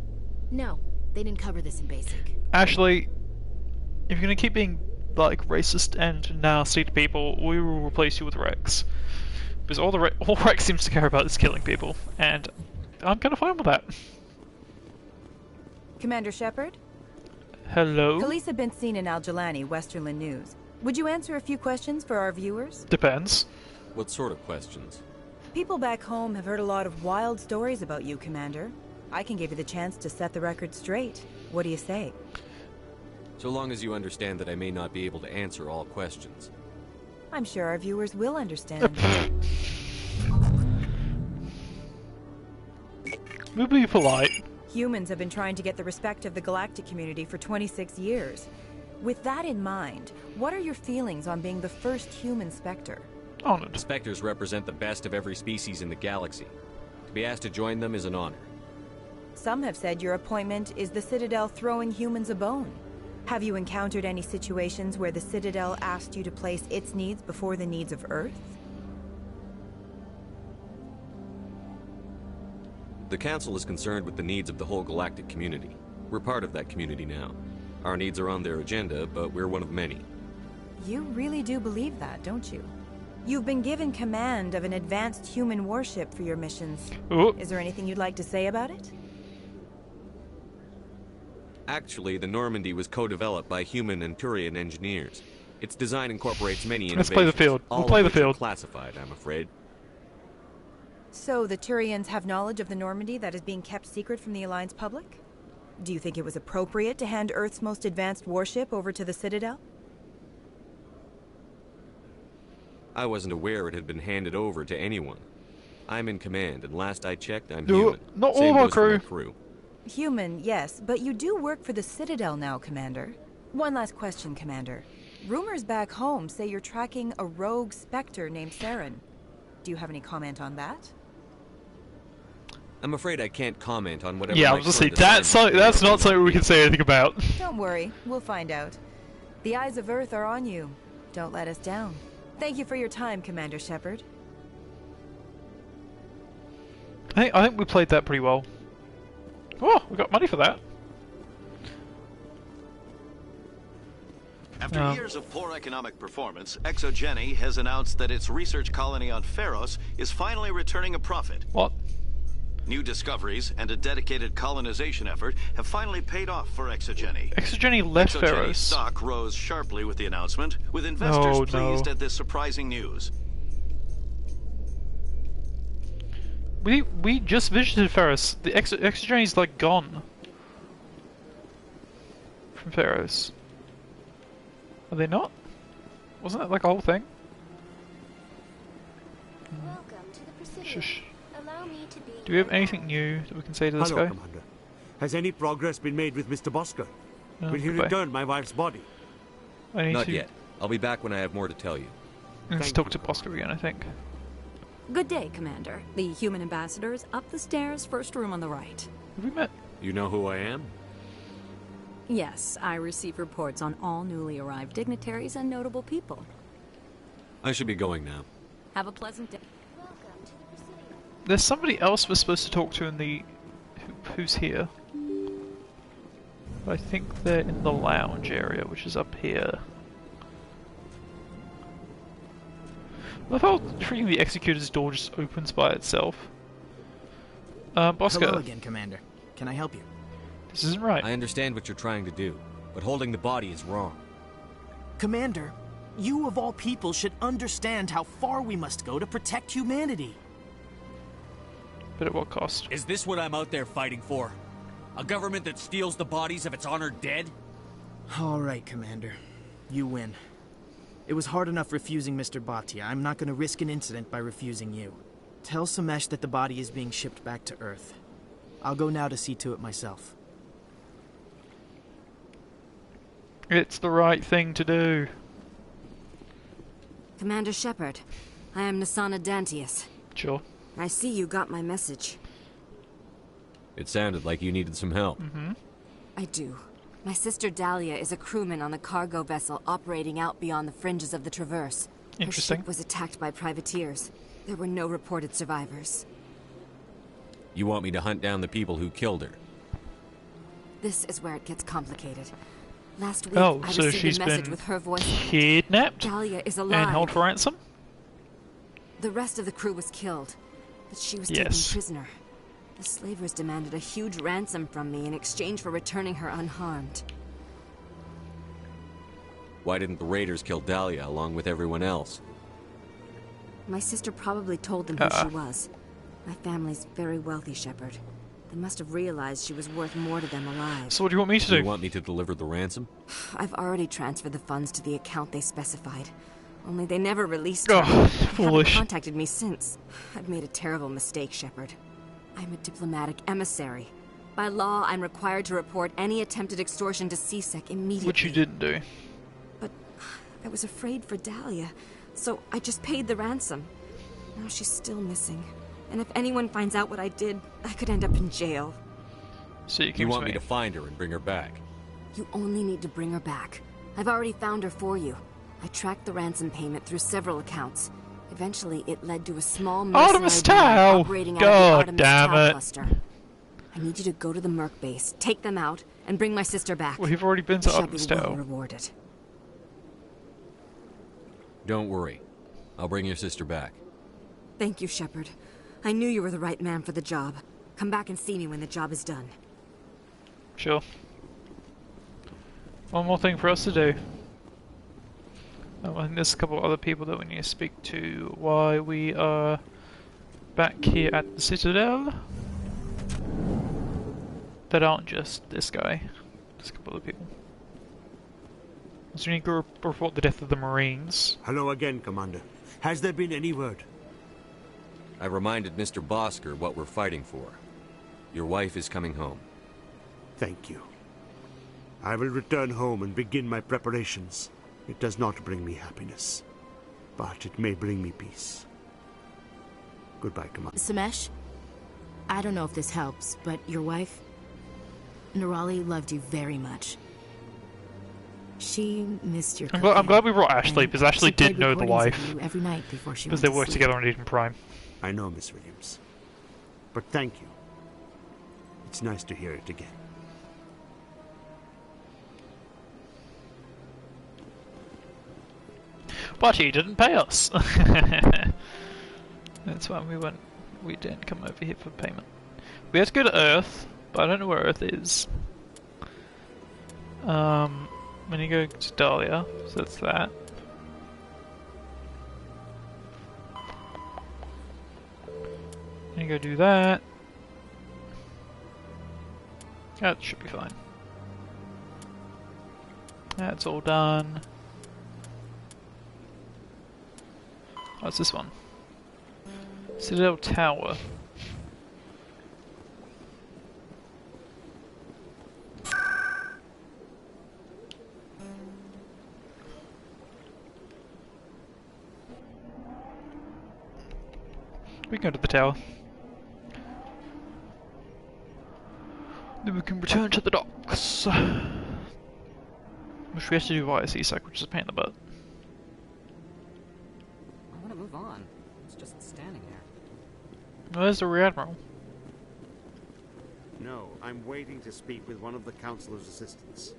No, they didn't cover this in basic. Ashley, if you're gonna keep being like racist and nasty to people, we will replace you with Rex. Because all Rex seems to care about is killing people, and I'm kind of fine with that. Commander Shepard? Hello? Khaleesa had been seen in Al-Jalani, Westerland News. Would you answer a few questions for our viewers? Depends. What sort of questions? People back home have heard a lot of wild stories about you, Commander. I can give you the chance to set the record straight. What do you say? So long as you understand that I may not be able to answer all questions. I'm sure our viewers will understand. We'll be polite. Humans have been trying to get the respect of the galactic community for 26 years. With that in mind, what are your feelings on being the first human Spectre? Honored. Spectres represent the best of every species in the galaxy. To be asked to join them is an honor. Some have said your appointment is the Citadel throwing humans a bone. Have you encountered any situations where the Citadel asked you to place its needs before the needs of Earth? The Council is concerned with the needs of the whole galactic community. We're part of that community now. Our needs are on their agenda, but we're one of many. You really do believe that, don't you? You've been given command of an advanced human warship for your missions. Ooh. Is there anything you'd like to say about it? Actually, the Normandy was co-developed by human and Turian engineers. Its design incorporates many innovations. Let's play the field. All we'll play of the which are field. classified, I'm afraid. So the Turians have knowledge of the Normandy that is being kept secret from the Alliance public? Do you think it was appropriate to hand Earth's most advanced warship over to the Citadel? I wasn't aware it had been handed over to anyone. I'm in command, and last I checked, I'm human. Not Same all our goes for my crew. crew. Human, yes, but you do work for the Citadel now, Commander. One last question, Commander. Rumors back home say you're tracking a rogue Spectre named Saren. Do you have any comment on that? I'm afraid I can't comment on whatever. Yeah, I was gonna say that's not something we can say anything about. Don't worry, we'll find out. The eyes of Earth are on you. Don't let us down. Thank you for your time, Commander Shepard. I think we played that pretty well. Oh, we got money for that. After years of poor economic performance, Exogeny has announced that its research colony on Feros is finally returning a profit. What? New discoveries and a dedicated colonization effort have finally paid off for Exogeny. Exogeny left Exogeny's Feros. stock rose sharply with the announcement, with investors pleased at this surprising news. We just visited Feros. The Exogeny's like gone from Feros. Are they not? Wasn't that like a whole thing? Welcome to the Presidio. Shush. Allow me to be. Do we have anything new that we can say to this Hello, guy? Commander. Has any progress been made with Mr. Bosker? Oh, Will he goodbye. return my wife's body? Not yet. I'll be back when I have more to tell you. Let's talk to Bosker again, I think. Good day, Commander. The human ambassador is up the stairs, first room on the right. Have we met? You know who I am? Yes, I receive reports on all newly arrived dignitaries and notable people. I should be going now. Have a pleasant day. There's somebody else we're supposed to talk to in the... who's here. But I think they're in the lounge area, which is up here. I thought freaking the Executor's door just opens by itself. Bosker. Hello again, Commander. Can I help you? This isn't right. I understand what you're trying to do, but holding the body is wrong. Commander, you of all people should understand how far we must go to protect humanity. But at what cost? Is this what I'm out there fighting for? A government that steals the bodies of its honored dead? All right, Commander. You win. It was hard enough refusing Mr. Bhatia. I'm not going to risk an incident by refusing you. Tell Samesh that the body is being shipped back to Earth. I'll go now to see to it myself. It's the right thing to do. Commander Shepard, I am Nasana Dantius. Sure. I see you got my message. It sounded like you needed some help. I do. My sister Dahlia is a crewman on the cargo vessel operating out beyond the fringes of the Traverse. Interesting. Her ship was attacked by privateers. There were no reported survivors. You want me to hunt down the people who killed her? This is where it gets complicated. Last week, Oh, I so received she's a message been with her voice. kidnapped Dahlia is alive. and held for ransom? The rest of the crew was killed, but she was Yes. taken prisoner. The slavers demanded a huge ransom from me in exchange for returning her unharmed. Why didn't the raiders kill Dahlia along with everyone else? My sister probably told them who she was. My family's very wealthy, Shepard. They must have realized she was worth more to them alive. So what do you want me to do? You want me to deliver the ransom? I've already transferred the funds to the account they specified. Only they never released her. Oh, They foolish. haven't contacted me since. I've made a terrible mistake, Shepard. I'm a diplomatic emissary. By law, I'm required to report any attempted extortion to CSEC immediately. Which you didn't do. But I was afraid for Dahlia, so I just paid the ransom. Now she's still missing. And if anyone finds out what I did, I could end up in jail. So you want me to find her and bring her back? You only need to bring her back. I've already found her for you. I tracked the ransom payment through several accounts. Eventually, it led to a small Artemis Tau! Operating out of the Artemis damn Tau it. cluster. I need you to go to the Merc base, take them out, and bring my sister back. Well, you've already been to Artemis Tau. Tau. Rewarded. Don't worry. I'll bring your sister back. Thank you, Shepard. I knew you were the right man for the job. Come back and see me when the job is done. Sure. One more thing for us to do. Oh, I think there's a couple of other people that we need to speak to while we are back here at the Citadel. That aren't just this guy. There's a couple other people. So we need to report the death of the Marines. Hello again, Commander. Has there been any word? I reminded Mr. Bosker what we're fighting for. Your wife is coming home. Thank you. I will return home and begin my preparations. It does not bring me happiness, but it may bring me peace. Goodbye, Commander. Samesh, I don't know if this helps, but your wife, Nerali, loved you very much. She missed your I'm glad we brought Ashley, because Ashley did know the wife. Every night before she because they worked together on Eden Prime. I know, Miss Williams. But thank you. It's nice to hear it again. But he didn't pay us. That's why we didn't come over here for payment. We had to go to Earth, but I don't know where Earth is. When you go to Dahlia, so that's that. Then you go do that. That should be fine. That's all done. What's this one? Citadel Tower. We can go to the tower. Then we can return to the docks. Which we have to do via CSEC, which is a pain in the butt. I want to move on. It's just standing there. Well, there's the Rear Admiral. No, I'm waiting to speak with one of the Councilor's assistants.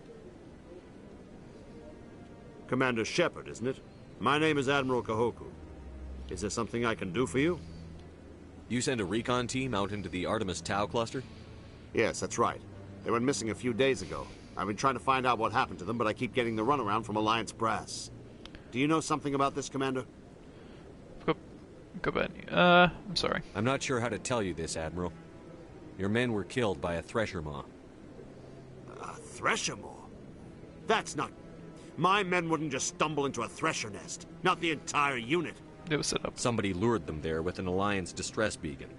Commander Shepard, isn't it? My name is Admiral Kahoku. Is there something I can do for you? You sent a recon team out into the Artemis Tau cluster? Yes, that's right. They went missing a few days ago. I've been trying to find out what happened to them, but I keep getting the runaround from Alliance brass. Do you know something about this, Commander? Go back. I'm sorry. I'm not sure how to tell you this, Admiral. Your men were killed by a Thresher Maw. A Thresher Maw? That's not... My men wouldn't just stumble into a Thresher nest. Not the entire unit. It was set up. Somebody lured them there with an Alliance distress beacon.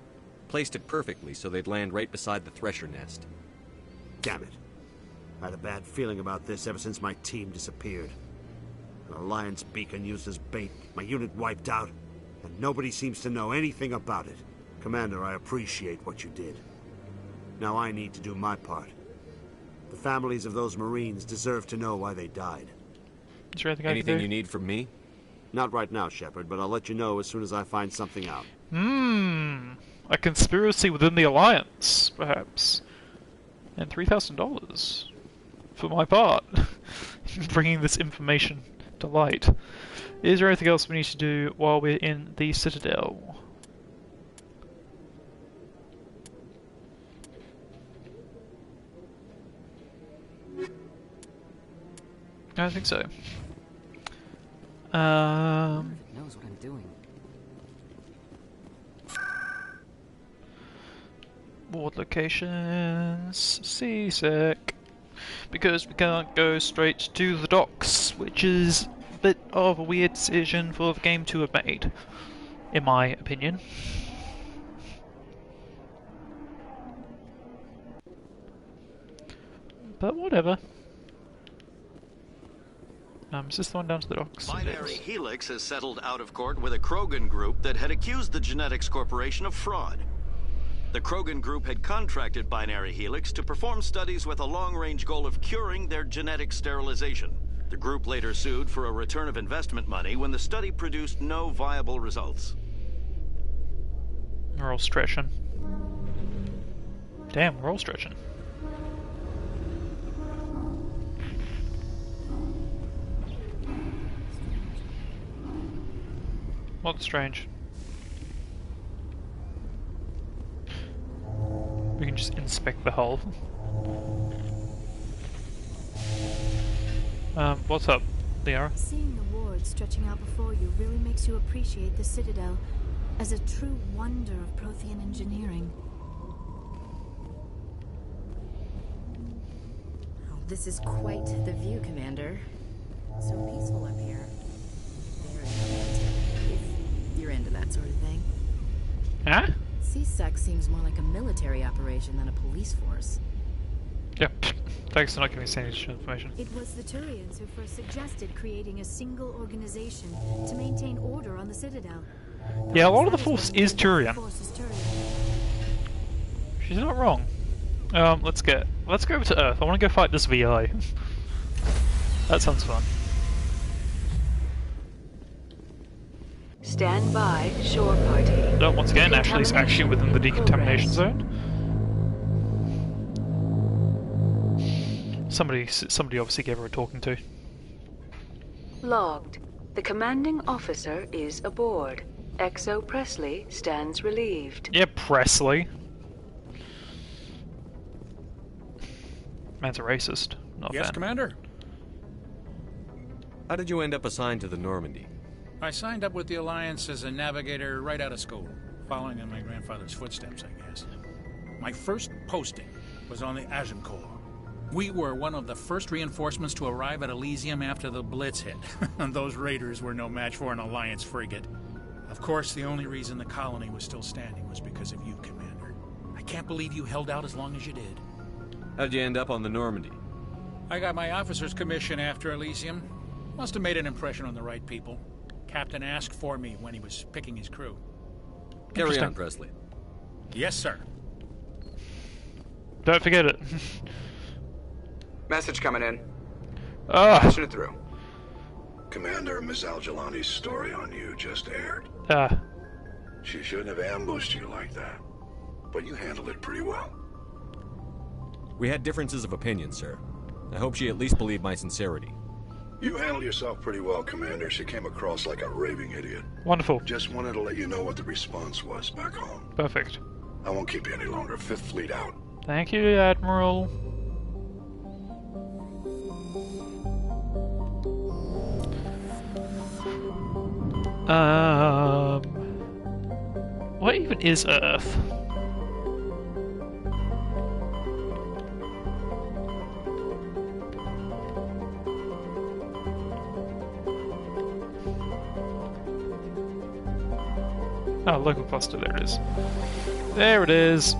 Placed it perfectly so they'd land right beside the Thresher nest. Damn it. I had a bad feeling about this ever since my team disappeared. An Alliance beacon used as bait, my unit wiped out, and nobody seems to know anything about it. Commander, I appreciate what you did. Now I need to do my part. The families of those Marines deserve to know why they died. Is there anything you need from me? Not right now, Shepard, but I'll let you know as soon as I find something out. A conspiracy within the Alliance, perhaps. And $3,000 for my part. Bringing this information to light. Is there anything else we need to do while we're in the Citadel? I don't think so. Knows what I'm doing. Ward locations, CSEC, because we can't go straight to the docks, which is a bit of a weird decision for the game to have made, in my opinion. But whatever. Is this the one down to the docks? Binary Helix has settled out of court with a Krogan group that had accused the Genetics Corporation of fraud. The Krogan group had contracted Binary Helix to perform studies with a long-range goal of curing their genetic sterilization. The group later sued for a return of investment money when the study produced no viable results. We're all stretching. Damn, we're all stretching. What's strange? We can just inspect the hull. What's up, Liara? Seeing the ward stretching out before you really makes you appreciate the Citadel as a true wonder of Prothean engineering. Oh, this is quite the view, Commander. So peaceful up here. Very romantic, if you're into that sort of thing. Huh? CSEC seems more like a military operation than a police force. Yep. Thanks for not giving us any additional information. It was the Turians who first suggested creating a single organization to maintain order on the Citadel. Yeah, a lot of the Force is Turian. She's not wrong. Let's go over to Earth. I want to go fight this VI. That sounds fun. Stand by, shore party. No, once again, Ashley's actually within the decontamination zone. Somebody obviously gave her a talking to. Logged. The commanding officer is aboard. XO Presley stands relieved. Yeah, Presley. Man's a racist. Not yes, fan. Commander. How did you end up assigned to the Normandy? I signed up with the Alliance as a navigator right out of school, following in my grandfather's footsteps, I guess. My first posting was on the Agincourt. We were one of the first reinforcements to arrive at Elysium after the Blitz hit, and those raiders were no match for an Alliance frigate. Of course, the only reason the colony was still standing was because of you, Commander. I can't believe you held out as long as you did. How'd you end up on the Normandy? I got my officer's commission after Elysium. Must have made an impression on the right people. Captain asked for me when he was picking his crew. Carry on, Presley. Yes, sir. Don't forget it. Message coming in. Patching it through. Commander, Ms. Al-Jalani's story on you just aired. She shouldn't have ambushed you like that. But you handled it pretty well. We had differences of opinion, sir. I hope she at least believed my sincerity. You handled yourself pretty well, Commander. She came across like a raving idiot. Wonderful. Just wanted to let you know what the response was back home. Perfect. I won't keep you any longer. Fifth Fleet out. Thank you, Admiral. What even is Earth? Oh, local cluster, there it is. There it is.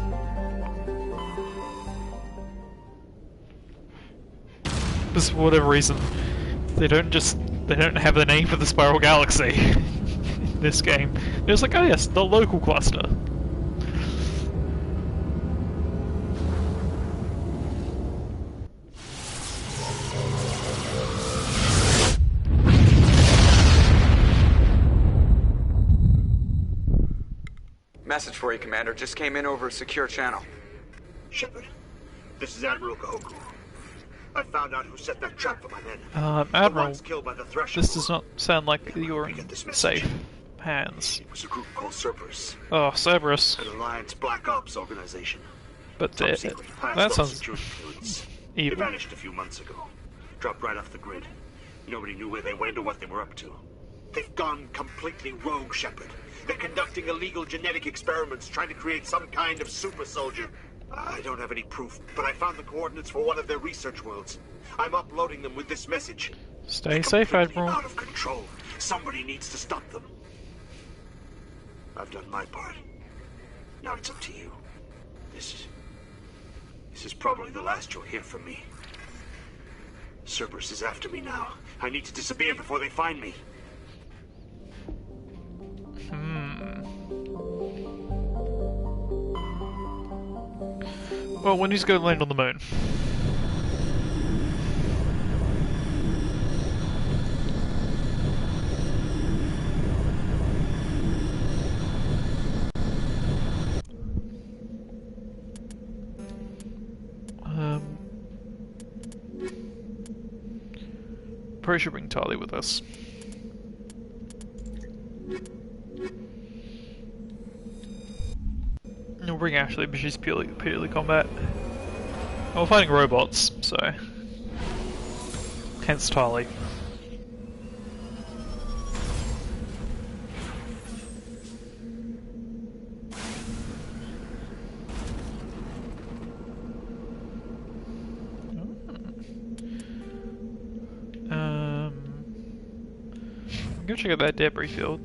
Just for whatever reason, they don't have the name for the Spiral Galaxy in this game. It's like, oh yes, the local cluster. Message for you, Commander. Just came in over a secure channel. Shepard, this is Admiral Kahoku. I found out who set that trap for my men. Admiral, this does not sound like you're in safe hands. It was a group called Cerberus. Oh, Cerberus. An Alliance Black Ops organization. But that sounds They evil. vanished a few months ago. Dropped right off the grid. Nobody knew where they went or what they were up to. They've gone completely rogue, Shepard. They're conducting illegal genetic experiments, trying to create some kind of super soldier. I don't have any proof, but I found the coordinates for one of their research worlds. I'm uploading them with this message. Stay safe, Admiral. Out of control. Somebody needs to stop them. I've done my part. Now it's up to you. This is probably the last you'll hear from me. Cerberus is after me now. I need to disappear before they find me. Well, we need to go land on the moon. Probably should bring Tali with us. We'll bring Ashley, but she's purely combat. And we're fighting robots, so hence Tali. Go check out that debris field.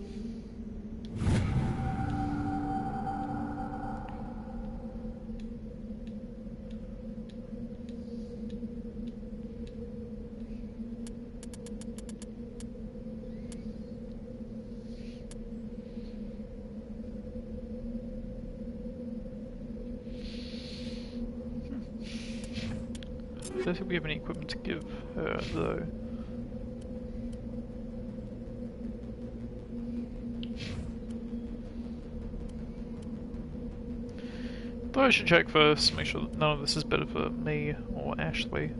I don't think we have any equipment to give her though. Thought I should check first, make sure that none of this is better for me or Ashley.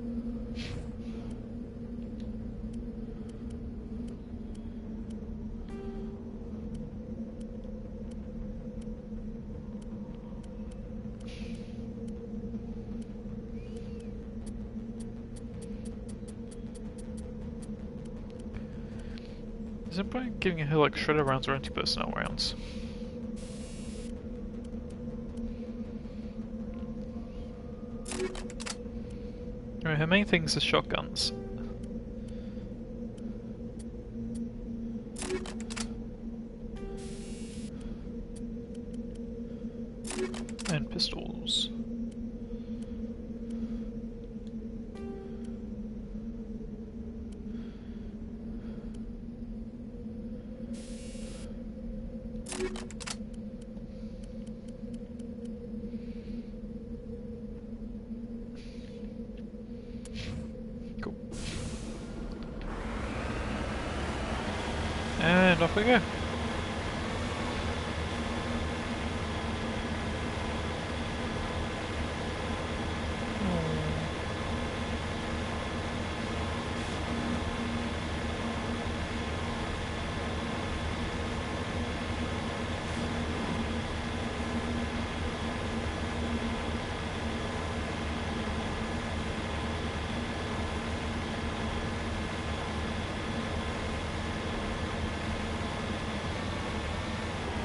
Is it by giving her like shredder rounds or anti-personnel rounds? Her main things are shotguns. And pistols. And off we go.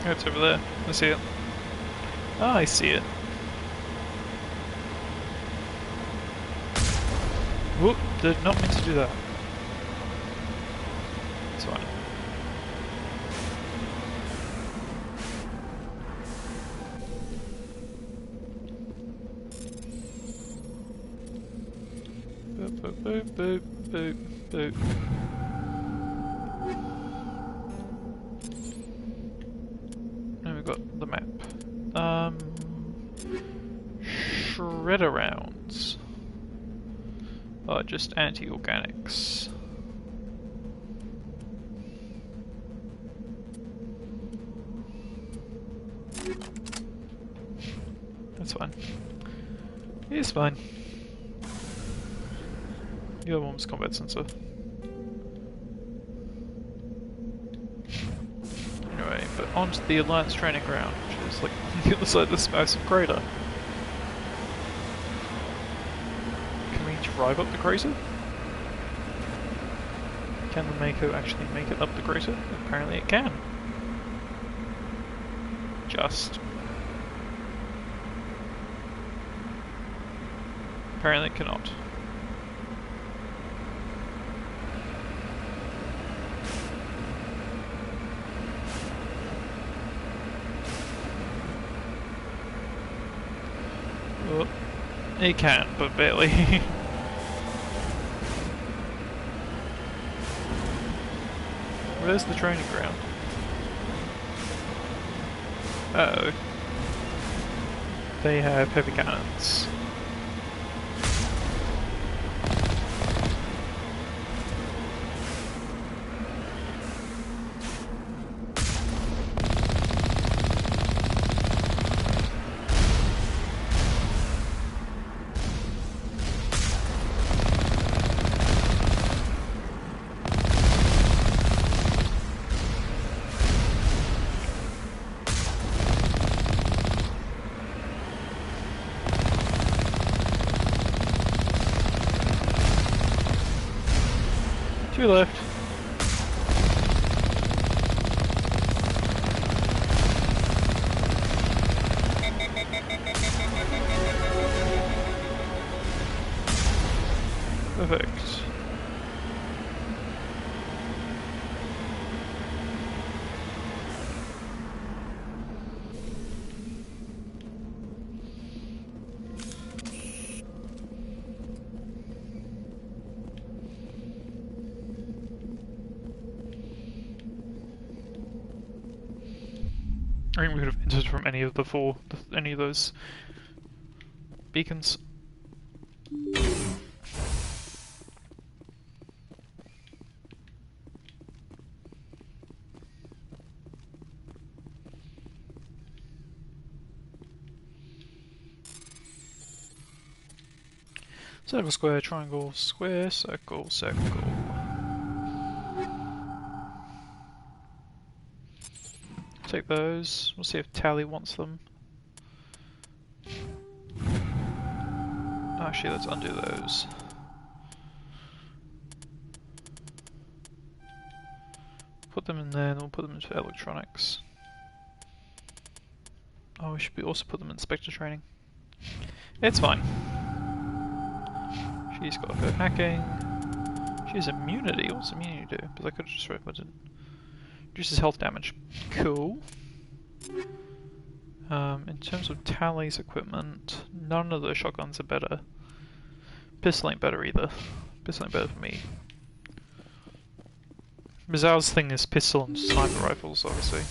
It's over there. I see it. Ah, I see it. Whoop, did not mean to do that. It's fine. Boop, boop, boop, boop, boop, boop. The map. Shredder rounds are just anti-organics. That's fine. It's fine. The other one was combat sensor. Anyway, but onto the Alliance training ground, which is like on the other side of this massive crater. Can we drive up the crater? Can the Mako actually make it up the crater? Apparently it can. Just. Apparently it cannot. Well, it can, but barely. Where's the training ground? Uh-oh. They have heavy cannons. 2 left. Perfect. I think we could have entered from any of any of those beacons. Circle, square, triangle, square, circle, circle. Take those. We'll see if Tally wants them. Actually, let's undo those. Put them in there, and we'll put them into electronics. Oh, we should also put them in Spectre training. It's fine. She's got her hacking. She has immunity. What's immunity do? Because I could have just put it. Reduces health damage. Cool. In terms of Tally's equipment, none of the shotguns are better. Pistol ain't better either. Pistol ain't better for me. Bizarre's thing is pistol and sniper rifles, obviously.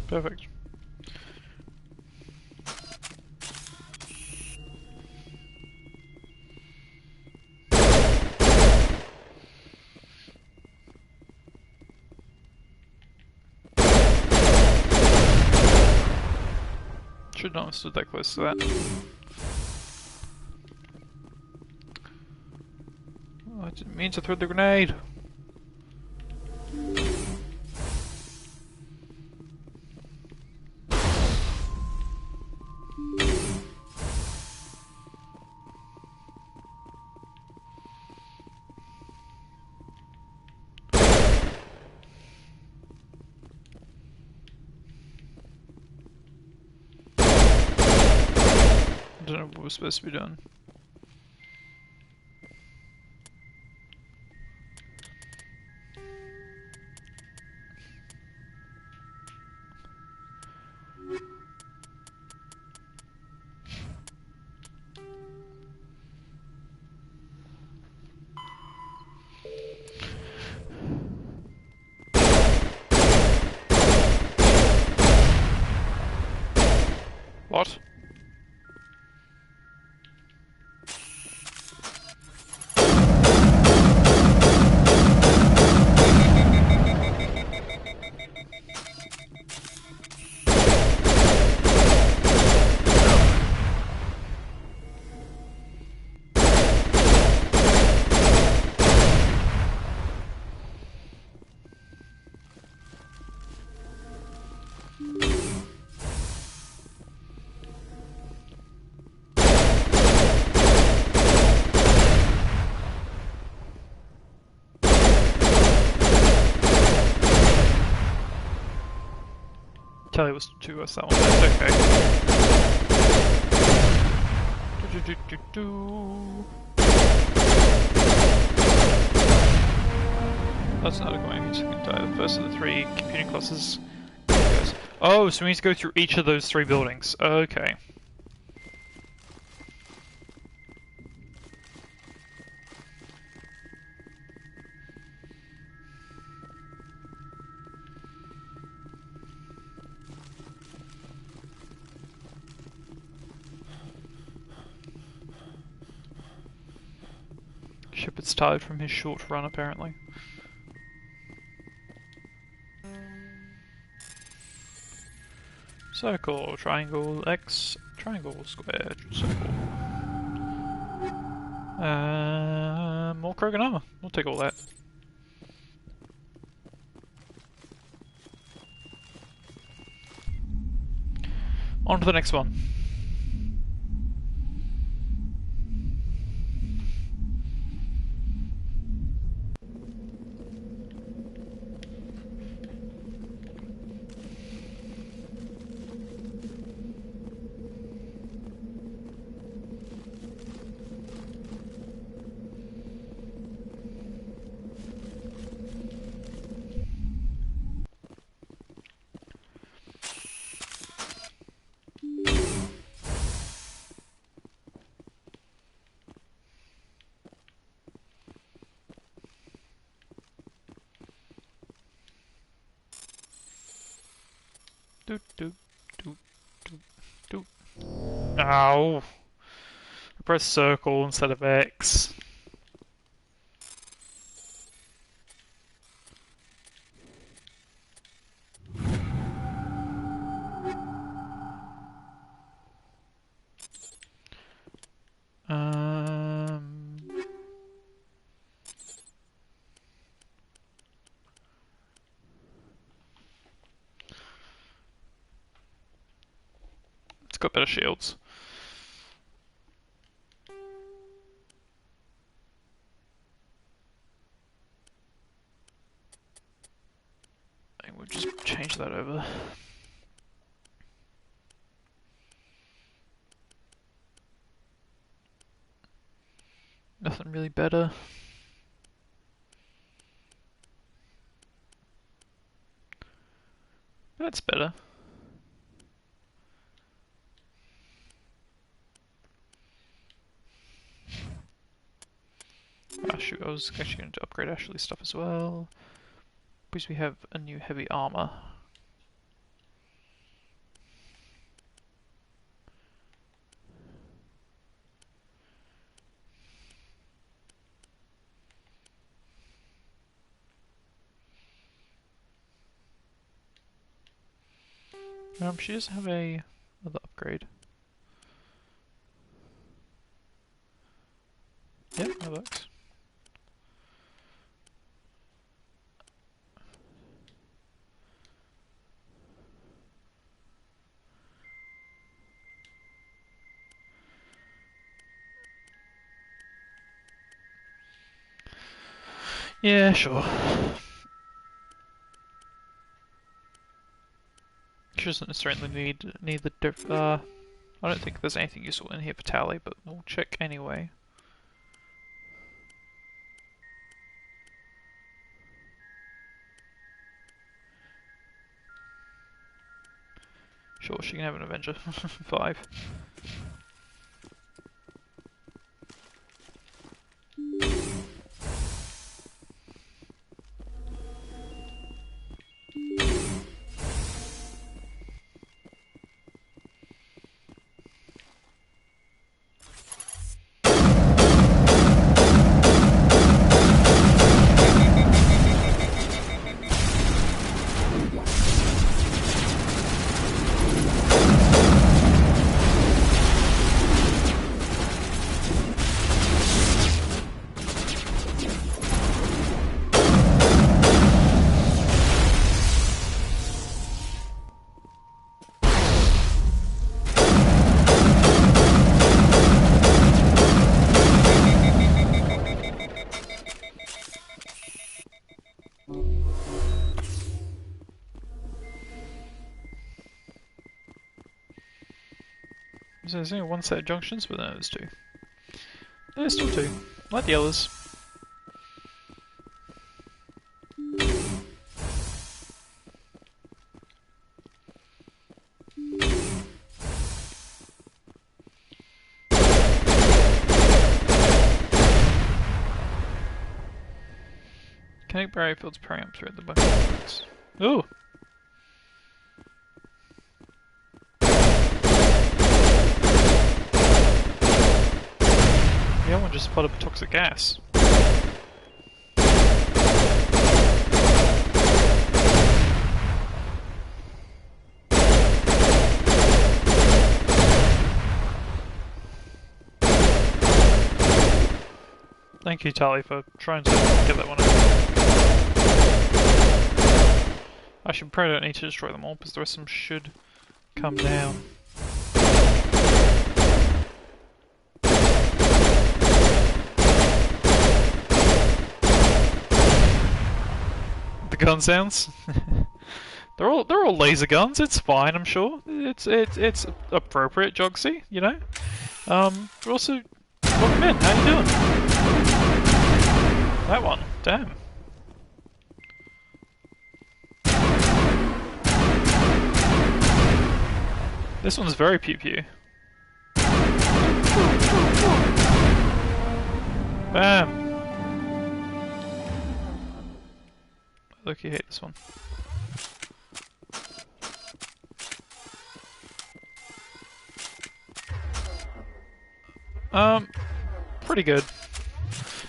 Perfect. Should not have stood that close to that. Oh, I didn't mean to throw the grenade. I don't know what we're supposed to be doing. What? Tally was to us that one. That's okay. That's not going. He's going to die. The first of the 3 computing clusters. Oh, so we need to go through each of those 3 buildings. Okay. Shepard's tired from his short run, apparently. Circle, triangle, X, triangle, square, circle. More Krogan armor. We'll take all that. On to the next one. Ow! I pressed circle instead of X. It's got better shields. We'll just change that over. Nothing really better. That's better. Ah shoot, I was actually going to upgrade Ashley's stuff as well. Because we have a new heavy armor. She doesn't have a other upgrade. Yeah, that works. Yeah, sure. She doesn't necessarily need the I don't think there's anything useful in here for Tally, but we'll check anyway. Sure, she can have an Avenger 5. So there's only one set of junctions, but no, there's two. There's still two, like the others. Kinetic barrier fields preamp through the buckets. Ooh! The other one just spotted toxic gas. Thank you, Tali, for trying to get that one out. I should probably don't need to destroy them all, because the rest of them should come down. The gun sounds? they're all laser guns, it's fine, I'm sure. It's appropriate, Jogsy, you know? But also, welcome in, how you doing? That one, damn. This one's very pew-pew. Bam! Look, you hate this one. Pretty good.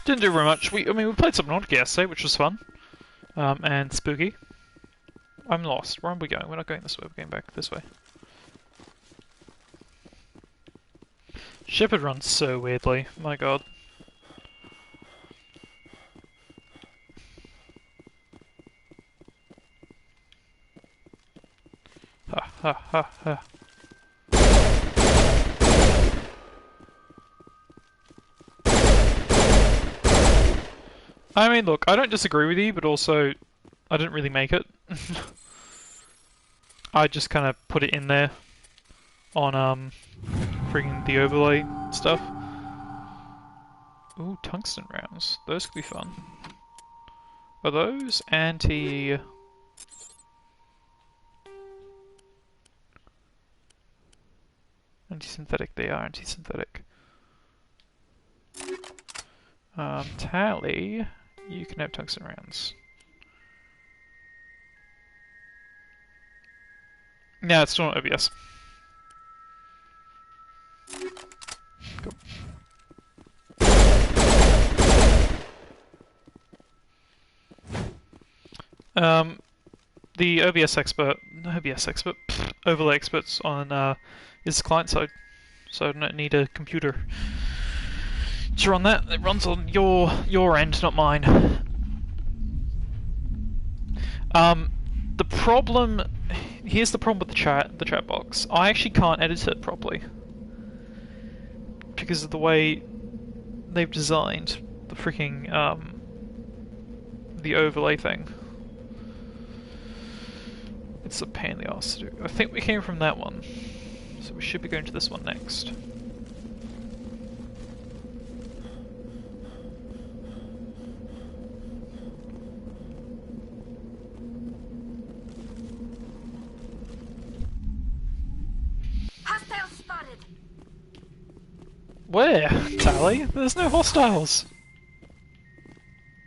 Didn't do very much. I mean, we played some Subnautica yesterday, which was fun. And spooky. I'm lost. Where are we going? We're not going this way, we're going back this way. Shepard runs so weirdly, my god. Ha ha ha ha. I mean, look, I don't disagree with you, but also, I didn't really make it. I just kind of put it in there on, freaking the overlay stuff. Ooh, tungsten rounds. Those could be fun. Are those anti-synthetic? They are anti-synthetic. Tally, you can have tungsten rounds. Yeah, it's still not OBS. Cool. The OBS expert, overlay experts on is client side, so I don't need a computer to run that. It runs on your end, not mine. The problem. Here's the problem with the chat box. I actually can't edit it properly because of the way they've designed the freaking the overlay thing. It's a pain in the ass to do. I think we came from that one, so we should be going to this one next. Where, Tally? There's no hostiles!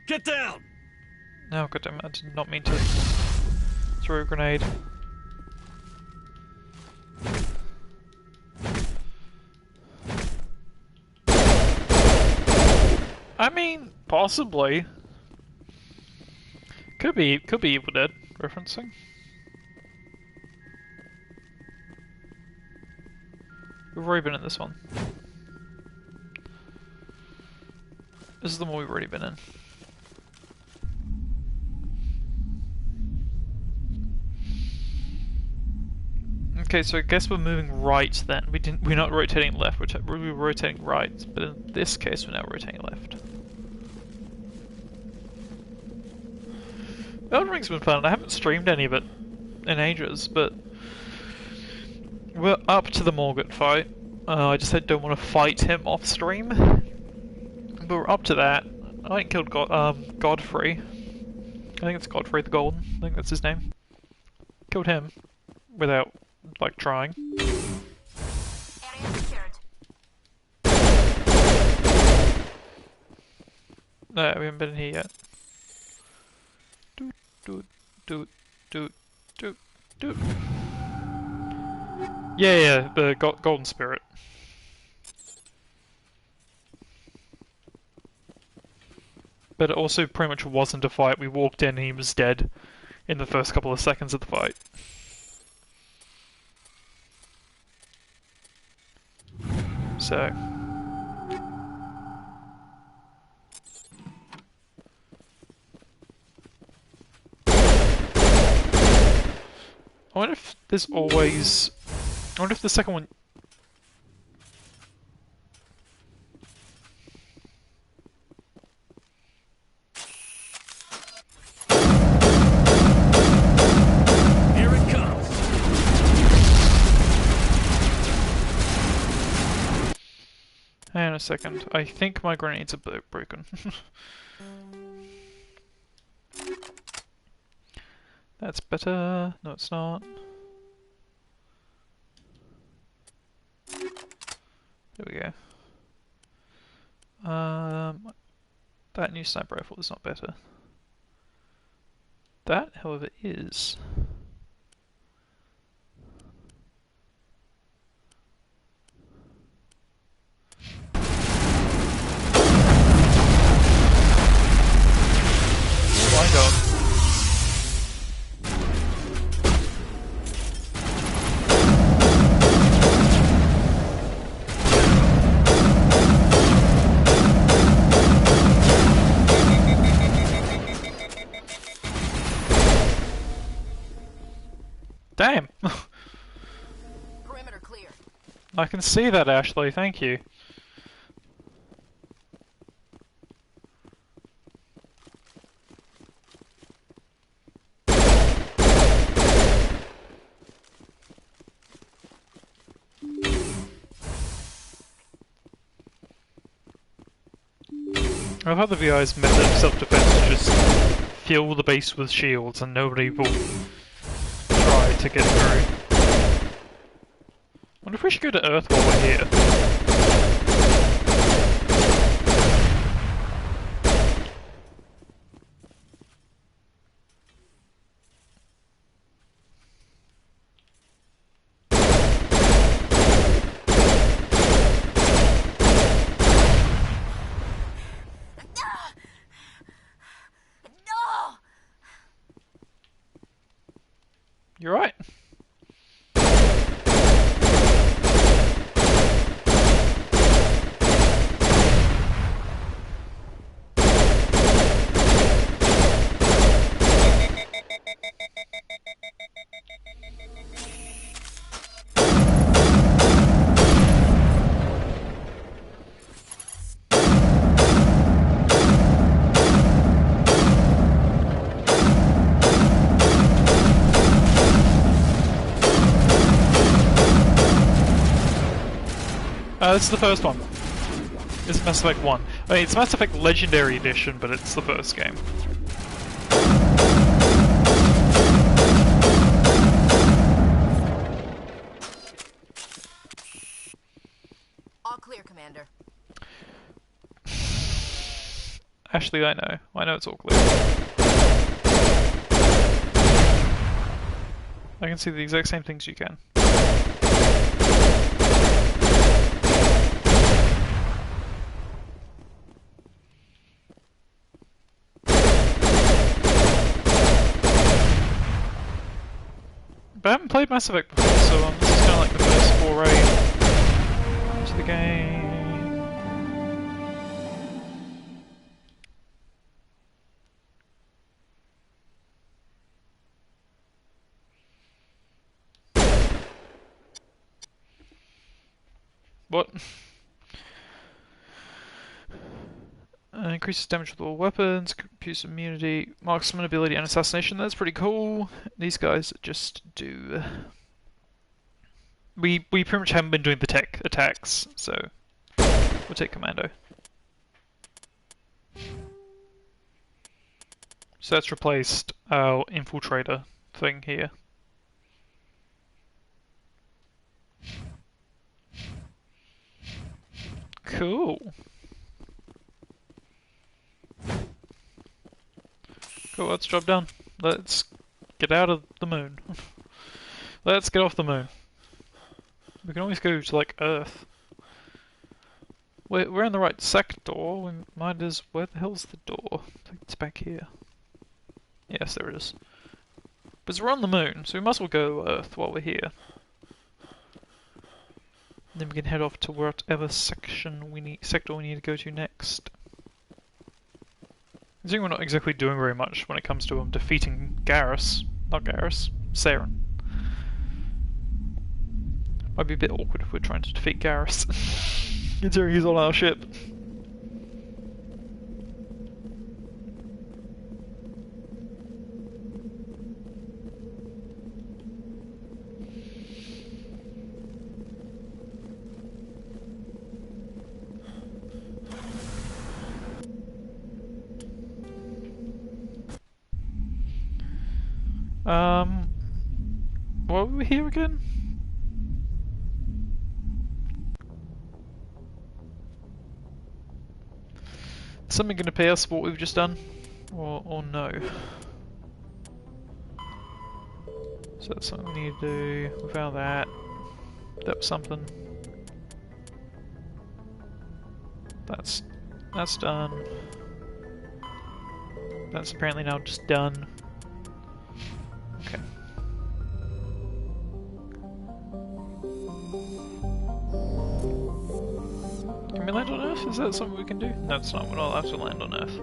Get down! No, goddamn, I did not mean to throw a grenade. I mean, possibly. Could be Evil Dead referencing. We've already been in this one. This is the one we've already been in. Okay, so I guess we're moving right then. We're not rotating left, we're rotating right, but in this case we're now rotating left. Elden Ring's been fun. I haven't streamed any of it in ages, but we're up to the Morgott fight. I just don't want to fight him off stream. But we're up to that. I ain't killed Godfrey. I think it's Godfrey the Golden. I think that's his name. Killed him without, like, trying. No, we haven't been in here yet. Doot, doot, doot, doot, doot, doot. Yeah, the Golden Spirit. But it also pretty much wasn't a fight. We walked in and he was dead in the first couple of seconds of the fight. So... I wonder if there's always... I wonder if the second one... Here it comes. Hang on a second. I think my grenades are broken. That's better. No, it's not. There we go. That new sniper rifle is not better. That, however, is. Oh my god. Damn! Perimeter clear. I can see that, Ashley, thank you. I've had the VI's method of self-defense to just fill the base with shields and nobody will try to get through. Wonder if we should go to Earth while we're here. You're right. This is the first one. This is Mass Effect 1. I mean, it's Mass Effect Legendary Edition, but it's the first game. All clear, Commander. Ashley, I know. I know it's all clear. I can see the exact same things you can. But I haven't played Mass Effect before, so this is kind of like the first foray into the game. What? Increases damage with all weapons, abuse immunity, marksman ability and assassination. That's pretty cool. These guys just do. we pretty much haven't been doing the tech attacks, so we'll take Commando. So that's replaced our infiltrator thing here. Cool. Cool, that's job done. Let's get out of the moon. Let's get off the moon. We can always go to, like, Earth. We're in the right sector. We might as... Where the hell's the door? I think it's back here. Yes, there it is. But we're on the moon, so we must as well go to Earth while we're here. Then we can head off to whatever sector we need to go to next. I think we're not exactly doing very much when it comes to defeating Garrus. Not Garrus, Saren. Might be a bit awkward if we're trying to defeat Garrus. Considering he's on our ship. Why were we here again? Is something going to pay us for what we've just done? Or no? So that's something we need to do. Without that, that was something. That's done. That's apparently now just done. Okay. Can we land on Earth? Is that something we can do? No, it's not. We're not allowed to land on Earth.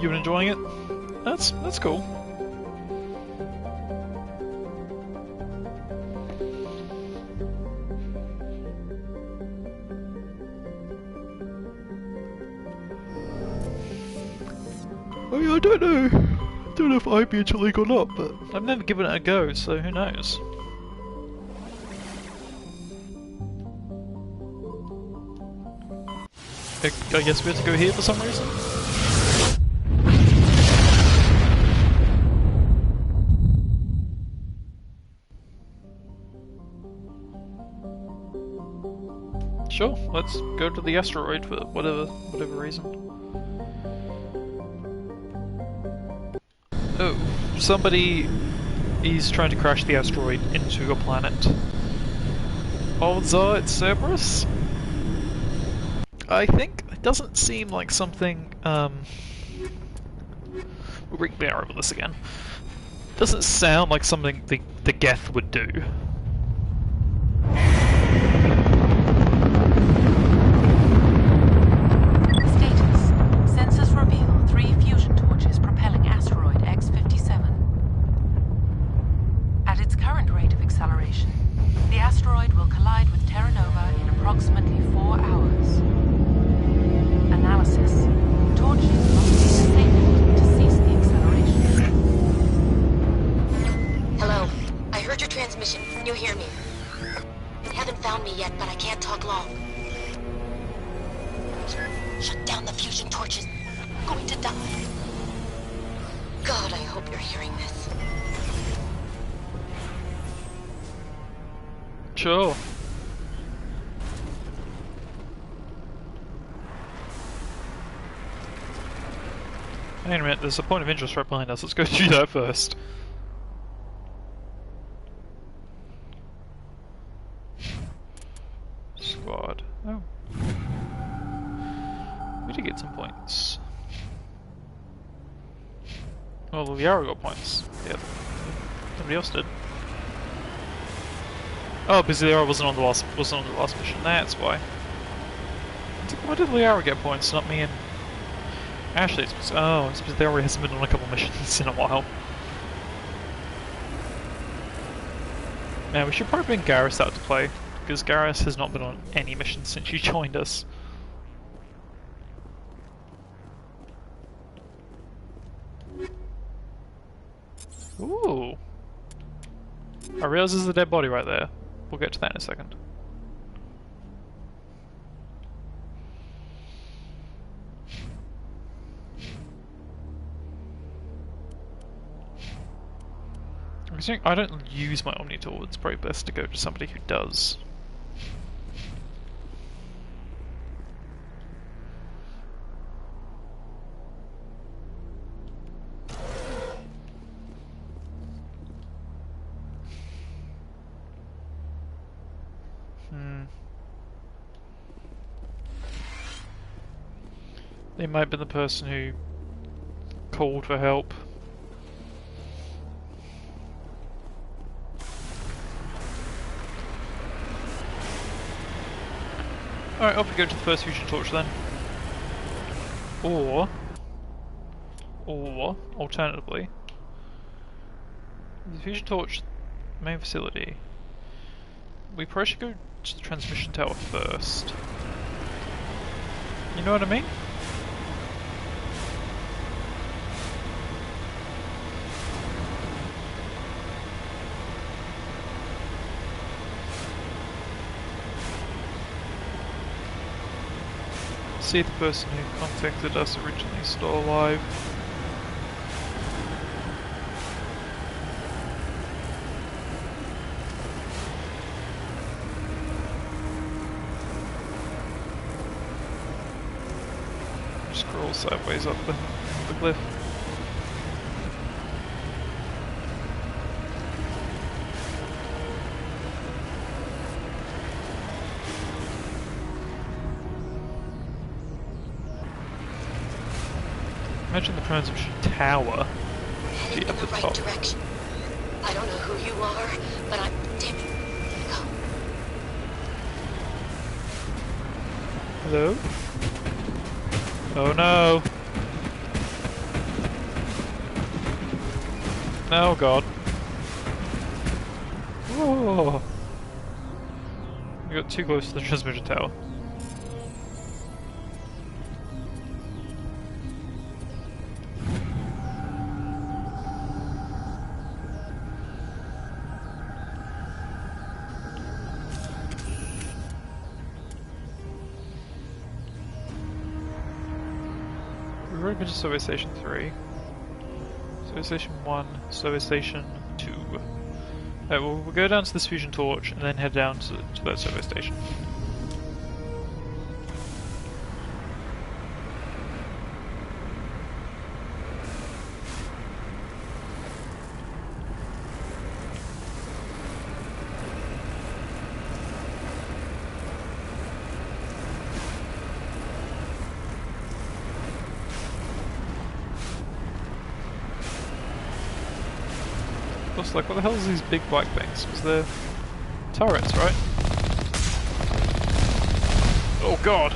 You've been enjoying it? That's cool. I mean, I don't know if I'd be intrigued or not, but I've never given it a go, so who knows? I guess we have to go here for some reason? Sure, let's go to the asteroid for whatever reason. Oh, somebody is trying to crash the asteroid into a planet. Odds are it's Cerberus? I think it doesn't seem like something, we'll read bear over this again. Doesn't sound like something the Geth would do. Sure. Wait a minute, there's a point of interest right behind us. Let's go do that first. Squad. Oh. We did get some points. Oh, well, Liara got points. Yep. Nobody else did. Oh, because Liara wasn't on the last mission. That's why. Why did Liara get points, not me and Actually, it's because they already hasn't been on a couple missions in a while. Man, we should probably bring Garrus out to play, because Garrus has not been on any missions since you joined us. Ooh. I realize there's a dead body right there. We'll get to that in a second. I don't use my Omni tool, it's probably best to go to somebody who does. They might have been the person who called for help. Alright, off we go to the first fusion torch then. Or, alternatively, the fusion torch main facility. We probably should go to the transmission tower first. You know what I mean? See if the person who contacted us originally is still alive. Scroll sideways up the cliff. Imagine the transmission tower at the top. Direction. I don't know who you are, but I'm Timmy. Go. Hello? Oh no! Oh god. Whoa! We got too close to the transmission tower. We've already been to Survey Station 3. Survey Station 1, Survey Station 2. We'll go down to this fusion torch and then head down to that survey station. Like, what the hell is these big black things? Because they're turrets, right? Oh god!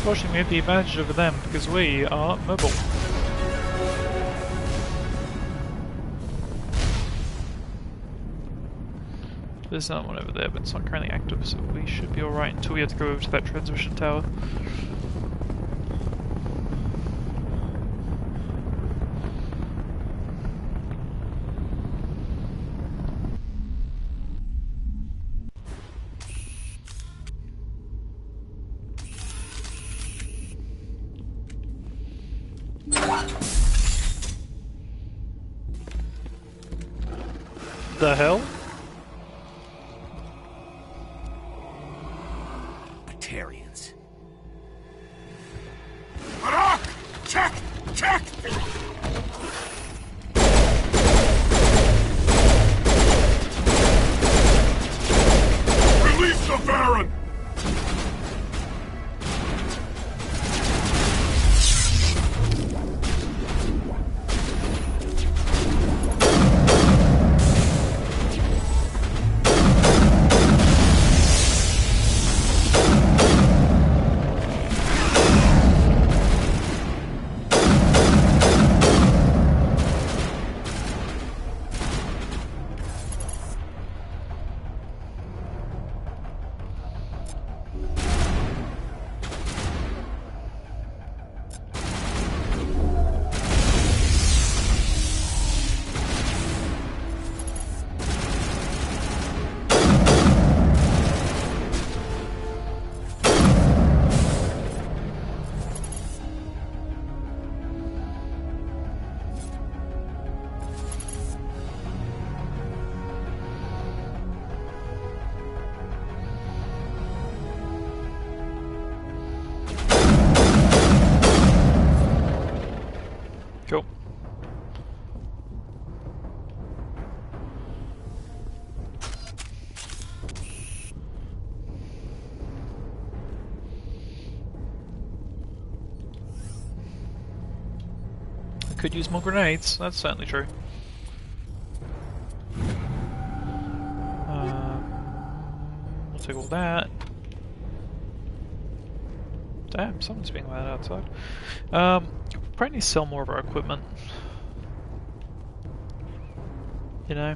Unfortunately, we have the advantage over them because we are mobile. There's not one over there, but it's not currently active, so we should be alright until we have to go over to that transmission tower. The hell? Batarians. Check! Check! could use more grenades, that's certainly true. We'll take all that. Damn, someone's being loud outside. Probably need to sell more of our equipment. You know?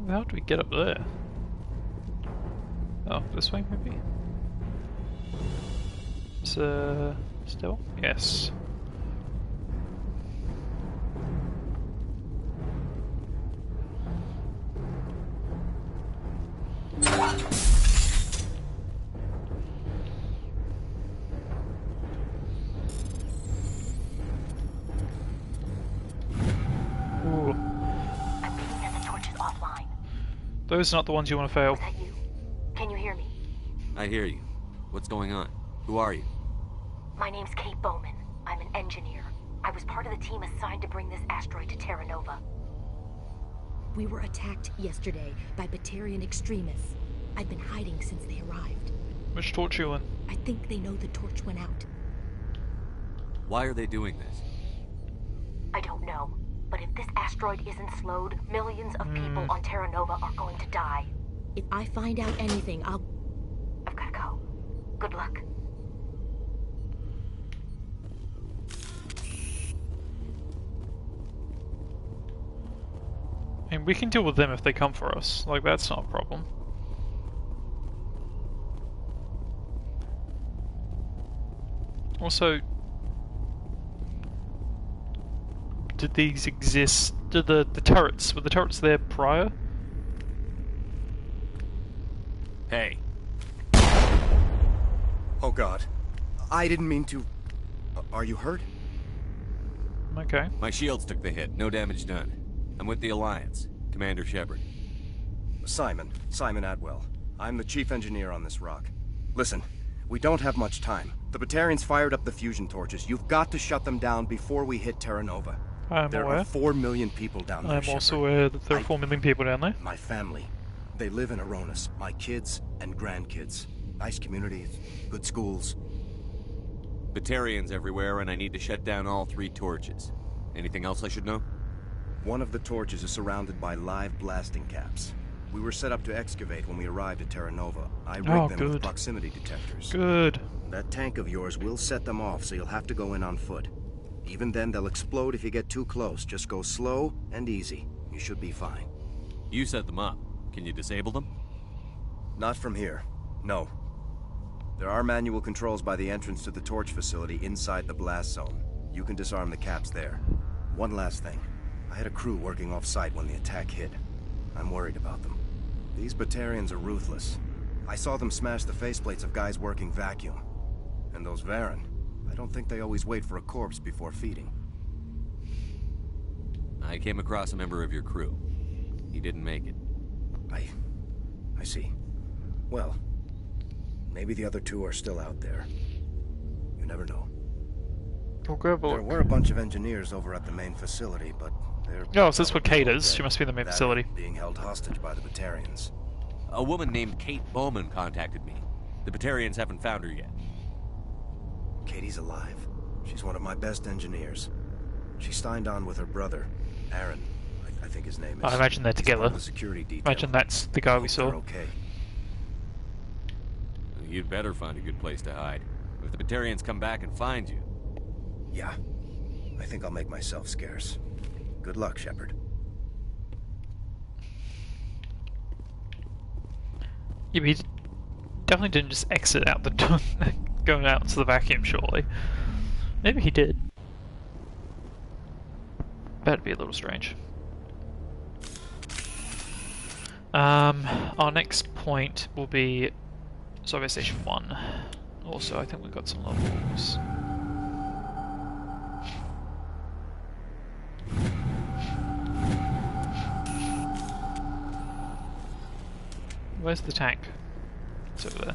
How do we get up there? Oh, this way maybe? So, still? Yes. Those are not the ones you want to fail. Was that you? Can you hear me? I hear you. What's going on? Who are you? My name's Kate Bowman. I'm an engineer. I was part of the team assigned to bring this asteroid to Terra Nova. We were attacked yesterday by Batarian extremists. I've been hiding since they arrived. Which torch are you in? I think they know the torch went out. Why are they doing this? I don't know. But if this asteroid isn't slowed, millions of people on Terra Nova are going to die. If I find out anything, I've gotta go. Good luck. I mean, we can deal with them if they come for us. Like, that's not a problem. Also, did these exist? Did the turrets, were the turrets there prior? Hey. Oh God. I didn't mean to... Are you hurt? Okay. My shields took the hit. No damage done. I'm with the Alliance. Commander Shepard. Simon Atwell. I'm the chief engineer on this rock. Listen, we don't have much time. The Batarians fired up the fusion torches. You've got to shut them down before we hit Terra Nova. There are 4 million people down there, I'm also aware that there are 4 million people down there. My family. They live in Aronis. My kids and grandkids. Nice communities, good schools. Batarians everywhere, and I need to shut down all 3 torches. Anything else I should know? One of the torches is surrounded by live blasting caps. We were set up to excavate when we arrived at Terra Nova. I rigged them with proximity detectors. Good. That tank of yours will set them off, so you'll have to go in on foot. Even then, they'll explode if you get too close. Just go slow and easy. You should be fine. You set them up. Can you disable them? Not from here. No. There are manual controls by the entrance to the torch facility inside the blast zone. You can disarm the caps there. One last thing. I had a crew working off-site when the attack hit. I'm worried about them. These Batarians are ruthless. I saw them smash the faceplates of guys working vacuum. And those Varen, I don't think they always wait for a corpse before feeding. I came across a member of your crew. He didn't make it. I see. Well, maybe the other 2 are still out there. You never know. Okay, there were a bunch of engineers over at the main facility, but they're... Oh, so that's what Kate is. She must be in the main facility. Being held hostage by the Batarians. A woman named Kate Bowman contacted me. The Batarians haven't found her yet. Katie's alive. She's one of my best engineers. She signed on with her brother, Aaron. I think his name is. I imagine they're together. The security detail. Imagine that's the guy we saw. Okay. You'd better find a good place to hide. If the Batarians come back and find you. Yeah. I think I'll make myself scarce. Good luck, Shepard. Yeah, but he definitely didn't just exit out the door, going out into the vacuum, surely. Maybe he did. That'd be a little strange. Our next point will be Soviet Station 1. Also, I think we've got some levels. Where's the tank? It's over there.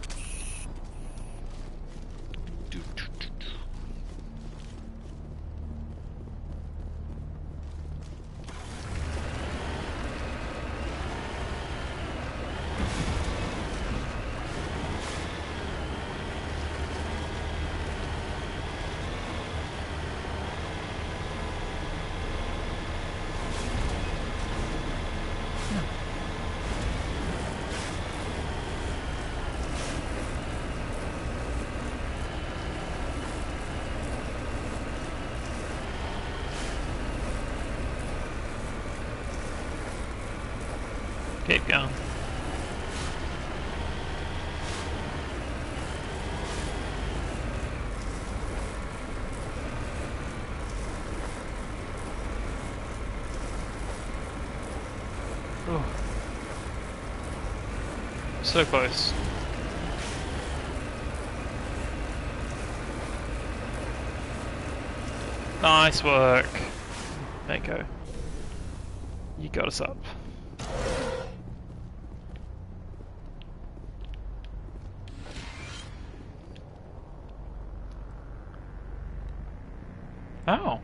Keep going. Oh. So close. Nice work. Mako. You got us up. Oh.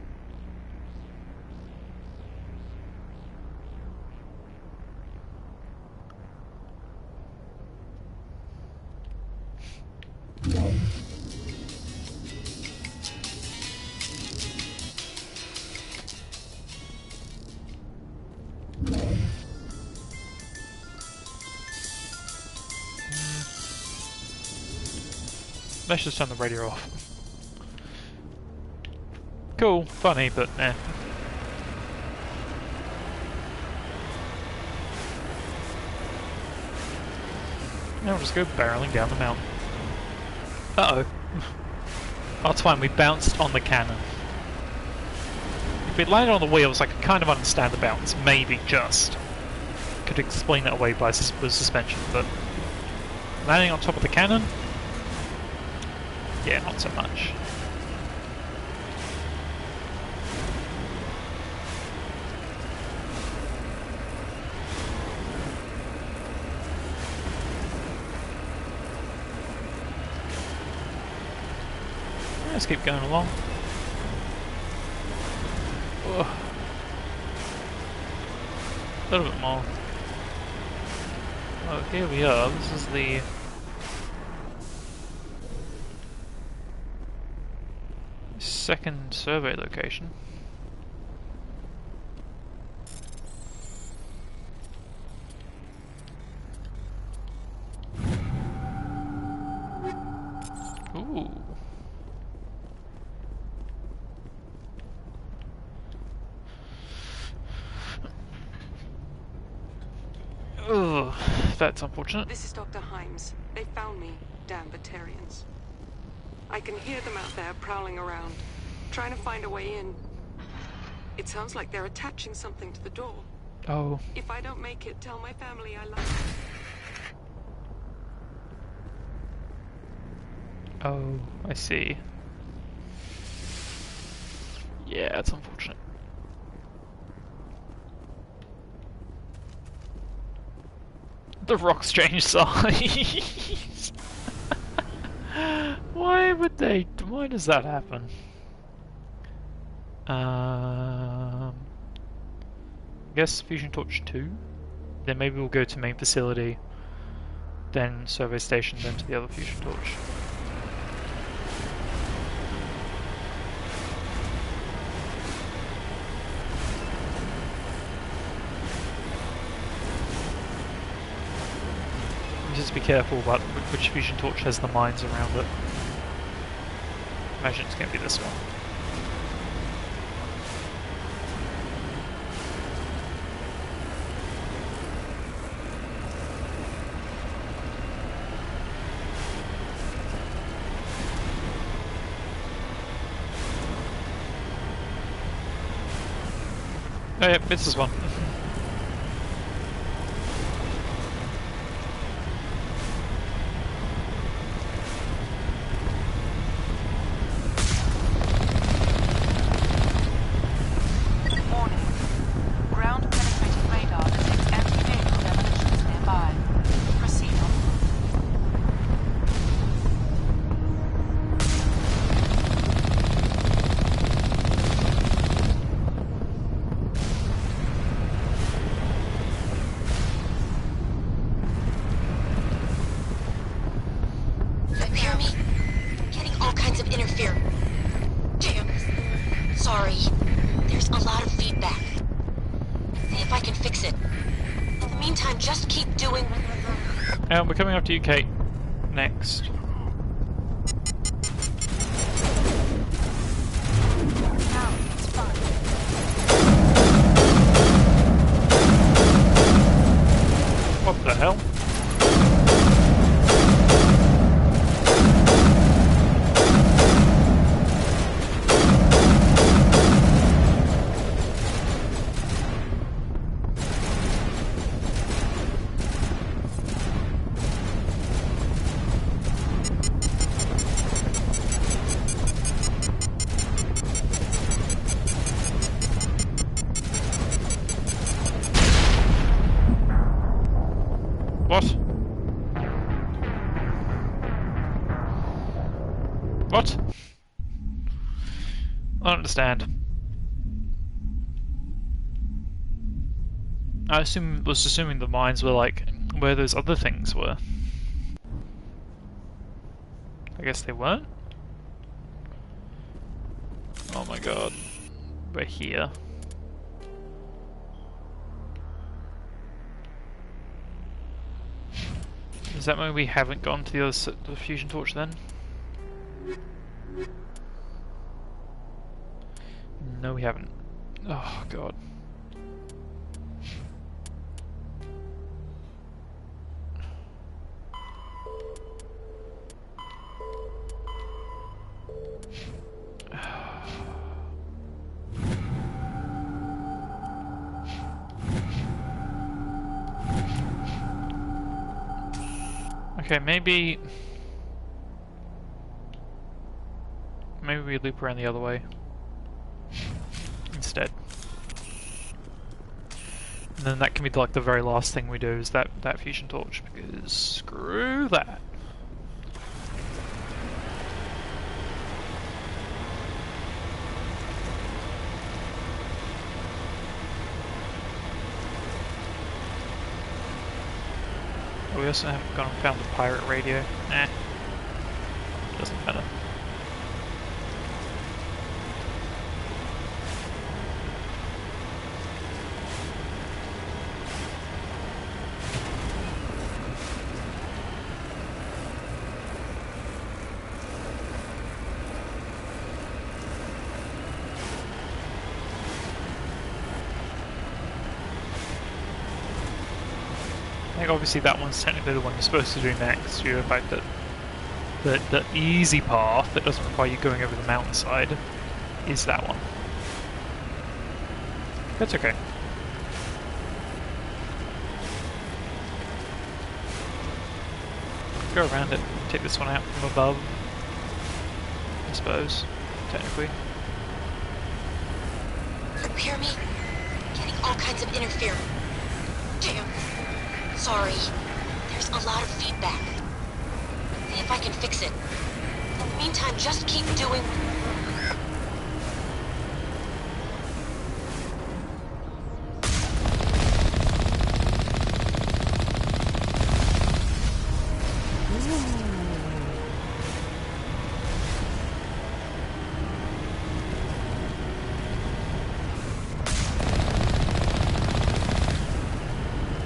Let's just turn the radio off. Cool, funny, but eh. Now we'll just go barreling down the mountain. Uh-oh. That's fine, we bounced on the cannon. If we'd landed on the wheels, I could kind of understand the bounce, maybe just. Could explain that away by with suspension, but landing on top of the cannon? Yeah, not so much. Let's keep going along. Ugh. A little bit more. Oh, here we are. This is the second survey location. Ooh. Ugh, that's unfortunate. This is Dr. Himes. They found me, damn Batarians. I can hear them out there prowling around, trying to find a way in. It sounds like they're attaching something to the door. Oh. If I don't make it, tell my family I love them. Oh, I see. Yeah, that's unfortunate. The rocks change size. Why would they? Why does that happen? I guess Fusion Torch 2. Then maybe we'll go to main facility, then survey station, then to the other Fusion Torch. Just be careful about which Fusion Torch has the mines around it. Imagine it's going to be this one. Oh yeah, it's this one. We're coming up to you, Kate. Next. What? What? I don't understand. I was assuming the mines were like where those other things were. I guess they weren't? Oh my god. We're here. Does that mean we haven't gone to the fusion torch then? No, we haven't. Oh god. Okay, maybe we loop around the other way instead. And then that can be like the very last thing we do is that fusion torch, because screw that. We also haven't gone and found the pirate radio. Nah. Doesn't matter. Obviously that one's technically the one you're supposed to do next, due to the fact that the easy path that doesn't require you going over the mountainside is that one. That's okay. Go around it, take this one out from above, I suppose, technically. You hear me? Getting all kinds of interference. Damn. Sorry. There's a lot of feedback. See if I can fix it. In the meantime, just keep doing...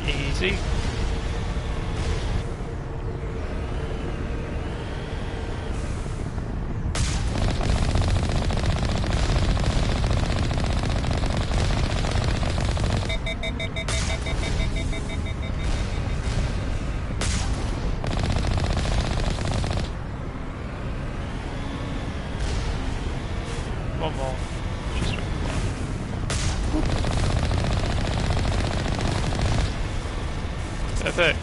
Easy. One more. Just one. Perfect.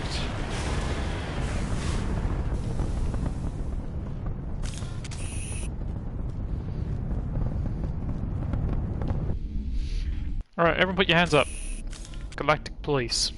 Alright, everyone put your hands up. Galactic Police.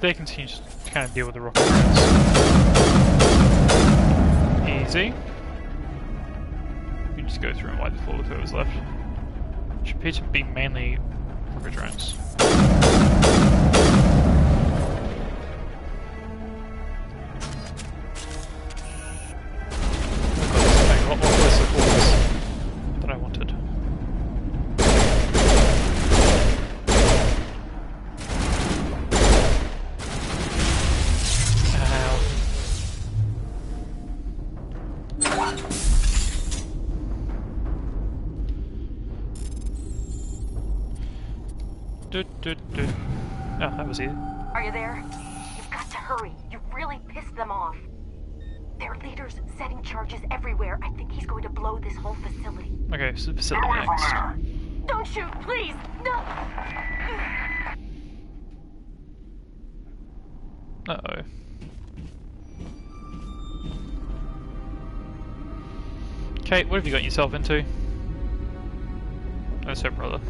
they continue to kind of deal with the rocket drones. Easy. You just go through and wipe the floor with whoever's left. Should appear to be mainly rocket drones. A lot more closer quarters than I wanted. Oh, that was easy. Are you there? You've got to hurry. You really pissed them off. Their leader's setting charges everywhere. I think he's going to blow this whole facility. Okay, so the facility next. Don't shoot, please! No! Uh-oh. Kate, what have you got yourself into? That's her brother.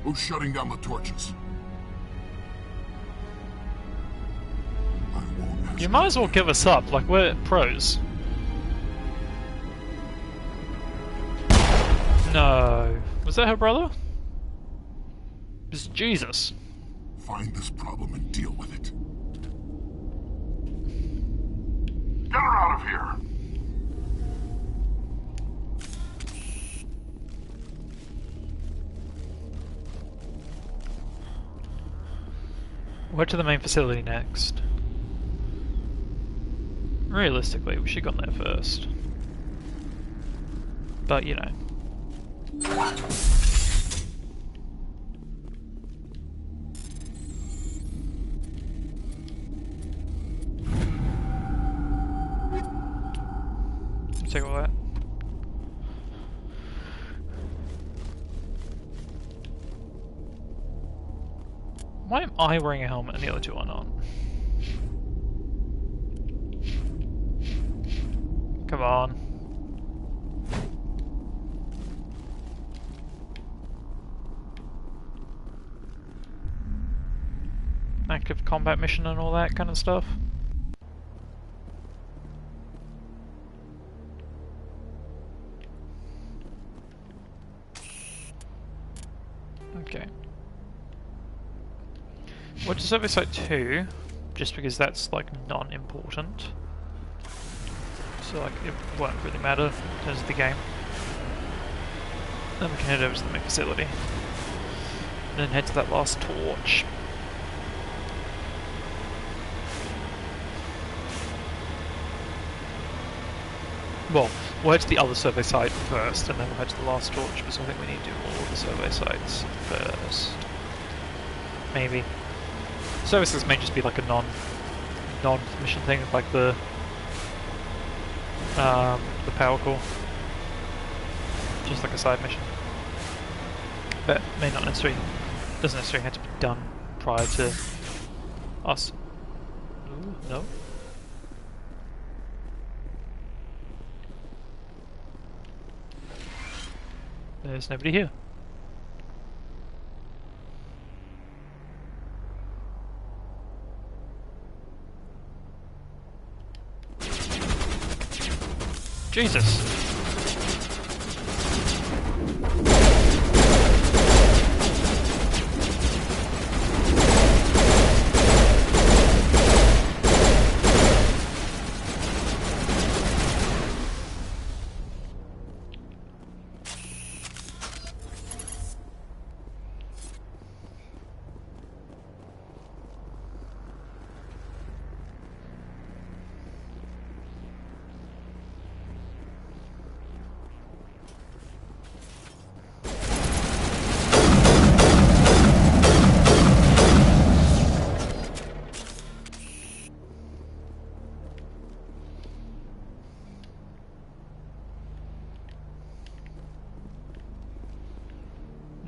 Who's shutting down the torches? You might as well give us up, like we're pros. No. Was that her brother? It's Jesus. Find this problem and deal with it. Get her out of here! We're to the main facility next. Realistically, we should have gone there first. But, you know. Let's take all that. Why am I wearing a helmet and the other two are not? Come on. Active combat mission and all that kind of stuff. Okay. Went to Survey Site 2, just because that's like non-important. So like it won't really matter in terms of the game. Then we can head over to the main facility. And then head to that last torch. Well, we'll head to the other survey site first, and then we'll head to the last torch, because I think we need to do all of the survey sites first. Maybe. Services may just be like a non-mission thing, like the power core. Just like a side mission. But may not necessarily, doesn't necessarily have to be done prior to us. Ooh, no. There's nobody here. Jesus.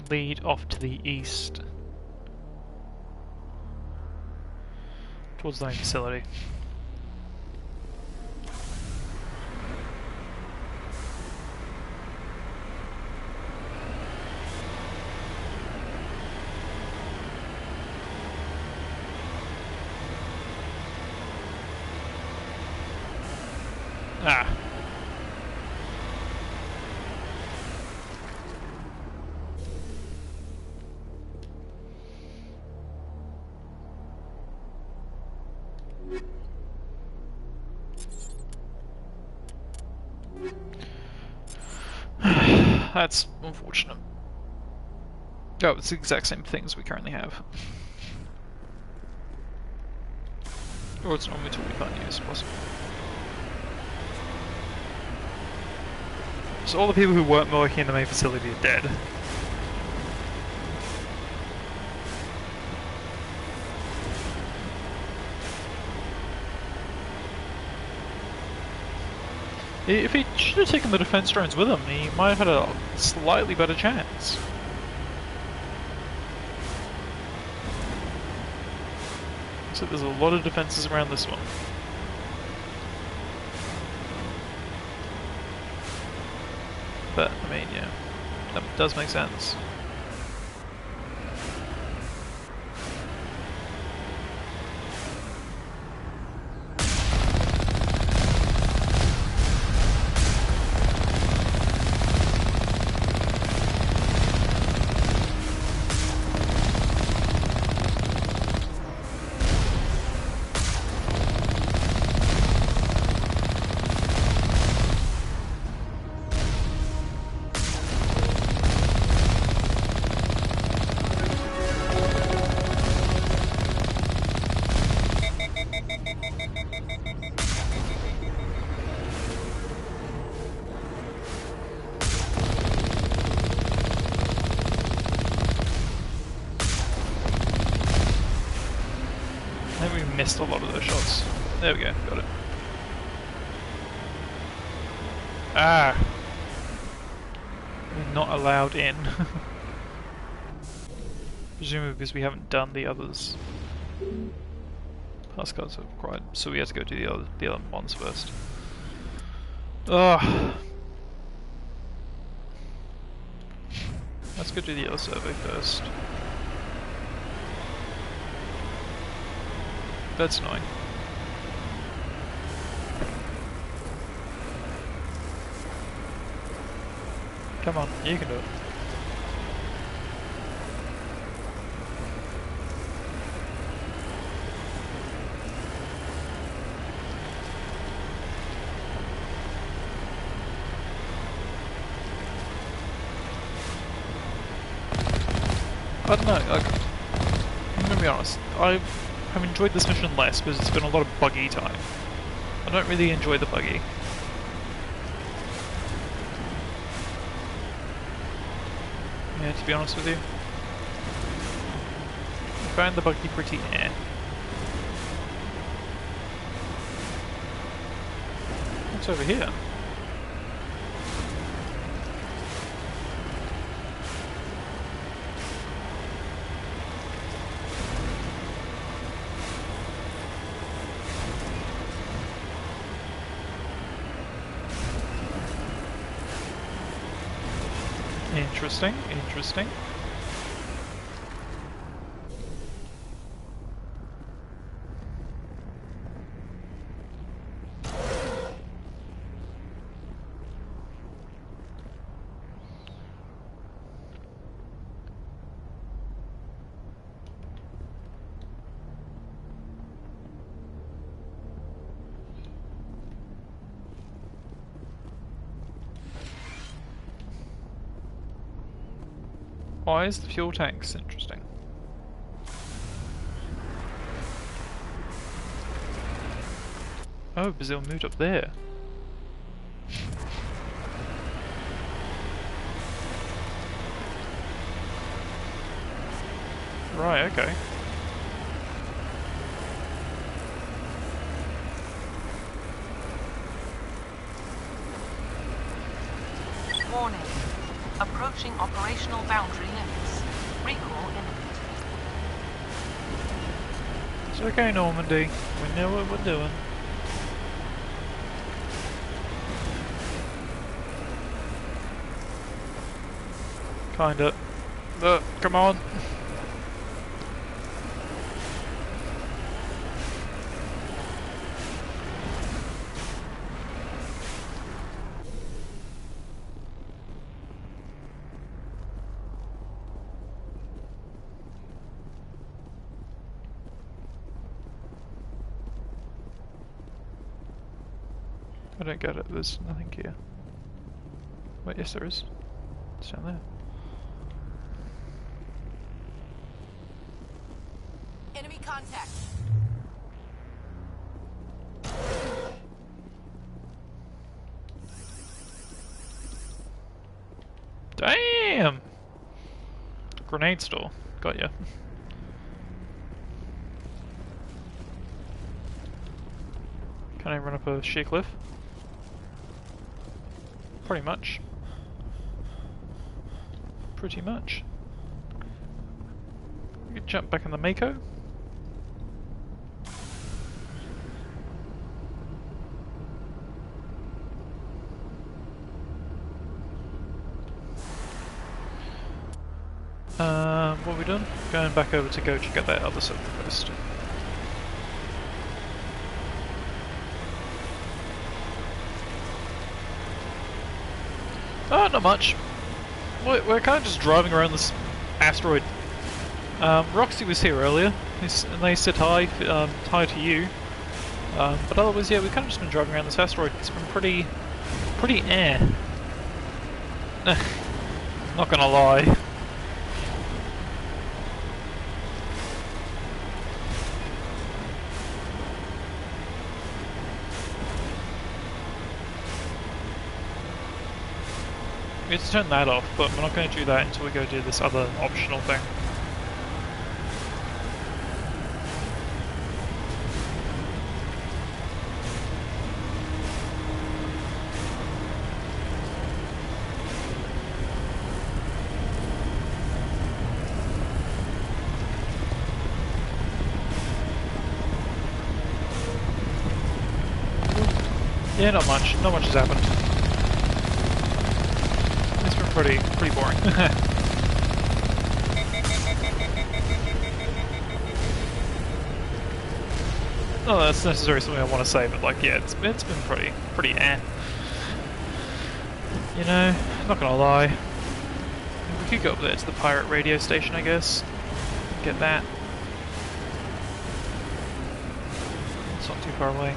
Lead off to the east towards the main facility. that's unfortunate. Oh, it's the exact same things we currently have. Or it's normally tool we can't use, possibly. So all the people who weren't working in the main facility are dead. If he should have taken the defense drones with him, he might have had a slightly better chance. So there's a lot of defenses around this one. But, I mean, yeah, that does make sense. Missed a lot of those shots. There we go, got it. Ah! We're not allowed in. Presumably because we haven't done the others. Pass cards are required, so we have to go do the other ones first. Ugh. Let's go do the other survey first. That's annoying. Come on, you can do it. I don't know, like, I'm gonna be honest, I've enjoyed this mission less because it's been a lot of buggy time. I don't really enjoy the buggy. Yeah, to be honest with you. I find the buggy pretty eh. What's over here? Interesting, interesting. Why is the fuel tanks interesting? Oh, Brazil moved up there. Right, okay. Warning. Approaching operational boundary limits. Recall imminent. It's okay, Normandy. We know what we're doing. Kinda. Come on. I don't get it, there's nothing here. Wait, yes there is. It's down there. Enemy contact. Damn! Grenade store. Got ya. Can I run up a sheer cliff? Pretty much. Pretty much. You can jump back in the Mako. What have we done? Going back over to go check out that other server first. Oh, not much. We're kind of just driving around this asteroid. Roxy was here earlier, and they said hi, hi to you. But otherwise, yeah, we've kind of just been driving around this asteroid. It's been pretty Not gonna lie. We have to turn that off, but we're not going to do that until we go do this other optional thing. Yeah, not much. Not much has happened. It's been pretty boring. Not that's necessarily something I want to say, but like, yeah, it's been pretty eh. You know, not gonna lie. We could go up there to the pirate radio station, I guess. Get that. It's not too far away.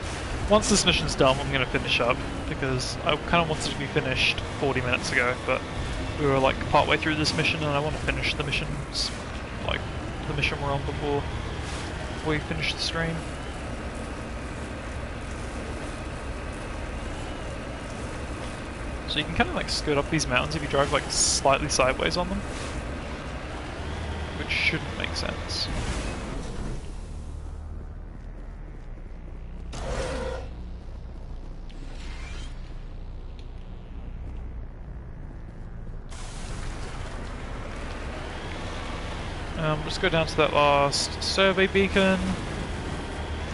Once this mission's done, I'm going to finish up, because I kind of wanted it to be finished 40 minutes ago, but we were like partway through this mission and I want to finish the missions, like the mission we're on before we finish the stream. So you can kind of like skirt up these mountains if you drive like slightly sideways on them, which shouldn't make sense. Just go down to that last survey beacon,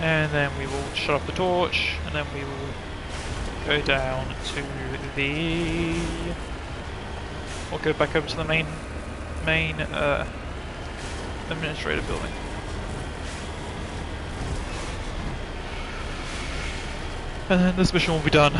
and then we will shut off the torch, and then we will go down to the... We'll go back over to the main administrator building. And then this mission will be done.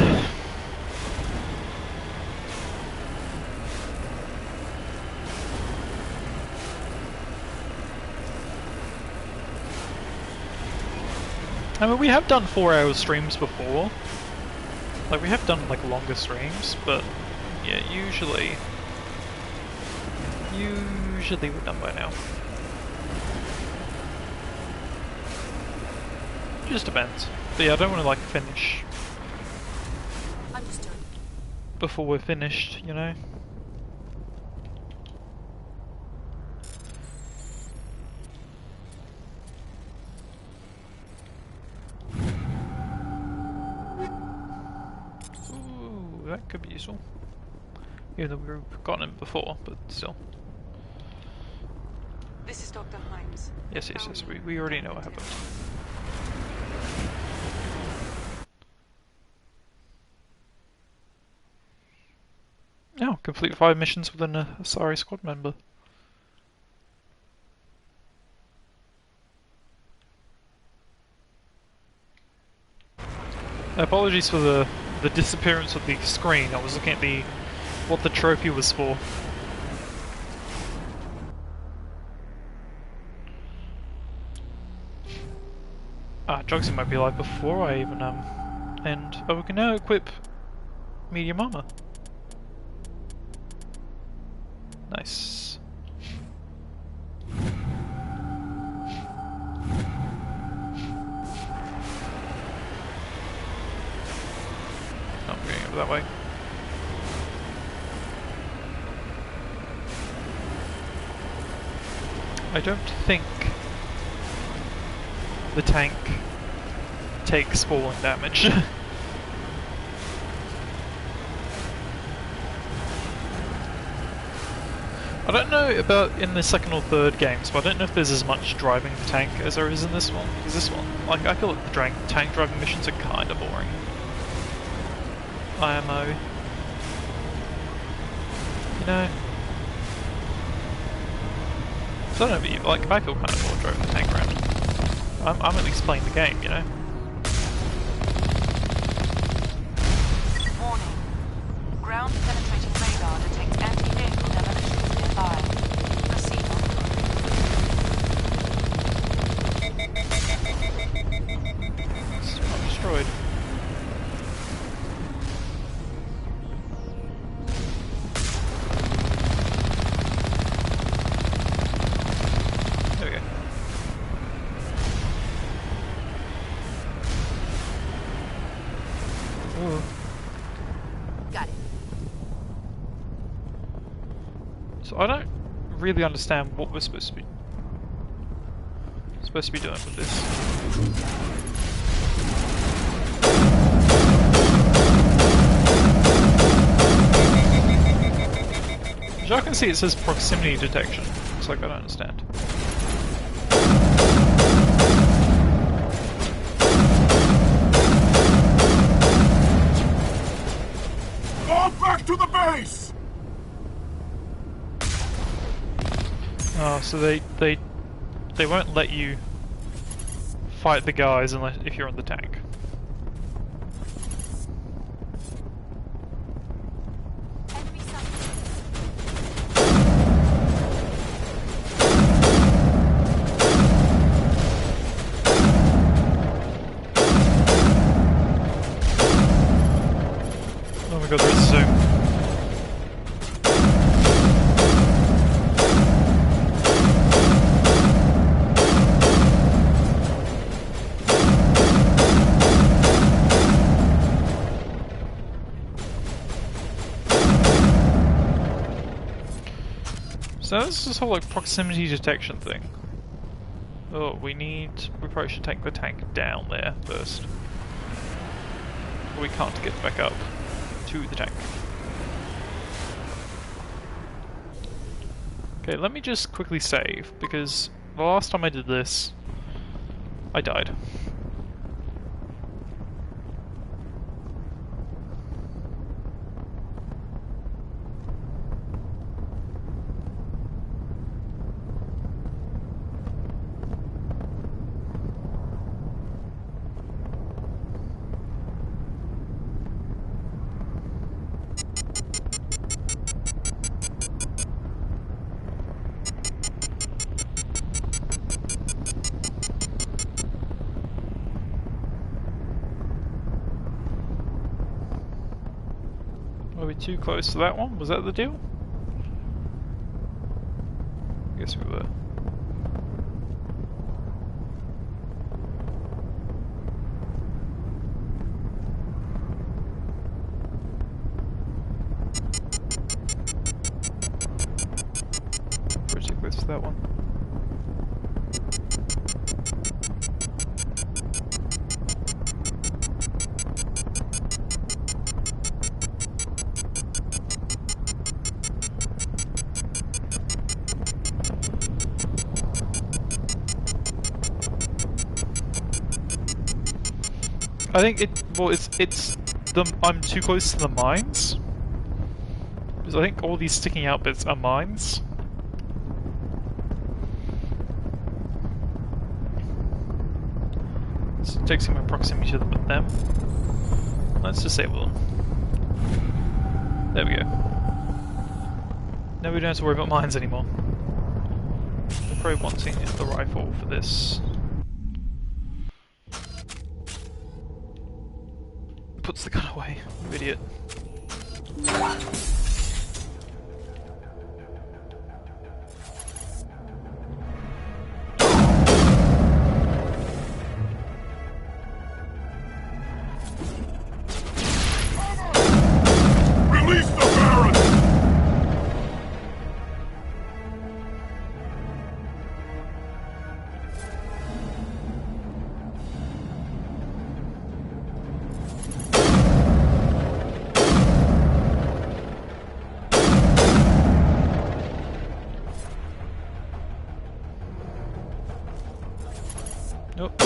I mean, we have done 4-hour streams before. Like, we have done, like, longer streams, but, yeah, usually we're done by now. Just depends. But yeah, I don't want to, like, finish before we're finished, you know? That could be useful. Even though we've gotten it before, but still. This is Dr. Himes. Yes, we already know what happened. Oh, complete 5 missions with an Asari squad member. Apologies for the disappearance of the screen. I was looking at what the trophy was for. Jugsy might be alive before I even end. Oh, we can now equip medium armor. Nice. I'm going over that way. I don't think the tank takes falling damage. I don't know about in the second or third games, but I don't know if there's as much driving the tank as there is in this one. Because this one, like, I feel like the tank driving missions are kind of boring. IMO. You know? So I don't know about you, like, I feel kind of bored driving the tank around. I'm at least playing the game, you know? Warning. Ground penetrating radar detects anti-vehicle demolitions nearby. Proceed on foot. It's not destroyed. So I don't really understand what we're supposed to be doing with this. As I can see, it says proximity detection. Looks like I don't understand. Fall back to the base! Oh, so they won't let you fight the guys unless if you're on the tank. Oh my god, there is a zoom. So this is this whole like proximity detection thing. Oh, we probably should take the tank down there first. We can't get back up to the tank. Okay, let me just quickly save, because the last time I did this, I died. Were we too close to that one? Was that the deal? I guess we were. Pretty close to that one. I think I'm too close to the mines. Because I think all these sticking out bits are mines. So it takes my proximity to them. Let's disable them. There we go. Now we don't have to worry about mines anymore. I'm probably wanting the rifle for this. Puts the gun away, you idiot. Nope.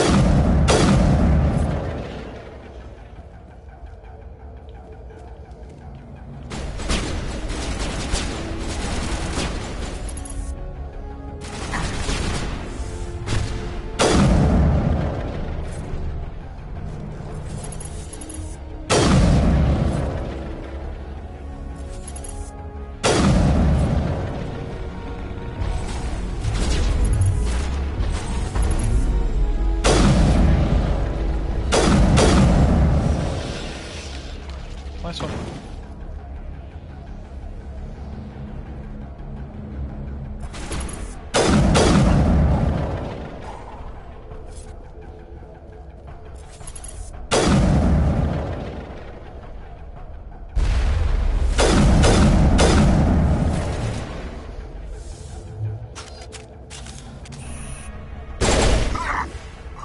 Nice one.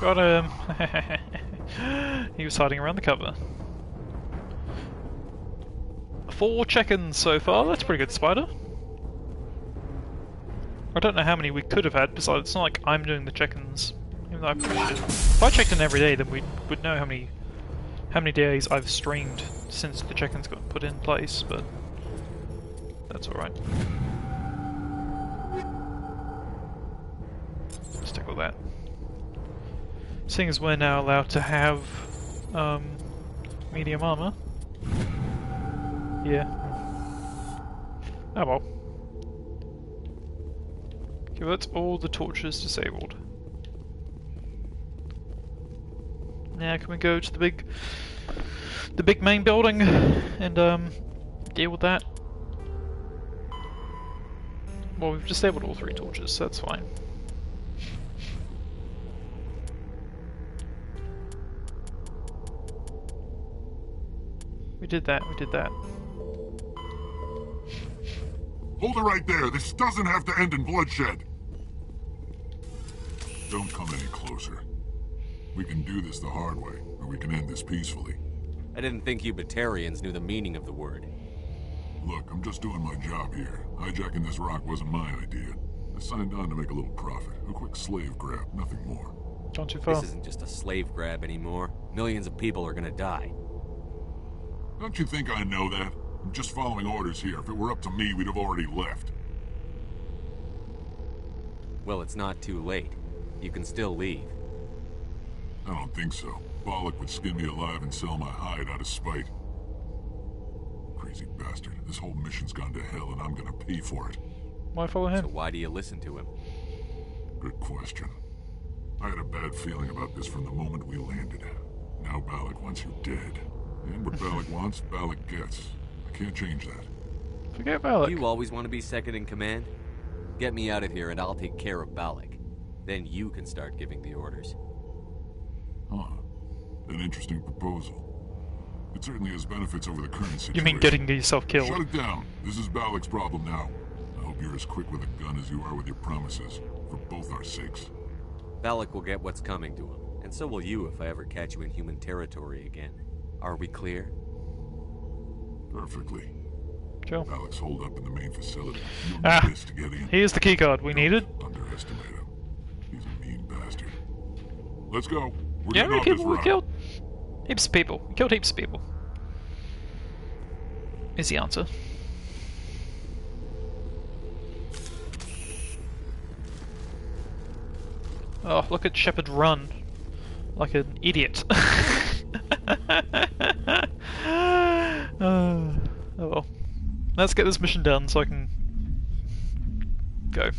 Got him! He was hiding around the cover. 4 check-ins so far, that's pretty good, Spider. I don't know how many we could have had, besides it's not like I'm doing the check-ins. Even though I probably should. If I checked in every day, then we would know how many days I've streamed since the check-ins got put in place, but that's alright. Stick with that. Seeing as we're now allowed to have medium armor. Yeah. Oh well. Okay, that's all the torches disabled. Now can we go to the big main building and deal with that? Well, we've disabled all 3 torches, so that's fine. We did that, we did that. Hold it right there. This doesn't have to end in bloodshed. Don't come any closer. We can do this the hard way, or we can end this peacefully. I didn't think you Batarians knew the meaning of the word. Look, I'm just doing my job here. Hijacking this rock wasn't my idea. I signed on to make a little profit. A quick slave grab, nothing more. Gone too far. This isn't just a slave grab anymore. Millions of people are gonna die. Don't you think I know that? I'm just following orders here. If it were up to me, we'd have already left. Well, it's not too late. You can still leave. I don't think so. Bollock would skin me alive and sell my hide out of spite. Crazy bastard. This whole mission's gone to hell and I'm gonna pay for it. Why follow him? So why do you listen to him? Good question. I had a bad feeling about this from the moment we landed. Now Bollock wants you dead. And what Bollock wants, Bollock gets. I can't change that. Forget Bollock. You always want to be second in command? Get me out of here and I'll take care of Bollock. Then you can start giving the orders. Huh. An interesting proposal. It certainly has benefits over the current situation. You mean getting yourself killed? Shut it down. This is Bollock's problem now. I hope you're as quick with a gun as you are with your promises. For both our sakes. Bollock will get what's coming to him. And so will you if I ever catch you in human territory again. Are we clear? Perfectly. Sure. Bollock's holed up in the main facility. To get in. Here's the keycard we needed. Underestimate him. He's a mean bastard. Let's go. Yeah, how many people we killed? Heaps of people. We killed heaps of people. Is the answer. Oh, look at Shepard run. Like an idiot. Oh well. Let's get this mission done so I can go.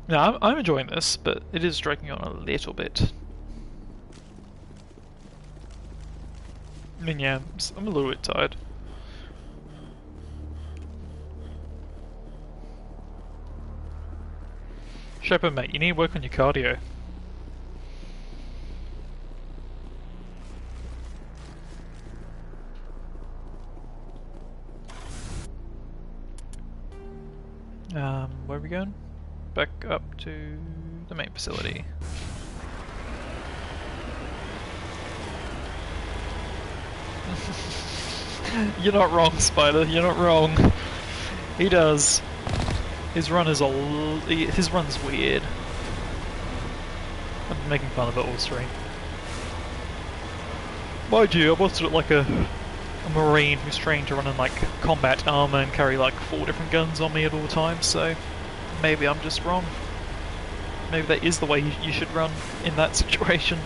No, I'm enjoying this, but it is dragging on a little bit. I mean, yeah, I'm a little bit tired. Shepard, mate, you need to work on your cardio. Where are we going? Back up to the main facility. You're not wrong, Spider. You're not wrong. He does. His run is his run's weird. making fun of it all stream. Mind you, I wasn't like a Marine who's trained to run in like combat armor and carry like 4 different guns on me at all times, so maybe I'm just wrong. Maybe that is the way you should run in that situation.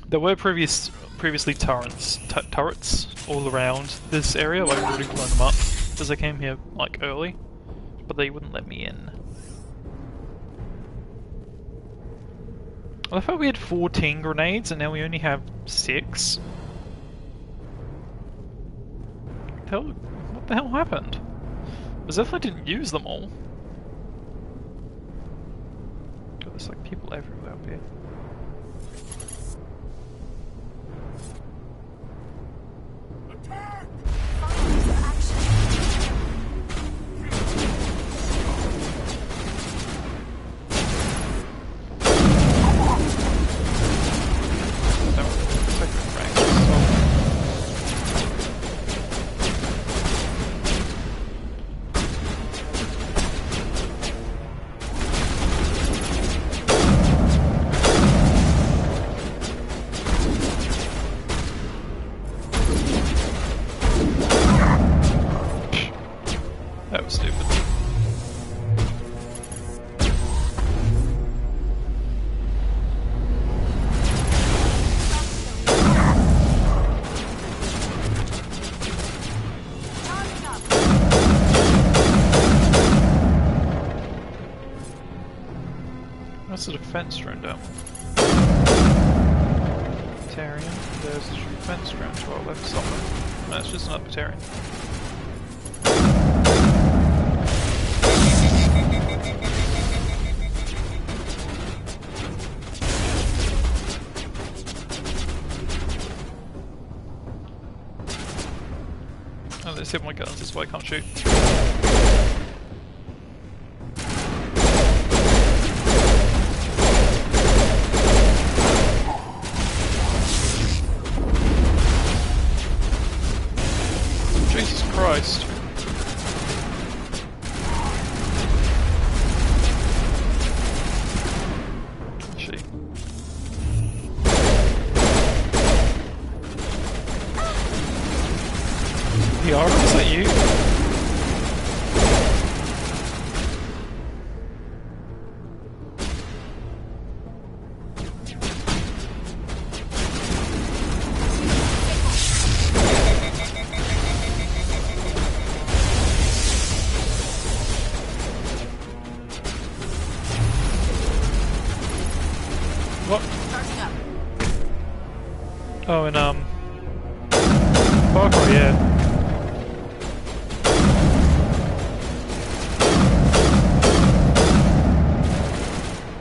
There were previously turrets all around this area. Like, I've already blown them up because I came here like early, but they wouldn't let me in. I thought we had 14 grenades and now we only have 6. What the hell happened? As if I didn't use them all. God, there's like people everywhere up here. That was stupid. That's a defense drone down. Batarian. There's a defense drone to our left somewhere. That's just another Batarian. Oh, they hit my guns, that's why I can't shoot. Jesus Christ. Gee. Yara, is that you? What? Oh, and Far Cry, yeah.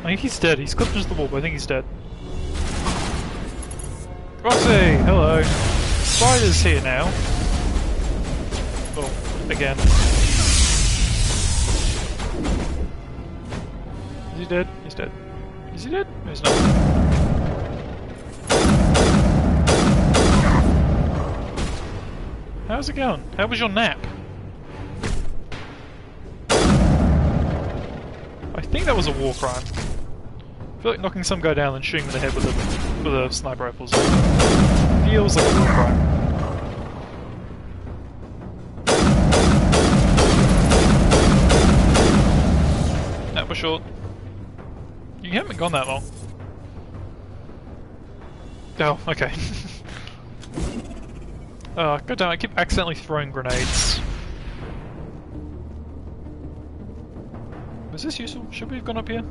I think he's dead. He's clipped into the wall, but I think he's dead. Roxy! Hello. Spider's here now. Oh, again. Is he dead? He's dead. Is he dead? No, he's not. How's it going? How was your nap? I think that was a war crime. I feel like knocking some guy down and shooting him in the head with a sniper rifle feels like a war crime. That was short. You haven't gone that long. Oh, okay. Oh, god damn, I keep accidentally throwing grenades. Was this useful? Should we have gone up here?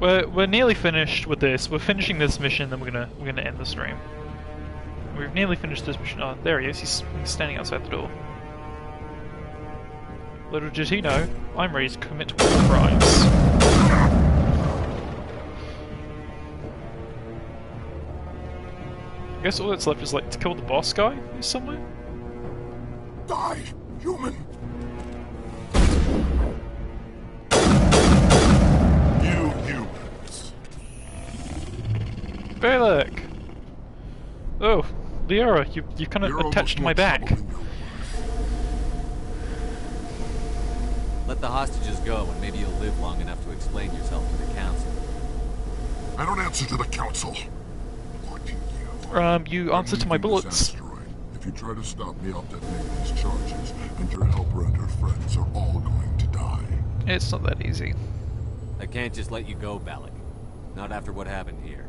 We're nearly finished with this. We're finishing this mission, then we're gonna end the stream. We've nearly finished this mission. Oh, there he is. He's standing outside the door. Little did he know, I'm ready to commit war crimes. I guess all that's left is like to kill the boss guy who's somewhere. Die, human! You humans. Balak! Oh, Liara, you kind of attached to my back. Let the hostages go, and maybe you'll live long enough to explain yourself to the council. I don't answer to the council. You answer to my bullets. If you try to stop me, I'll detonate these charges, and your helper and her friends are all going to die. It's not that easy. I can't just let you go, Balak. Not after what happened here.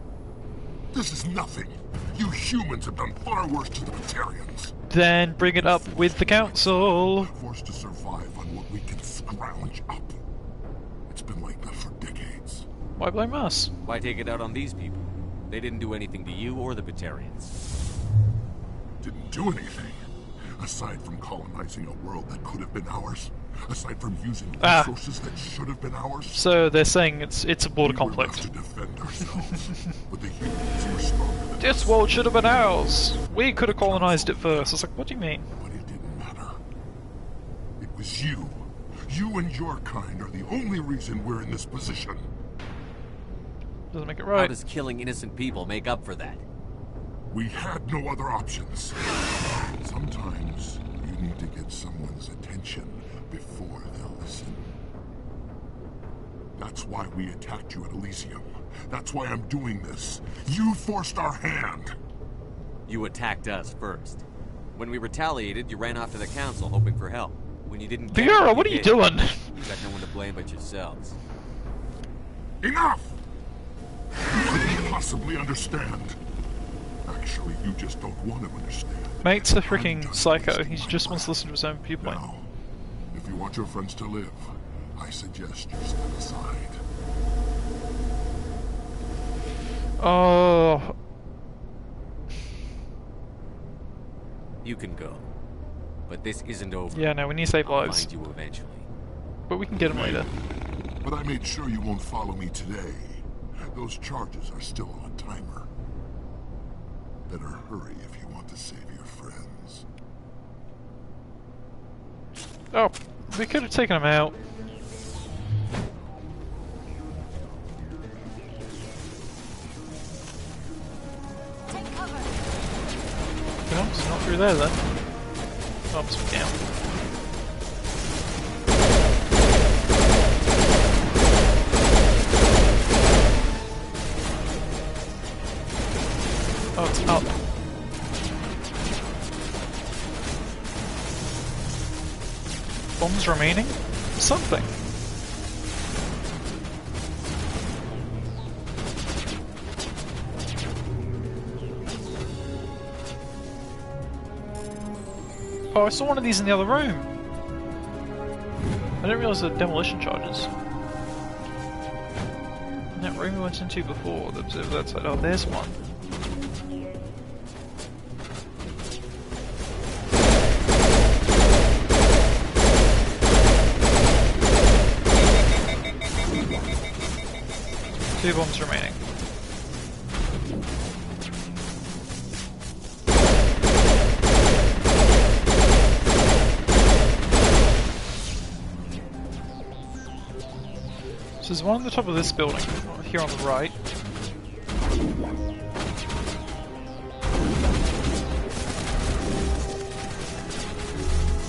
This is nothing. You humans have done far worse to the Batarians. Then bring it up with the council. Forced to survive on what we can scrounge up. It's been like that for decades. Why blame us? Why take it out on these people? They didn't do anything to you or the Batarians. Didn't do anything. Aside from colonizing a world that could have been ours. Aside from using resources that should have been ours. So they're saying it's a border conflict. To defend ourselves, but the humans were stronger than this world should have been ours. We could have colonized it first. I was like, what do you mean? But it didn't matter. It was you. You and your kind are the only reason we're in this position. Doesn't make it right. How does killing innocent people make up for that? We had no other options. Sometimes you need to get someone's attention before they'll listen. That's why we attacked you at Elysium. That's why I'm doing this. You forced our hand. You attacked us first. When we retaliated, you ran off to the council hoping for help. When you didn't get Liara, what are you doing? You got no one to blame but yourselves. Enough! You couldn't possibly understand. Actually, you just don't want to understand. Mate's a freaking psycho. He just wants to listen to his own viewpoint. Now, if you want your friends to live, I suggest you step aside. Oh. You can go. But this isn't over. Yeah, no, we need to save lives. I'll find you eventually. But we can get him later. But I made sure you won't follow me today. Those charges are still on a timer. Better hurry if you want to save your friends. Oh, we could have taken him out. Take cover. No, it's not through there then. Oh, it's down. Oh, it's up. Bombs remaining? Something. Oh, I saw one of these in the other room. I didn't realize there were demolition charges. In that room we went into before, the observer that side. Oh, there's one. Two bombs remaining. So there's one on the top of this building, here on the right.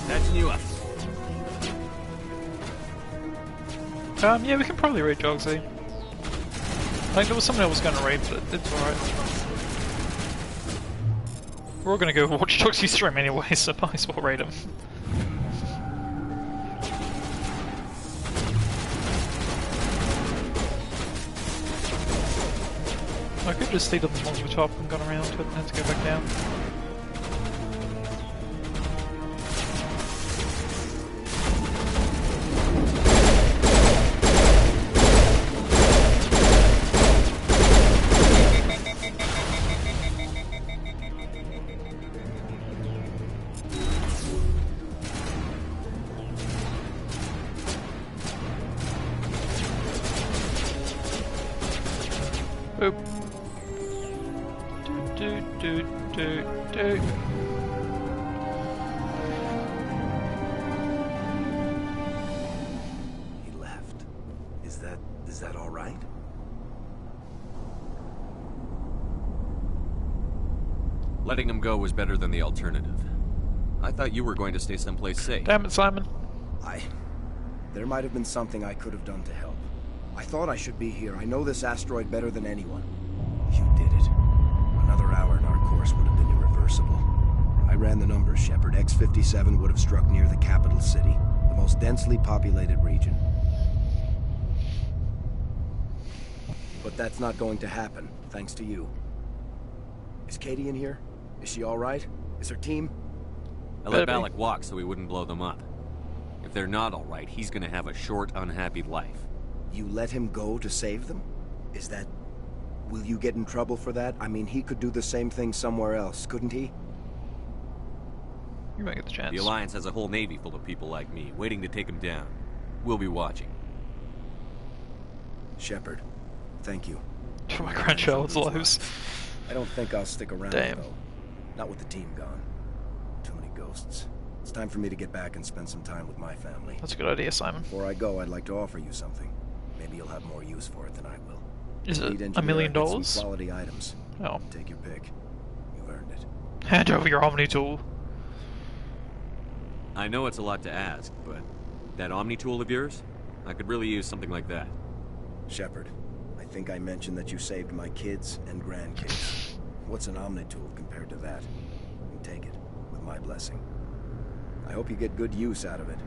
That's you up. Yeah, we can probably raid Jogsy. I think there was someone else going to raid, but it's alright. We're all going to go watch Jogsy stream anyway, so might as well raid him. I could just stayed on the ones on the top and gone around, but had to go back down. Boop. Do do do do. He left. Is that all right? Letting him go was better than the alternative. I thought you were going to stay someplace safe. Damn it, Simon. There might have been something I could have done to help. I thought I should be here. I know this asteroid better than anyone. You did it. Another hour and our course would have been irreversible. I ran the numbers, Shepard. X-57 would have struck near the capital city, the most densely populated region. But that's not going to happen, thanks to you. Is Katie in here? Is she all right? Is her team? I let Balak walk so he wouldn't blow them up. If they're not all right, he's gonna have a short, unhappy life. You let him go to save them? Is that... Will you get in trouble for that? I mean, he could do the same thing somewhere else, couldn't he? You might get the chance. The Alliance has a whole navy full of people like me, waiting to take him down. We'll be watching. Shepard, thank you. For my grandchild's lives. I don't think I'll stick around, Damn. though. Not with the team gone. Too many ghosts. It's time for me to get back and spend some time with my family. That's a good idea, Simon. Before I go, I'd like to offer you something. Maybe you'll have more use for it than I will. Is it $1 million? Some quality items. Oh. Take your pick. You've earned it. Hand over your Omni tool. I know it's a lot to ask, but that Omni tool of yours? I could really use something like that. Shepard, I think I mentioned that you saved my kids and grandkids. What's an Omni tool compared to that? You take it, with my blessing. I hope you get good use out of it.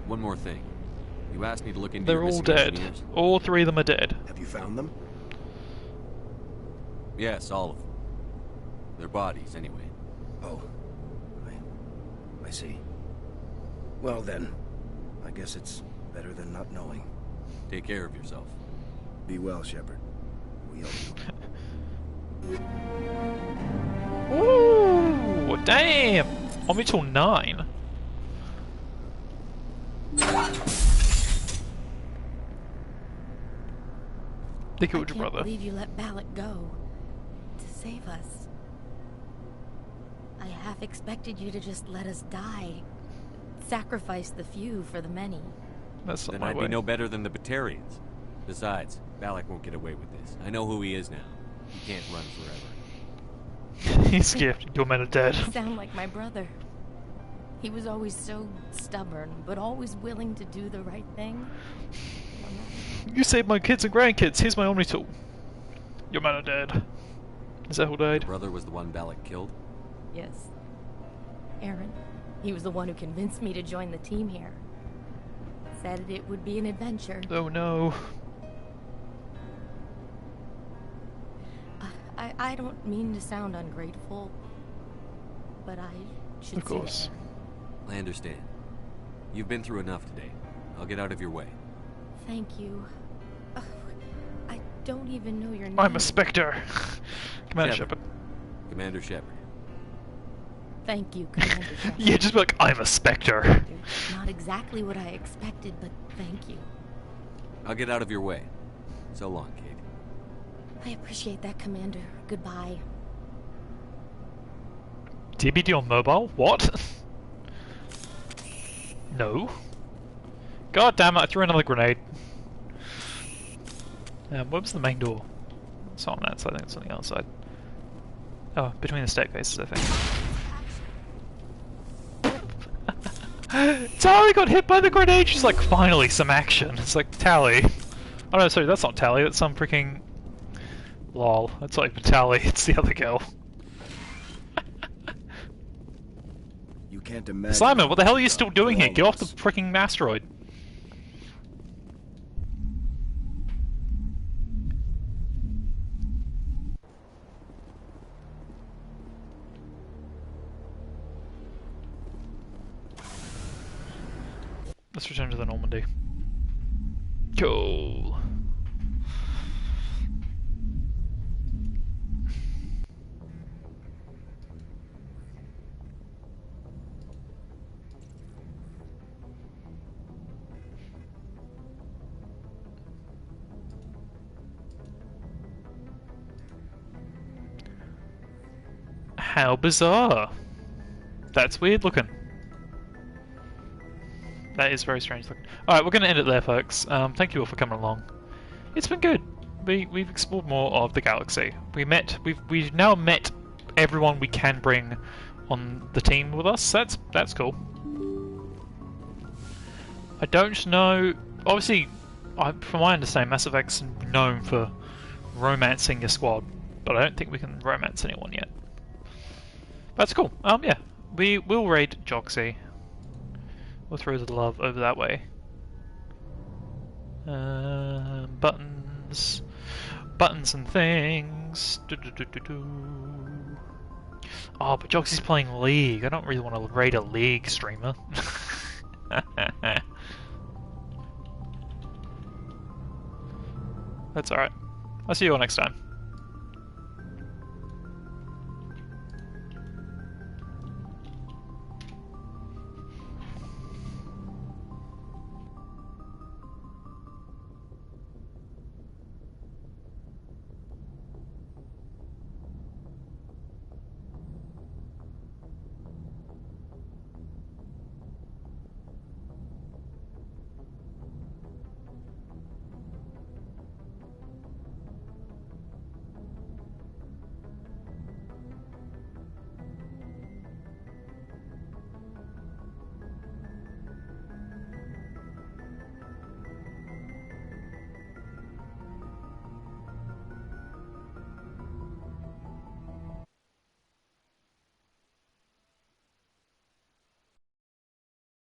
One more thing. You asked me to look into They're your all missing dead. engineers. All 3 of them are dead. Have you found them? Yes, all of them. Their bodies, anyway. Oh. I see. Well then, I guess it's better than not knowing. Take care of yourself. Be well, Shepard. We owe you. Ooh, damn! Omni tool 9. They killed your brother. I can't believe you let Balak go to save us. I half expected you to just let us die. Sacrifice the few for the many. That's not then my I'd way. be no better than the Batarians. Besides, Balak won't get away with this. I know who he is now. He can't run forever. He's scared. Your men are dead. You sound like my brother. He was always so stubborn, but always willing to do the right thing. You saved my kids and grandkids. Here's my Omni tool. Your men are dead. Is that who died? Your brother was the one Balak killed? Yes. Aaron. He was the one who convinced me to join the team here. Said it would be an adventure. Oh no. I don't mean to sound ungrateful, but I should Of course. I understand. You've been through enough today. I'll get out of your way. Thank you. I don't even know your name. I'm a Spectre. Commander Shepard. Commander Shepard. Thank you, Commander Shepard. Yeah, just be like, I'm a Spectre. Not exactly what I expected, but thank you. I'll get out of your way. So long, Kate. I appreciate that, Commander. Goodbye. DBD on mobile? What? No. God damn it, I threw another grenade. Where's the main door? It's not on that side, I think it's on the outside. Oh, between the staircases, I think. Tally got hit by the grenade! She's like, finally, some action. It's like, Tally. Oh no, sorry, that's not Tally, that's some freaking... Lol, that's not even Tally, it's the other girl. You can't imagine. Simon, what the hell are you still doing here? Get off the freaking asteroid. Let's return to the Normandy. Cool. How bizarre. That's weird looking. That is very strange looking. Alright, we're going to end it there, folks. Thank you all for coming along. It's been good. We've explored more of the galaxy. We've now met everyone we can bring on the team with us. That's cool. I don't know. Obviously, from my understanding, Mass Effect's known for romancing your squad, but I don't think we can romance anyone yet. That's cool. Yeah, we will raid Joxy. We'll throw the love over that way. Buttons and things. Oh, but Joxy's playing League. I don't really want to raid a League streamer. That's alright. I'll see you all next time.